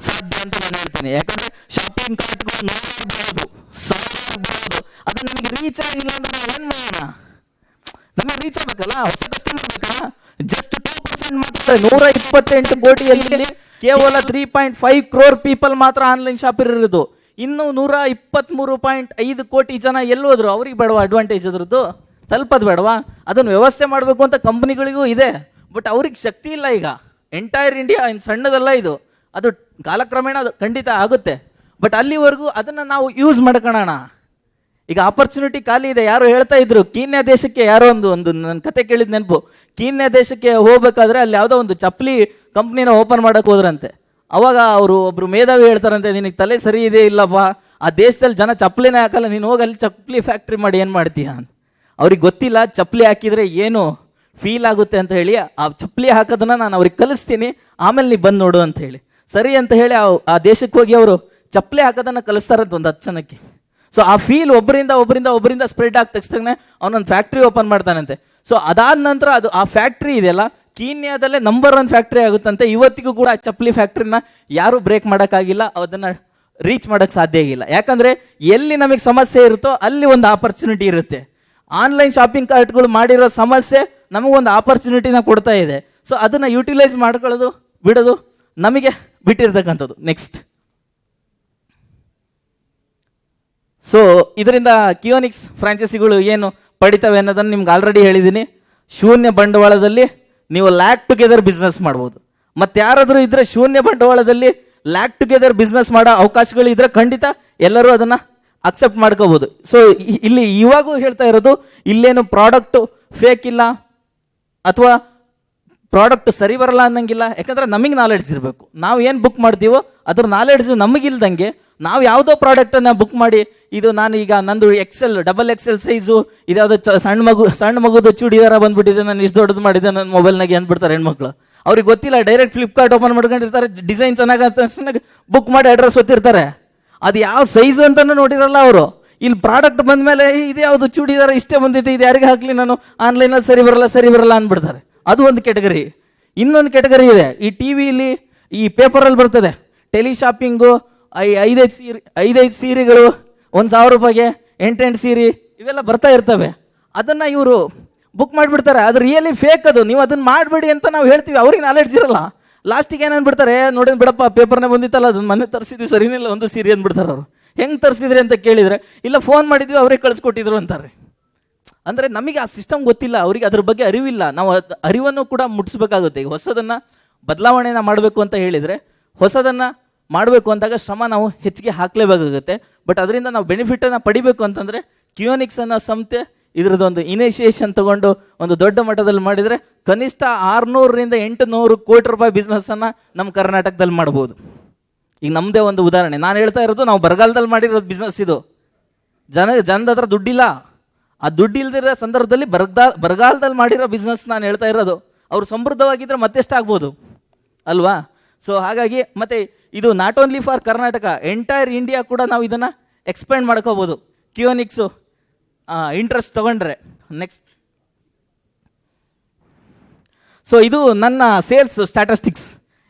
ಸಾಧ್ಯ ಅಂತ ನಾನು ಹೇಳ್ತೀನಿ. ಯಾಕಂದ್ರೆ ಶಾಪಿಂಗ್ ಕಾರ್ಟ್ಗಳು ನೋಡಬಹುದು, ಅದು ನಮಗೆ ರೀಚ್ ಆಗಿಲ್ಲ ಅಂದ್ರೆ ನಾವು ಏನ್ ಮಾಡೋಣ? ನಮಗೆ ರೀಚ್ ಆಗ್ಬೇಕಲ್ಲ, ಹೊಸ ಕಸ್ಟಮರ್ ಬೇಕಲ್ಲ. ಜಸ್ಟ್ 2% ಮಾತ್ರ 128 ಕೋಟಿಯಲ್ಲಿ ಕೇವಲ 3.5 crore ಪೀಪಲ್ ಮಾತ್ರ ಆನ್ಲೈನ್ ಶಾಪರ್ ಇರೋದು. ಇನ್ನು 123.5 ಕೋಟಿ ಜನ ಎಲ್ಲೋದ್ರು? ಅವ್ರಿಗೆ ಬೇಡವಾ ಅಡ್ವಾಂಟೇಜ್ ಅದ್ರದ್ದು? ತಲುಪೋದು ಬೇಡವಾ? ಅದನ್ನು ವ್ಯವಸ್ಥೆ ಮಾಡಬೇಕು ಅಂತ ಕಂಪ್ನಿಗಳಿಗೂ ಇದೆ, ಬಟ್ ಅವ್ರಿಗೆ ಶಕ್ತಿ ಇಲ್ಲ. ಈಗ ಎಂಟೈರ್ ಇಂಡಿಯಾ ಇನ್ನು ಸಣ್ಣದಲ್ಲ ಇದು, ಅದು ಕಾಲಕ್ರಮೇಣ ಅದು ಖಂಡಿತ ಆಗುತ್ತೆ. ಬಟ್ ಅಲ್ಲಿವರೆಗೂ ಅದನ್ನು ನಾವು ಯೂಸ್ ಮಾಡ್ಕೊಳ್ಳೋಣ. ಈಗ ಆಪರ್ಚುನಿಟಿ ಖಾಲಿ ಇದೆ. ಯಾರು ಹೇಳ್ತಾ ಇದ್ರು, ಕೀನ್ಯಾ ದೇಶಕ್ಕೆ ಯಾರೋ ಒಂದು ನನ್ನ ಕತೆ ಕೇಳಿದ ನೆನಪು. ಕೀನ್ಯಾ ದೇಶಕ್ಕೆ ಹೋಗ್ಬೇಕಾದ್ರೆ ಅಲ್ಲಿ ಯಾವುದೋ ಒಂದು ಚಪ್ಪಲಿ ಕಂಪ್ನಿನ ಓಪನ್ ಮಾಡಕ್ಕೆ ಹೋದ್ರಂತೆ. ಅವಾಗ ಅವರು ಒಬ್ರು ಮೇಧಾವಿ ಹೇಳ್ತಾರಂತೆ, ನಿನಗೆ ತಲೆ ಸರಿ ಇದೆ ಇಲ್ಲಪ್ಪ, ಆ ದೇಶದಲ್ಲಿ ಜನ ಚಪ್ಪಲಿನೇ ಹಾಕಲ್ಲ, ನೀನು ಹೋಗಿ ಅಲ್ಲಿ ಚಪ್ಪಲಿ ಫ್ಯಾಕ್ಟ್ರಿ ಮಾಡಿ ಏನು ಮಾಡ್ತೀಯ? ಅವ್ರಿಗೆ ಗೊತ್ತಿಲ್ಲ ಚಪ್ಪಲಿ ಹಾಕಿದರೆ ಏನು ಫೀಲ್ ಆಗುತ್ತೆ ಅಂತ ಹೇಳಿ. ಆ ಚಪ್ಪಲಿ ಹಾಕೋದನ್ನ ನಾನು ಅವ್ರಿಗೆ ಕಲಿಸ್ತೀನಿ, ಆಮೇಲೆ ನೀವು ಬಂದು ನೋಡು ಅಂತ ಹೇಳಿ. ಸರಿ ಅಂತ ಹೇಳಿ ಆ ದೇಶಕ್ಕೆ ಹೋಗಿ ಅವರು ಚಪ್ಪಲಿ ಹಾಕೋದನ್ನು ಕಲಿಸ್ತಾರಂತ ಒಂದು 10 ಜನಕ್ಕೆ. ಸೊ ಆ ಫೀಲ್ ಒಬ್ಬರಿಂದ ಸ್ಪ್ರೆಡ್ ಆಗಿ ತಕ್ಷಣ ಅವನೊಂದು ಫ್ಯಾಕ್ಟ್ರಿ ಓಪನ್ ಮಾಡ್ತಾನಂತೆ. ಸೊ ಅದಾದ ನಂತರ ಅದು ಆ ಫ್ಯಾಕ್ಟ್ರಿ ಇದೆಯಲ್ಲ, ಕೀನ್ಯಾದಲ್ಲೇ ನಂಬರ್ 1 ಫ್ಯಾಕ್ಟ್ರಿ ಆಗುತ್ತಂತೆ. ಇವತ್ತಿಗೂ ಕೂಡ ಚಪ್ಪಲಿ ಫ್ಯಾಕ್ಟ್ರಿನ ಯಾರು ಬ್ರೇಕ್ ಮಾಡೋಕ್ಕಾಗಿಲ್ಲ, ಅದನ್ನ ರೀಚ್ ಮಾಡೋಕ್ಕೆ ಸಾಧ್ಯ ಆಗಿಲ್ಲ. ಯಾಕಂದ್ರೆ ಎಲ್ಲಿ ನಮಗೆ ಸಮಸ್ಯೆ ಇರುತ್ತೋ ಅಲ್ಲಿ ಒಂದು ಆಪರ್ಚುನಿಟಿ ಇರುತ್ತೆ. ಆನ್ಲೈನ್ ಶಾಪಿಂಗ್ ಕಾರ್ಟ್ಗಳು ಮಾಡಿರೋ ಸಮಸ್ಯೆ ನಮಗೊಂದು ಆಪರ್ಚುನಿಟಿನ ಕೊಡ್ತಾ ಇದೆ. ಸೊ ಅದನ್ನ ಯೂಟಿಲೈಸ್ ಮಾಡ್ಕೊಳ್ಳೋದು ಬಿಡೋದು ನಮಗೆ ಬಿಟ್ಟಿರ್ತಕ್ಕಂಥದ್ದು. ನೆಕ್ಸ್ಟ್, ಸೊ ಇದರಿಂದ ಕಿಯೋನಿಕ್ಸ್ ಫ್ರಾಂಚೈಸಿಗಳು ಏನು ಪಡಿತವೆ ಅನ್ನೋದನ್ನು ನಿಮ್ಗೆ ಆಲ್ರೆಡಿ ಹೇಳಿದ್ದೀನಿ. ಶೂನ್ಯ ಬಂಡವಾಳದಲ್ಲಿ ನೀವು ಲ್ಯಾಕ್ ಟುಗೆದರ್ ಬಿಸ್ನೆಸ್ ಮಾಡ್ಬೋದು. ಮತ್ತೆ ಯಾರಾದರೂ ಇದ್ರೆ ಶೂನ್ಯ ಬಂಡವಾಳದಲ್ಲಿ ಲ್ಯಾಕ್ ಟುಗೆದರ್ ಬಿಸ್ನೆಸ್ ಮಾಡೋ ಅವಕಾಶಗಳು ಇದ್ರೆ ಖಂಡಿತ ಎಲ್ಲರೂ ಅದನ್ನ ಅಕ್ಸೆಪ್ಟ್ ಮಾಡ್ಕೋಬಹುದು. ಸೊ ಇಲ್ಲಿ ಇವಾಗೂ ಹೇಳ್ತಾ ಇರೋದು, ಇಲ್ಲೇನು ಪ್ರಾಡಕ್ಟ್ ಫೇಕ್ ಇಲ್ಲ ಅಥವಾ ಪ್ರಾಡಕ್ಟ್ ಸರಿ ಬರಲ್ಲ ಅನ್ನಂಗಿಲ್ಲ. ಯಾಕಂದ್ರೆ ನಮಗೆ ನಾಲೆಡ್ಜ್ ಇರಬೇಕು. ನಾವು ಏನು ಬುಕ್ ಮಾಡ್ತೀವೋ ಅದ್ರ ನಾಲೆಡ್ಜ್ ನಮಗಿಲ್ದಂಗೆ ನಾವು ಯಾವುದೋ ಪ್ರಾಡಕ್ಟನ್ನು ಬುಕ್ ಮಾಡಿ, ಇದು ನಾನು ಈಗ ನಂದು ಡಬಲ್ XL ಸೈಜು, ಇದ್ಯಾವುದೋ ಸಣ್ಣ ಮಗುದು ಚೂಡಿದಾರ ಬಂದ್ಬಿಟ್ಟಿದೆ, ನಾನು ಇಷ್ಟು ದೊಡ್ಡದು ಮಾಡಿದೆ ನನ್ನ ಮೊಬೈಲ್ನಾಗೆ ಅಂದ್ಬಿಡ್ತಾರೆ ಹೆಣ್ಮಕ್ಳು. ಅವ್ರಿಗೆ ಗೊತ್ತಿಲ್ಲ, ಡೈರೆಕ್ಟ್ ಫ್ಲಿಪ್ಕಾರ್ಟ್ ಓಪನ್ ಮಾಡ್ಕೊಂಡಿರ್ತಾರೆ, ಡಿಸೈನ್ ಚೆನ್ನಾಗಿ ಬುಕ್ ಮಾಡಿ ಅಡ್ರೆಸ್ ಗೊತ್ತಿರ್ತಾರೆ, ಅದು ಯಾವ ಸೈಜು ಅಂತಾನು ನೋಡಿರಲ್ಲ ಅವರು. ಇಲ್ಲಿ ಪ್ರಾಡಕ್ಟ್ ಬಂದಮೇಲೆ ಇದು ಯಾವುದು ಚೂಡಿದಾರ ಇಷ್ಟೇ ಬಂದಿದೆ, ಇದು ಯಾರಿಗೆ ಹಾಕ್ಲಿ ನಾನು, ಆನ್ಲೈನಲ್ಲಿ ಸರಿ ಬರಲ್ಲ ಅಂದ್ಬಿಡ್ತಾರೆ. ಅದು ಒಂದು ಕೆಟಗರಿ. ಇನ್ನೊಂದು ಕೆಟಗರಿ ಇದೆ, ಈ ಟಿವಿಲಿ ಈ ಪೇಪರಲ್ಲಿ ಬರ್ತದೆ ಟೆಲಿ ಶಾಪಿಂಗು, 5 ಸೀರೆಗಳು 1,000 ರೂಪಾಯಿಗೆ 8 ಸೀರೆ ಇವೆಲ್ಲ ಬರ್ತಾ ಇರ್ತವೆ. ಅದನ್ನ ಇವರು ಬುಕ್ ಮಾಡಿಬಿಡ್ತಾರೆ. ಅದು ರಿಯಲಿ ಫೇಕ್. ಅದು ನೀವು ಅದನ್ನ ಮಾಡಬೇಡಿ ಅಂತ ನಾವು ಹೇಳ್ತೀವಿ, ಅವ್ರಿಗೆ ನಾಲೆಡ್ಜ್ ಇರಲ್ಲ. ಲಾಸ್ಟಿಗೆ ಏನನ್ಬಿಡ್ತಾರೆ, ನೋಡಿ ಬಿಡಪ್ಪ ಪೇಪರ್ನೇ ಬಂದಿತ್ತಲ್ಲ, ಅದನ್ನ ಮನೆ ತರಿಸಿದ್ವಿ ಸರಿನಿಲ್ಲ ಒಂದು ಸೀರೆ ಅಂದ್ಬಿಡ್ತಾರೆ ಅವರು. ಹೆಂಗೆ ತರಿಸಿದ್ರಿ ಅಂತ ಕೇಳಿದರೆ, ಇಲ್ಲ ಫೋನ್ ಮಾಡಿದ್ವಿ ಅವರೇ ಕಳಿಸ್ಕೊಟ್ಟಿದ್ರು ಅಂತಾರೆ. ಅಂದರೆ ನಮಗೆ ಆ ಸಿಸ್ಟಮ್ ಗೊತ್ತಿಲ್ಲ, ಅವರಿಗೆ ಅದ್ರ ಬಗ್ಗೆ ಅರಿವಿಲ್ಲ. ನಾವು ಅರಿವನ್ನು ಕೂಡ ಮುಟ್ಟಿಸ್ಬೇಕಾಗುತ್ತೆ. ಈಗ ಹೊಸದನ್ನು ಬದಲಾವಣೆನ ಮಾಡಬೇಕು ಅಂತ ಹೇಳಿದರೆ, ಹೊಸದನ್ನು ಮಾಡಬೇಕು ಅಂದಾಗ ಶ್ರಮ ನಾವು ಹೆಚ್ಚಿಗೆ ಹಾಕಲೇಬೇಕಾಗುತ್ತೆ. ಬಟ್ ಅದರಿಂದ ನಾವು ಬೆನಿಫಿಟನ್ನು ಪಡಿಬೇಕು ಅಂತಂದರೆ ಕಿಯೋನಿಕ್ಸ್ ಅನ್ನೋ ಸಂಸ್ಥೆ ಇದರದೊಂದು ಇನಿಷಿಯೇಷನ್ ತಗೊಂಡು ಒಂದು ದೊಡ್ಡ ಮಟ್ಟದಲ್ಲಿ ಮಾಡಿದರೆ ಕನಿಷ್ಠ 600ರಿಂದ 800 ಕೋಟಿ ರೂಪಾಯಿ ಬಿಸ್ನೆಸ್ಸನ್ನು ನಮ್ಮ ಕರ್ನಾಟಕದಲ್ಲಿ ಮಾಡ್ಬೋದು. ಈಗ ನಮ್ಮದೇ ಒಂದು ಉದಾಹರಣೆ ನಾನು ಹೇಳ್ತಾ ಇರೋದು, ನಾವು ಬರಗಾಲದಲ್ಲಿ ಮಾಡಿರೋದು ಬಿಸ್ನೆಸ್ ಇದು. ಜನದ ಹತ್ರ ದುಡ್ಡಿಲ್ಲ, ಆ ದುಡ್ಡು ಇಲ್ದಿರೋ ಸಂದರ್ಭದಲ್ಲಿ ಬರಗಾಲದಲ್ಲಿ ಮಾಡಿರೋ ಬಿಸ್ನೆಸ್ ನಾನು ಹೇಳ್ತಾ ಇರೋದು. ಅವರು ಸಮೃದ್ಧವಾಗಿದ್ದರೆ ಮತ್ತೆಷ್ಟಾಗ್ಬೋದು ಅಲ್ವಾ? ಸೊ ಹಾಗಾಗಿ ಮತ್ತೆ ಇದು not only for Karnataka, entire India ಕೂಡ ನಾವು ಇದನ್ನು ಎಕ್ಸ್ಪ್ಯಾಂಡ್ ಮಾಡ್ಕೋಬೋದು ಕಿಯೋನಿಕ್ಸು ಇಂಟ್ರೆಸ್ಟ್ ತಗೊಂಡ್ರೆ. ನೆಕ್ಸ್ಟ್, ಸೊ ಇದು ನನ್ನ ಸೇಲ್ಸ್ ಸ್ಟ್ಯಾಟಿಸ್ಟಿಕ್ಸ್.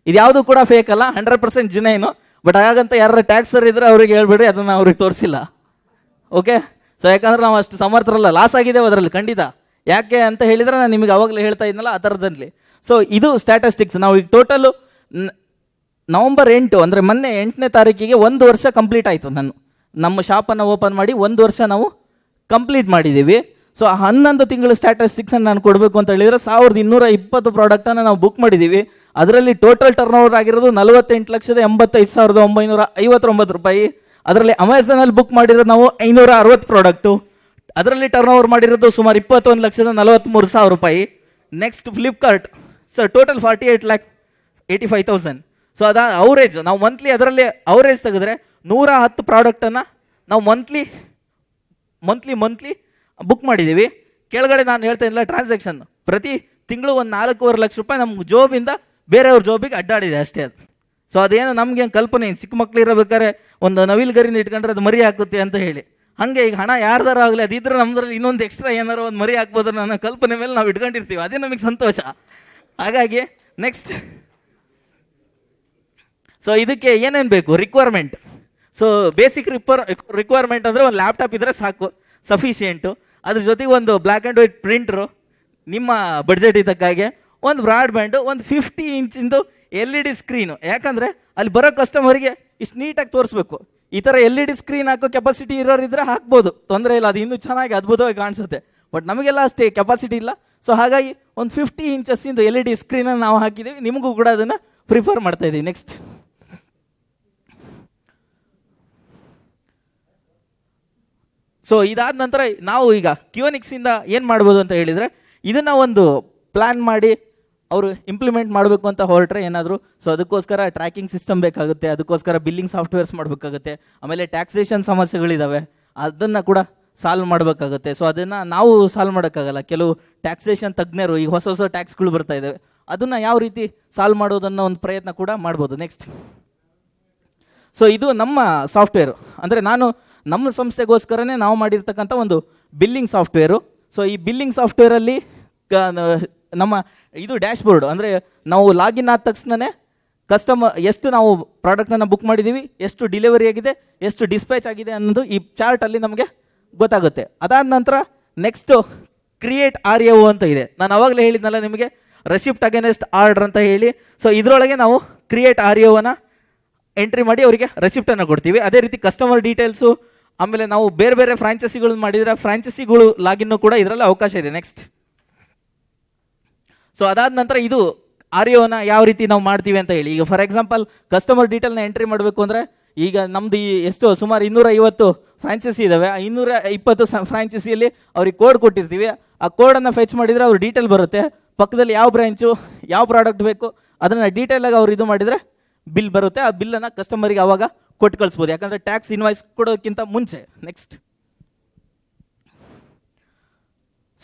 ಇದು ಯಾವುದು ಕೂಡ ಫೇಕ್ ಅಲ್ಲ, 100% ಜುನೈನು. ಬಟ್ ಹಾಗಂತ ಯಾರು ಟ್ಯಾಕ್ಸರ್ ಇದ್ರೆ ಅವ್ರಿಗೆ ಹೇಳ್ಬೇಡಿ, ಅದನ್ನು ಅವ್ರಿಗೆ ತೋರಿಸಿಲ್ಲ. ಓಕೆ, ಸೊ ಯಾಕಂದ್ರೆ ನಾವು ಅಷ್ಟು ಸಮರ್ಥರಲ್ಲ, ಲಾಸ್ ಆಗಿದ್ದೇವೆ ಅದರಲ್ಲಿ ಖಂಡಿತ. ಯಾಕೆ ಅಂತ ಹೇಳಿದರೆ ನಾನು ನಿಮಗೆ ಅವಾಗಲೇ ಹೇಳ್ತಾ ಇದ್ನಲ್ಲ ಆ ಥರದಲ್ಲಿ. ಸೊ ಇದು ಸ್ಟ್ಯಾಟಿಸ್ಟಿಕ್ಸ್. ನಾವು ಈಗ ಟೋಟಲು ನವಂಬರ್ 8 ಅಂದರೆ ಮೊನ್ನೆ 8ನೇ ತಾರೀಕಿಗೆ 1 ವರ್ಷ ಕಂಪ್ಲೀಟ್ ಆಯಿತು. ನಮ್ಮ ಶಾಪನ್ನು ಓಪನ್ ಮಾಡಿ 1 ವರ್ಷ ನಾವು ಕಂಪ್ಲೀಟ್ ಮಾಡಿದ್ದೀವಿ. ಸೊ 11 ತಿಂಗಳು ಸ್ಟ್ಯಾಟಿಸ್ಟಿಕ್ಸನ್ನು ನಾನು ಕೊಡಬೇಕು ಅಂತ ಹೇಳಿದರೆ 1220 ಪ್ರಾಡಕ್ಟನ್ನು ನಾವು ಬುಕ್ ಮಾಡಿದ್ದೀವಿ. ಅದರಲ್ಲಿ ಟೋಟಲ್ ಟರ್ನ್ ಓವರ್ ಆಗಿರೋದು 48,85,959 ರೂಪಾಯಿ. ಅದರಲ್ಲಿ ಅಮೆಝಾನಲ್ಲಿ ಬುಕ್ ಮಾಡಿರೋದು ನಾವು 560 ಪ್ರಾಡಕ್ಟು, ಅದರಲ್ಲಿ ಟರ್ನ್ ಓವರ್ ಮಾಡಿರೋದು ಸುಮಾರು 21,43,000 ರೂಪಾಯಿ. Next Flipkart, sir total 48,85,000. So ಅದ ಅವರೇಜ್ ನಾವು ಮಂತ್ಲಿ ಅದರಲ್ಲಿ ಅವರೇಜ್ ತೆಗೆದ್ರೆ 110 ಪ್ರಾಡಕ್ಟನ್ನು ನಾವು ಮಂತ್ಲಿ ಬುಕ್ ಮಾಡಿದ್ದೀವಿ. ಕೆಳಗಡೆ ನಾನು ಹೇಳ್ತಾ ಇಲ್ಲ ಟ್ರಾನ್ಸಾಕ್ಷನ್ ಪ್ರತಿ ತಿಂಗಳು 4.25 ಲಕ್ಷ ರೂಪಾಯಿ ನಮ್ಮ ಜೋಬಿಂದ ಬೇರೆಯವ್ರ ಜೋಬಿಗೆ ಅಡ್ಡಾಡಿದೆ ಅಷ್ಟೇ ಅದು. ಸೊ ಅದೇನು ನಮಗೆ ಕಲ್ಪನೆ, ಚಿಕ್ಕ ಮಕ್ಳು ಇರಬೇಕಾದ್ರೆ ಒಂದು ನವಿಲ್ಗರಿಂದ ಇಟ್ಕೊಂಡ್ರೆ ಅದು ಮರಿ ಹಾಕುತ್ತೆ ಅಂತ ಹೇಳಿ, ಹಾಗೆ ಈಗ ಹಣ ಯಾರ್ದಾರ ಆಗಲಿ ಅದಿದ್ರೆ ನಮ್ದ್ರಲ್ಲಿ ಇನ್ನೊಂದು ಎಕ್ಸ್ಟ್ರಾ ಏನಾರು ಒಂದು ಮರಿ ಹಾಕ್ಬೋದು ಅನ್ನೋ ಕಲ್ಪನೆ ಮೇಲೆ ನಾವು ಇಟ್ಕೊಂಡಿರ್ತೀವಿ, ಅದೇ ನಮಗೆ ಸಂತೋಷ. ಹಾಗಾಗಿ ನೆಕ್ಸ್ಟ್, ಸೊ ಇದಕ್ಕೆ ಏನೇನು ಬೇಕು ರಿಕ್ವೈರ್ಮೆಂಟ್. ಸೊ ಬೇಸಿಕ್ ರಿಕ್ವೈರ್ಮೆಂಟ್ ಅಂದರೆ ಒಂದು ಲ್ಯಾಪ್ಟಾಪ್ ಇದ್ದರೆ ಸಾಕು, ಸಫಿಷಿಯೆಂಟು. ಅದ್ರ ಜೊತೆಗೆ ಒಂದು ಬ್ಲ್ಯಾಕ್ ಆ್ಯಂಡ್ ವೈಟ್ ಪ್ರಿಂಟ್ರು ನಿಮ್ಮ ಬಡ್ಜೆಟ್ ಇದ್ದಕ್ಕಾಗೆ, ಒಂದು ಬ್ರಾಡ್ಬ್ಯಾಂಡು, ಒಂದು 50 ಇಂಚಿಂದು LED ಸ್ಕ್ರೀನು. ಯಾಕಂದರೆ ಅಲ್ಲಿ ಬರೋ ಕಸ್ಟಮರಿಗೆ ಇಷ್ಟು ನೀಟಾಗಿ ತೋರಿಸ್ಬೇಕು. ಈ ಥರ LED ಸ್ಕ್ರೀನ್ ಹಾಕೋ ಕೆಪಾಸಿಟಿ ಇರೋರು ಇದ್ದರೆ ಹಾಕ್ಬೋದು, ತೊಂದರೆ ಇಲ್ಲ, ಅದು ಇನ್ನೂ ಚೆನ್ನಾಗಿ ಅದ್ಭುತವಾಗಿ ಕಾಣಿಸುತ್ತೆ. ಬಟ್ ನಮಗೆಲ್ಲ ಅಷ್ಟೇ ಕೆಪಾಸಿಟಿ ಇಲ್ಲ. ಸೊ ಹಾಗಾಗಿ ಒಂದು 50 ಇಂಚಸ್ಸಿಂದು LED ಸ್ಕ್ರೀನನ್ನು ನಾವು ಹಾಕಿದ್ದೀವಿ, ನಿಮಗೂ ಕೂಡ ಅದನ್ನು ಪ್ರಿಫರ್ ಮಾಡ್ತಾ ಇದ್ದೀವಿ. ನೆಕ್ಸ್ಟ್, ಸೊ ಇದಾದ ನಂತರ ನಾವು ಈಗ ಕಿಯೋನಿಕ್ಸಿಂದ ಏನು ಮಾಡ್ಬೋದು ಅಂತ ಹೇಳಿದರೆ, ಇದನ್ನು ಒಂದು ಪ್ಲ್ಯಾನ್ ಮಾಡಿ ಅವರು ಇಂಪ್ಲಿಮೆಂಟ್ ಮಾಡಬೇಕು ಅಂತ ಹೊರಟ್ರೆ ಏನಾದರೂ, ಸೊ ಅದಕ್ಕೋಸ್ಕರ ಟ್ರ್ಯಾಕಿಂಗ್ ಸಿಸ್ಟಮ್ ಬೇಕಾಗುತ್ತೆ, ಅದಕ್ಕೋಸ್ಕರ ಬಿಲ್ಲಿಂಗ್ ಸಾಫ್ಟ್ವೇರ್ಸ್ ಮಾಡಬೇಕಾಗುತ್ತೆ, ಆಮೇಲೆ ಟ್ಯಾಕ್ಸೇಷನ್ ಸಮಸ್ಯೆಗಳಿದ್ದಾವೆ, ಅದನ್ನು ಕೂಡ ಸಾಲ್ವ್ ಮಾಡಬೇಕಾಗುತ್ತೆ. ಸೊ ಅದನ್ನು ನಾವು ಸಾಲ್ವ್ ಮಾಡೋಕ್ಕಾಗಲ್ಲ, ಕೆಲವು ಟ್ಯಾಕ್ಸೇಷನ್ ತಜ್ಞರು, ಈಗ ಹೊಸ ಹೊಸ ಟ್ಯಾಕ್ಸ್ಗಳು ಬರ್ತಾ ಇದ್ದಾವೆ, ಅದನ್ನು ಯಾವ ರೀತಿ ಸಾಲ್ವ್ ಮಾಡೋದನ್ನೋ ಒಂದು ಪ್ರಯತ್ನ ಕೂಡ ಮಾಡ್ಬೋದು. ನೆಕ್ಸ್ಟ್, ಸೊ ಇದು ನಮ್ಮ ಸಾಫ್ಟ್ವೇರು, ಅಂದರೆ ನಮ್ಮ ಸಂಸ್ಥೆಗೋಸ್ಕರನೇ ನಾವು ಮಾಡಿರ್ತಕ್ಕಂಥ ಒಂದು ಬಿಲ್ಲಿಂಗ್ ಸಾಫ್ಟ್ವೇರು. ಸೊ ಈ ಬಿಲ್ಲಿಂಗ್ ಸಾಫ್ಟ್ವೇರಲ್ಲಿ ನಮ್ಮ ಇದು ಡ್ಯಾಶ್ ಬೋರ್ಡ್ ಅಂದರೆ ನಾವು ಲಾಗಿನ್ ಆದ ತಕ್ಷಣವೇ ಕಸ್ಟಮರ್ ಎಷ್ಟು ನಾವು ಪ್ರಾಡಕ್ಟನ್ನು ಬುಕ್ ಮಾಡಿದ್ದೀವಿ, ಎಷ್ಟು ಡೆಲಿವರಿ ಆಗಿದೆ, ಎಷ್ಟು ಡಿಸ್ಪ್ಯಾಚ್ ಆಗಿದೆ ಅನ್ನೋದು ಈ ಚಾರ್ಟಲ್ಲಿ ನಮಗೆ ಗೊತ್ತಾಗುತ್ತೆ. ಅದಾದ ನಂತರ ನೆಕ್ಸ್ಟು ಕ್ರಿಯೇಟ್ RAO ಅಂತ ಇದೆ. ನಾನು ಅವಾಗಲೇ ಹೇಳಿದ್ನಲ್ಲ ನಿಮಗೆ ರೆಸಿಪ್ಟ್ ಅಗೇನೆಸ್ಟ್ ಆರ್ಡರ್ ಅಂತ ಹೇಳಿ. ಸೊ ಇದರೊಳಗೆ ನಾವು ಕ್ರಿಯೇಟ್ RAOನ ಎಂಟ್ರಿ ಮಾಡಿ ಅವರಿಗೆ ರೆಸಿಪ್ಟನ್ನು ಕೊಡ್ತೀವಿ. ಅದೇ ರೀತಿ ಕಸ್ಟಮರ್ ಡೀಟೇಲ್ಸು, ಆಮೇಲೆ ನಾವು ಬೇರೆ ಬೇರೆ ಫ್ರಾಂಚೈಸಿಗಳು ಮಾಡಿದರೆ ಫ್ರಾಂಚೈಸಿಗಳು ಲಾಗಿನ್ನು ಕೂಡ ಇದರಲ್ಲಿ ಅವಕಾಶ ಇದೆ. ನೆಕ್ಸ್ಟ್ ಸೊ ಅದಾದ ನಂತರ ಇದು RAOನ ಯಾವ ರೀತಿ ನಾವು ಮಾಡ್ತೀವಿ ಅಂತ ಹೇಳಿ. ಈಗ ಫಾರ್ ಎಕ್ಸಾಂಪಲ್ ಕಸ್ಟಮರ್ ಡೀಟೇಲ್ನ ಎಂಟ್ರಿ ಮಾಡಬೇಕು ಅಂದರೆ ಈಗ ನಮ್ಮದು ಎಷ್ಟು ಸುಮಾರು 250 ಫ್ರಾಂಚೈಸಿ ಇದ್ದಾವೆ. ಆ 220 ಫ್ರಾಂಚೈಸಿಯಲ್ಲಿ ಅವ್ರಿಗೆ ಕೋಡ್ ಕೊಟ್ಟಿರ್ತೀವಿ. ಆ ಕೋಡನ್ನು ಫೆಚ್ ಮಾಡಿದರೆ ಅವ್ರ ಡೀಟೇಲ್ ಬರುತ್ತೆ. ಪಕ್ಕದಲ್ಲಿ ಯಾವ ಬ್ರಾಂಚು ಯಾವ ಪ್ರಾಡಕ್ಟ್ ಬೇಕು ಅದನ್ನು ಡೀಟೇಲಾಗಿ ಅವ್ರು ಇದು ಮಾಡಿದರೆ ಬಿಲ್ ಬರುತ್ತೆ. ಆ ಬಿಲ್ಲನ್ನು ಕಸ್ಟಮರಿಗೆ ಆವಾಗ ಕೊಟ್ಟು ಕಳಿಸ್ಬೋದು, ಯಾಕಂದರೆ ಟ್ಯಾಕ್ಸ್ ಇನ್ವಾಯ್ಸ್ ಕೊಡೋಕ್ಕಿಂತ ಮುಂಚೆ. ನೆಕ್ಸ್ಟ್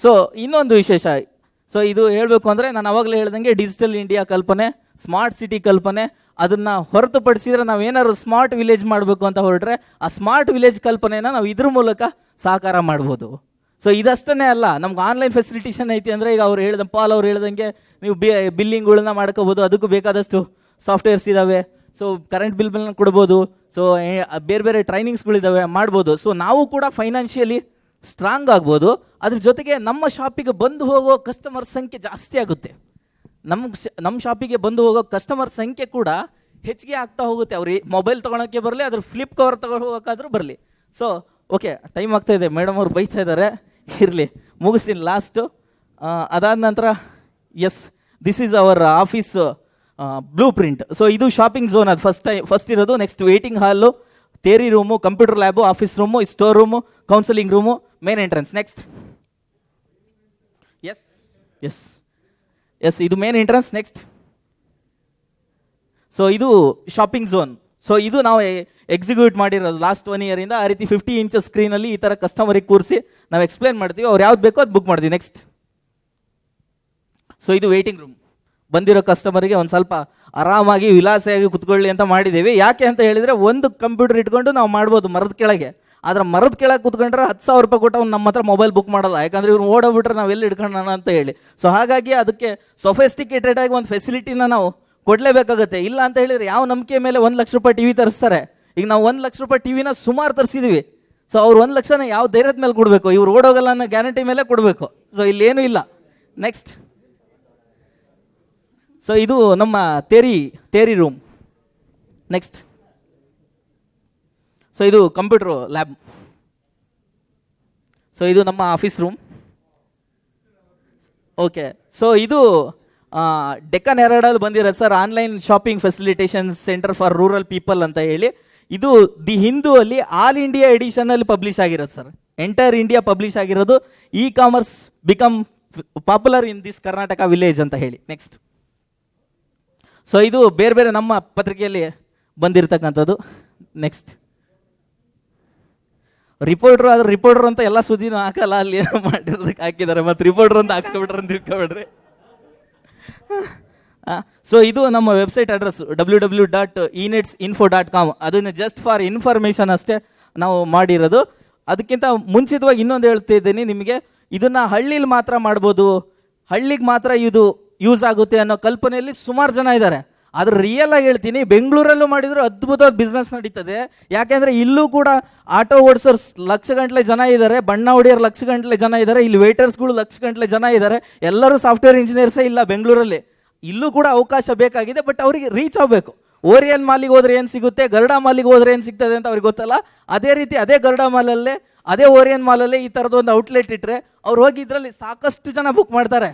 ಸೊ ಇನ್ನೊಂದು ವಿಶೇಷ, ಸೊ ಇದು ಹೇಳಬೇಕು ಅಂದರೆ ನಾನು ಅವಾಗಲೇ ಹೇಳ್ದಂಗೆ ಡಿಜಿಟಲ್ ಇಂಡಿಯಾ ಕಲ್ಪನೆ, ಸ್ಮಾರ್ಟ್ ಸಿಟಿ ಕಲ್ಪನೆ, ಅದನ್ನು ಹೊರತುಪಡಿಸಿದರೆ ನಾವೇನಾದ್ರು ಸ್ಮಾರ್ಟ್ ವಿಲೇಜ್ ಮಾಡಬೇಕು ಅಂತ ಹೊರಟ್ರೆ ಆ ಸ್ಮಾರ್ಟ್ ವಿಲೇಜ್ ಕಲ್ಪನೆನ ನಾವು ಇದ್ರ ಮೂಲಕ ಸಾಕಾರ ಮಾಡ್ಬೋದು. ಸೊ ಇದಷ್ಟೇ ಅಲ್ಲ, ನಮ್ಗೆ ಆನ್ಲೈನ್ ಫೆಸಿಲಿಟೇಷನ್ ಐತಿ ಅಂದರೆ ಈಗ ಅವ್ರು ಹೇಳ್ದ ಪಾಲ್ ಅವ್ರು ಹೇಳ್ದಂಗೆ ನೀವು ಬಿಲ್ಲಿಂಗ್ಗಳನ್ನ ಮಾಡ್ಕೋಬೋದು. ಅದಕ್ಕೂ ಬೇಕಾದಷ್ಟು ಸಾಫ್ಟ್ವೇರ್ಸ್ ಇದ್ದಾವೆ. ಸೊ ಕರೆಂಟ್ ಬಿಲ್ನ ಕೊಡ್ಬೋದು. ಸೊ ಬೇರೆ ಬೇರೆ ಟ್ರೈನಿಂಗ್ಸ್ಗಳಿದ್ದಾವೆ, ಮಾಡ್ಬೋದು. ಸೊ ನಾವು ಕೂಡ ಫೈನಾನ್ಷಿಯಲಿ ಸ್ಟ್ರಾಂಗ್ ಆಗ್ಬೋದು. ಅದ್ರ ಜೊತೆಗೆ ನಮ್ಮ ಶಾಪಿಗೆ ಬಂದು ಹೋಗೋ ಕಸ್ಟಮರ್ ಸಂಖ್ಯೆ ಜಾಸ್ತಿ ಆಗುತ್ತೆ. ನಮ್ಮ ಶಾಪಿಗೆ ಬಂದು ಹೋಗೋ ಕಸ್ಟಮರ್ ಸಂಖ್ಯೆ ಕೂಡ ಹೆಚ್ಚಿಗೆ ಆಗ್ತಾ ಹೋಗುತ್ತೆ. ಅವ್ರಿಗೆ ಮೊಬೈಲ್ ತೊಗೊಳಕ್ಕೆ ಬರಲಿ, ಅದ್ರ ಫ್ಲಿಪ್ ಕವರ್ ಹೋಗೋಕ್ಕಾದ್ರೂ ಬರಲಿ. ಸೊ ಓಕೆ, ಟೈಮ್ ಆಗ್ತಾ ಇದೆ, ಮೇಡಮ್ ಅವ್ರು ಬೈತಾ ಇದ್ದಾರೆ, ಇರಲಿ ಮುಗಿಸ್ತೀನಿ ಲಾಸ್ಟು. ಅದಾದ ನಂತರ yes, this is our office blueprint. So ಇದು ಶಾಪಿಂಗ್ ಝೋನ್, ಅದು ಫಸ್ಟ್ ಇರೋದು. Next waiting hall, theory room, computer lab, office room, store room, counselling room, main entrance. Next yes yes yes ಇದು main entrance. Next so ಇದು shopping zone. So ಇದು ನಾವು execute ಮಾಡಿರೋದು last 1 ಇಯರಿಂದ. ಆ ರೀತಿ 50 inches ಸ್ಕ್ರೀನಲ್ಲಿ ಈ ಥರ ಕಸ್ಟಮರಿಗೆ ಕೂರಿಸಿ ನಾವು ಎಕ್ಸ್ಪ್ಲೇನ್ ಮಾಡ್ತೀವಿ, ಅವ್ರು ಯಾವ್ದು ಬೇಕೋ ಅದು ಬುಕ್ ಮಾಡ್ತೀವಿ. ನೆಕ್ಸ್ಟ್ ಸೊ ಇದು ವೇಟಿಂಗ್ ರೂಮ್. ಬಂದಿರೋ ಕಸ್ಟಮರಿಗೆ ಒಂದು ಸ್ವಲ್ಪ ಆರಾಮಾಗಿ ವಿಲಾಸವಾಗಿ ಕುತ್ಕೊಳ್ಳಿ ಅಂತ ಮಾಡಿದ್ದೀವಿ. ಯಾಕೆ ಅಂತ ಹೇಳಿದರೆ ಒಂದು ಕಂಪ್ಯೂಟರ್ ಇಟ್ಕೊಂಡು ನಾವು ಮಾಡ್ಬೋದು ಮರದ ಕೆಳಗೆ. ಆದರೆ ಮರದ ಕೆಳಗೆ ಕುತ್ಕೊಂಡ್ರೆ 10,000 ರೂಪಾಯಿ ಕೊಟ್ಟು ಅವ್ನು ನಮ್ಮ ಹತ್ರ ಮೊಬೈಲ್ ಬುಕ್ ಮಾಡಲ್ಲ, ಯಾಕಂದರೆ ಇವ್ರು ಓಡೋಗ್ಬಿಟ್ರೆ ನಾವು ಎಲ್ಲಿ ಇಟ್ಕೊಳ್ಳೋಣ ಅಂತ ಹೇಳಿ. ಸೊ ಹಾಗಾಗಿ ಅದಕ್ಕೆ ಸೊಫೆಸ್ಟಿಕೇಟೆಡ್ ಆಗಿ ಒಂದು ಫೆಸಿಲಿಟಿನ ನಾವು ಕೊಡಲೇಬೇಕಾಗುತ್ತೆ. ಇಲ್ಲ ಅಂತ ಹೇಳಿದರೆ ಯಾವ ನಂಬಿಕೆ ಮೇಲೆ 1 ಲಕ್ಷ ರೂಪಾಯಿ ಟಿವಿ ತರಿಸ್ತಾರೆ. ಈಗ ನಾವು 1 ಲಕ್ಷ ರೂಪಾಯಿ ಟಿವಿನ ಸುಮಾರು ತರಿಸಿದ್ದೀವಿ. ಸೊ ಅವ್ರು 1 ಲಕ್ಷನ ಯಾವ ಧೈರ್ಯದ ಮೇಲೆ ಕೊಡಬೇಕು, ಇವ್ರು ಓಡೋಗಲ್ಲ ಅನ್ನೋ ಗ್ಯಾರಂಟಿ ಮೇಲೆ ಕೊಡಬೇಕು. ಸೊ ಇಲ್ಲೇನೂ ಇಲ್ಲ. ನೆಕ್ಸ್ಟ್ ಸೊ ಇದು ನಮ್ಮ ಥಿಯರಿ ರೂಮ್. ನೆಕ್ಸ್ಟ್ ಸೊ ಇದು ಕಂಪ್ಯೂಟರ್ ಲ್ಯಾಬ್. ಸೊ ಇದು ನಮ್ಮ ಆಫೀಸ್ ರೂಮ್. ಓಕೆ, ಸೊ ಇದು ಡೆಕ್ಕನ್ ಹೆರಾಲ್ಡಲ್ಲಿ ಬಂದಿರೋದು sir, online shopping facilitation centre for rural people ಅಂತ ಹೇಳಿ. ಇದು ದಿ ಹಿಂದೂ ಅಲ್ಲಿ ಆಲ್ ಇಂಡಿಯಾ ಎಡಿಷನಲ್ಲಿ ಪಬ್ಲಿಷ್ ಆಗಿರೋದು ಸರ್, ಎಂಟೈರ್ ಇಂಡಿಯಾ ಪಬ್ಲಿಷ್ ಆಗಿರೋದು. E commerce become popular in this Karnataka village ಅಂತ ಹೇಳಿ. ನೆಕ್ಸ್ಟ್ ಸೊ ಇದು ಬೇರೆ ಬೇರೆ ನಮ್ಮ ಪತ್ರಿಕೆಯಲ್ಲಿ ಬಂದಿರತಕ್ಕಂಥದ್ದು. ನೆಕ್ಸ್ಟ್ ರಿಪೋರ್ಟ್ರು, ಆದ್ರೆ ರಿಪೋರ್ಟರ್ ಅಂತ ಎಲ್ಲ ಸುದ್ದಿನೂ ಹಾಕಲ್ಲ, ಅಲ್ಲಿ ಮಾಡಿರೋದಕ್ಕೆ ಹಾಕಿದ್ದಾರೆ, ಮತ್ತು ರಿಪೋರ್ಟರ್ ಅಂತ ಹಾಕ್ಸ್ಕೊಬಿಟ್ರೆ ಅಂತ ತಿಳ್ಕೊಬೇಡ್ರಿ. ಸೊ ಇದು ನಮ್ಮ ವೆಬ್ಸೈಟ್ ಅಡ್ರೆಸ್ www.enetsinfo.com. ಅದನ್ನು ಜಸ್ಟ್ ಫಾರ್ ಇನ್ಫಾರ್ಮೇಷನ್ ಅಷ್ಟೇ ನಾವು ಮಾಡಿರೋದು. ಅದಕ್ಕಿಂತ ಮುಂಚಿತವಾಗಿ ಇನ್ನೊಂದು ಹೇಳ್ತಿದ್ದೀನಿ ನಿಮಗೆ, ಇದನ್ನು ಹಳ್ಳಿಲಿ ಮಾತ್ರ ಮಾಡ್ಬೋದು, ಹಳ್ಳಿಗೆ ಮಾತ್ರ ಇದು ಯೂಸ್ ಆಗುತ್ತೆ ಅನ್ನೋ ಕಲ್ಪನೆಯಲ್ಲಿ ಸುಮಾರು ಜನ ಇದ್ದಾರೆ. ಆದ್ರೆ ರಿಯಲ್ ಆಗಿ ಹೇಳ್ತೀನಿ, ಬೆಂಗಳೂರಲ್ಲೂ ಮಾಡಿದ್ರು ಅದ್ಭುತವಾದ ಬಿಸ್ನೆಸ್ ನಡೀತದೆ. ಯಾಕೆಂದರೆ ಇಲ್ಲೂ ಕೂಡ ಆಟೋ ಓಡಿಸೋರು ಲಕ್ಷಗಂಟ್ಲೆ ಜನ ಇದ್ದಾರೆ, ಬಣ್ಣ ಹೊಡಿಯೋರು ಲಕ್ಷಗಂಟ್ಲೆ ಜನ ಇದ್ದಾರೆ, ಇಲ್ಲಿ ವೇಟರ್ಸ್ಗಳು ಲಕ್ಷಗಂಟ್ಲೆ ಜನ ಇದ್ದಾರೆ. ಎಲ್ಲರೂ ಸಾಫ್ಟ್ವೇರ್ ಇಂಜಿನಿಯರ್ಸೇ ಇಲ್ಲ ಬೆಂಗಳೂರಲ್ಲಿ. ಇಲ್ಲೂ ಕೂಡ ಅವಕಾಶ ಬೇಕಾಗಿದೆ, ಬಟ್ ಅವರಿಗೆ ರೀಚ್ ಆಗಬೇಕು. ಓರಿಯನ್ ಮಾಲಿಗೆ ಹೋದ್ರೆ ಏನು ಸಿಗುತ್ತೆ, ಗರುಡಾ ಮಾಲಿಗೆ ಹೋದ್ರೆ ಏನು ಸಿಗ್ತದೆ ಅಂತ ಅವ್ರಿಗೆ ಗೊತ್ತಲ್ಲ. ಅದೇ ರೀತಿ ಅದೇ ಗರುಡಾ ಮಾಲಲ್ಲೇ, ಅದೇ ಓರಿಯನ್ ಮಾಲಲ್ಲೇ ಈ ಥರದೊಂದು ಔಟ್ಲೆಟ್ ಇಟ್ಟರೆ ಅವ್ರು ಹೋಗಿ ಇದರಲ್ಲಿ ಸಾಕಷ್ಟು ಜನ ಬುಕ್ ಮಾಡ್ತಾರೆ.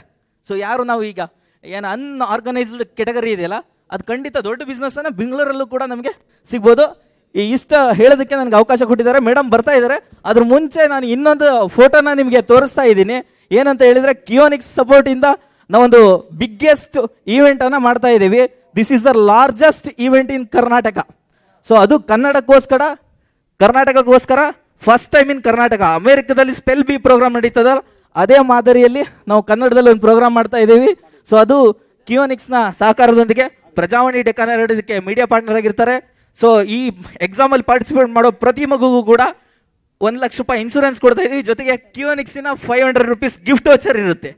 ಸೊ ಯಾರು ನಾವು ಈಗ ಏನು ಅನ್ಆರ್ಗನೈಸ್ಡ್ ಕೆಟಗರಿ ಇದೆಯಲ್ಲ, ಅದು ಖಂಡಿತ ದೊಡ್ಡ ಬಿಸ್ನೆಸ್ಸನ್ನು ಬೆಂಗಳೂರಲ್ಲೂ ಕೂಡ ನಮಗೆ ಸಿಗ್ಬೋದು. ಇಷ್ಟ ಹೇಳೋದಕ್ಕೆ ನನಗೆ ಅವಕಾಶ ಕೊಟ್ಟಿದ್ದಾರೆ. ಮೇಡಮ್ ಬರ್ತಾ ಇದ್ದಾರೆ. ಅದ್ರ ಮುಂಚೆ ನಾನು ಇನ್ನೊಂದು ಫೋಟೋನ ನಿಮಗೆ ತೋರಿಸ್ತಾ ಇದ್ದೀನಿ. ಏನಂತ ಹೇಳಿದರೆ, ಕಿಯೋನಿಕ್ಸ್ ಸಪೋರ್ಟಿಂದ ನಾವೊಂದು ಬಿಗ್ಗೆಸ್ಟ್ ಈವೆಂಟನ್ನು ಮಾಡ್ತಾ ಇದ್ದೀವಿ. This is the largest event in Karnataka. So ಅದು ಕರ್ನಾಟಕಕ್ಕೋಸ್ಕರ ಫಸ್ಟ್ ಟೈಮ್ ಇನ್ ಕರ್ನಾಟಕ. ಅಮೇರಿಕದಲ್ಲಿ ಸ್ಪೆಲ್ ಬಿ ಪ್ರೋಗ್ರಾಮ್ ನಡೀತದ, ಅದೇ ಮಾದರಿಯಲ್ಲಿ ನಾವು ಕನ್ನಡದಲ್ಲಿ ಒಂದು ಪ್ರೋಗ್ರಾಮ್ ಮಾಡ್ತಾ ಇದ್ದೀವಿ. ಸೊ ಅದು ಕಿಯೋನಿಕ್ಸ್ನ ಸಹಕಾರದೊಂದಿಗೆ ಪ್ರಜಾವಾಣಿ ಡೆಕ್ಕನ್ ಹೆರಾಲ್ಡ್ಗೆ ಮೀಡಿಯಾ ಪಾರ್ಟ್ನರ್ ಆಗಿರ್ತಾರೆ. ಸೊ ಈ ಎಕ್ಸಾಮಲ್ಲಿ ಪಾರ್ಟಿಸಿಪೇಟ್ ಮಾಡೋ ಪ್ರತಿ ಮಗುಗೂ ಕೂಡ 1 ಲಕ್ಷ ರೂಪಾಯಿ ಇನ್ಶೂರೆನ್ಸ್ ಕೊಡ್ತಾ ಇದ್ದೀವಿ. ಜೊತೆಗೆ ಕಿಯೋನಿಕ್ಸಿನ 500 ರೂಪೀಸ್ ಗಿಫ್ಟ್ ವೋಚರ್ ಇರುತ್ತೆ.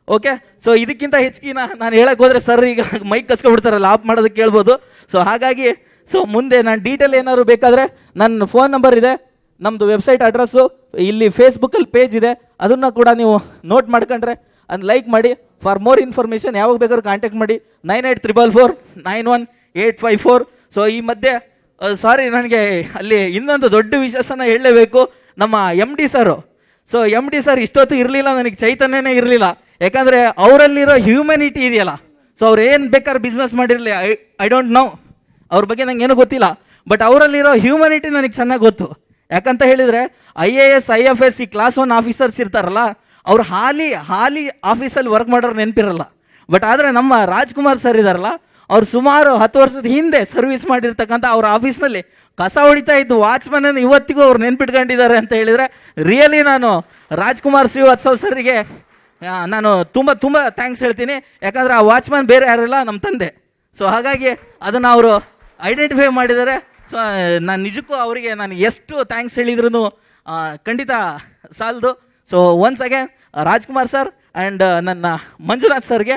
ಓಕೆ. ಸೊ ಇದಕ್ಕಿಂತ ಹೆಚ್ಚಿಗೆ ನಾನು ಹೇಳಕ್ಕೆ ಹೋದರೆ ಸರ್ ಈಗ ಮೈಕ್ ಕಸ್ಕೊಬಿಡ್ತಾರಲ್ಲ, ಆಫ್ ಮಾಡೋದಕ್ಕೆ ಕೇಳ್ಬೋದು. ಸೊ ಹಾಗಾಗಿ ಮುಂದೆ ನಾನು ಡೀಟೇಲ್ ಏನಾದ್ರು ಬೇಕಾದರೆ ನನ್ನ ಫೋನ್ ನಂಬರ್ ಇದೆ, ನಮ್ಮದು ವೆಬ್ಸೈಟ್ ಅಡ್ರೆಸ್ಸು, ಇಲ್ಲಿ ಫೇಸ್ಬುಕ್ಕಲ್ಲಿ ಪೇಜ್ ಇದೆ, ಅದನ್ನು ಕೂಡ ನೀವು ನೋಟ್ ಮಾಡ್ಕೊಂಡ್ರೆ ಅದು ಲೈಕ್ ಮಾಡಿ. ಫಾರ್ ಮೋರ್ ಇನ್ಫಾರ್ಮೇಷನ್ ಯಾವಾಗ ಬೇಕಾದ್ರೂ ಕಾಂಟ್ಯಾಕ್ಟ್ ಮಾಡಿ 9844491854. ಸೊ ಈ ಮಧ್ಯೆ ಸಾರಿ, ನನಗೆ ಅಲ್ಲಿ ಇನ್ನೊಂದು ದೊಡ್ಡ ವಿಷಯನ ಹೇಳಲೇಬೇಕು. ನಮ್ಮ ಎಮ್ ಡಿ ಸರು, ಸೊ ಎಮ್ ಡಿ ಸರ್ ಇಷ್ಟೊತ್ತು ಇರಲಿಲ್ಲ, ನನಗೆ ಚೈತನ್ಯನೇ ಇರಲಿಲ್ಲ. ಯಾಕಂದರೆ ಅವರಲ್ಲಿರೋ ಹ್ಯೂಮ್ಯಾನಿಟಿ ಇದೆಯಲ್ಲ, ಸೊ ಅವ್ರು ಏನು ಬೇಕಾದ್ರೆ ಬಿಸ್ನೆಸ್ ಮಾಡಿರಲಿ, ಐ ಡೋಂಟ್ ನೋ, ಅವ್ರ ಬಗ್ಗೆ ನಂಗೆ ಏನೂ ಗೊತ್ತಿಲ್ಲ, ಬಟ್ ಅವರಲ್ಲಿರೋ ಹ್ಯೂಮ್ಯಾನಿಟಿ ನನಗೆ ಚೆನ್ನಾಗಿ ಗೊತ್ತು. ಯಾಕಂತ ಹೇಳಿದರೆ IAS IFS ಈ ಕ್ಲಾಸ್ 1 ಆಫೀಸರ್ಸ್ ಇರ್ತಾರಲ್ಲ, ಅವ್ರು ಹಾಲಿ ಆಫೀಸಲ್ಲಿ ವರ್ಕ್ ಮಾಡೋರು ನೆನಪಿರಲ್ಲ. ಬಟ್ ಆದರೆ ನಮ್ಮ ರಾಜ್ಕುಮಾರ್ ಸರ್ ಇದಾರಲ್ಲ, ಅವ್ರು ಸುಮಾರು 10 ವರ್ಷದ ಹಿಂದೆ ಸರ್ವಿಸ್ ಮಾಡಿರ್ತಕ್ಕಂಥ ಅವ್ರ ಆಫೀಸ್ನಲ್ಲಿ ಕಸ ಹೊಡಿತಾ ಇದ್ದು ವಾಚ್ಮನ್ ಇವತ್ತಿಗೂ ಅವ್ರು ನೆನ್ಪಿಟ್ಕೊಂಡಿದ್ದಾರೆ ಅಂತ ಹೇಳಿದರೆ ರಿಯಲಿ ನಾನು ರಾಜ್ಕುಮಾರ್ ಶ್ರೀವಾತ್ಸವ್ ಸರ್ರಿಗೆ ನಾನು ತುಂಬ ತುಂಬ ಥ್ಯಾಂಕ್ಸ್ ಹೇಳ್ತೀನಿ. ಯಾಕಂದರೆ ಆ ವಾಚ್ಮನ್ ಬೇರೆ ಯಾರಿಲ್ಲ, ನಮ್ಮ ತಂದೆ. ಸೊ ಹಾಗಾಗಿ ಅದನ್ನು ಅವರು ಐಡೆಂಟಿಫೈ ಮಾಡಿದ್ದಾರೆ. ಸೊ ನಾನು ನಿಜಕ್ಕೂ ಅವರಿಗೆ ನಾನು ಎಷ್ಟು ಥ್ಯಾಂಕ್ಸ್ ಹೇಳಿದ್ರು ಖಂಡಿತ ಸಾಲದು. So once again Rajkumar sir and ನನ್ನ ಮಂಜುನಾಥ್ ಸರ್ಗೆ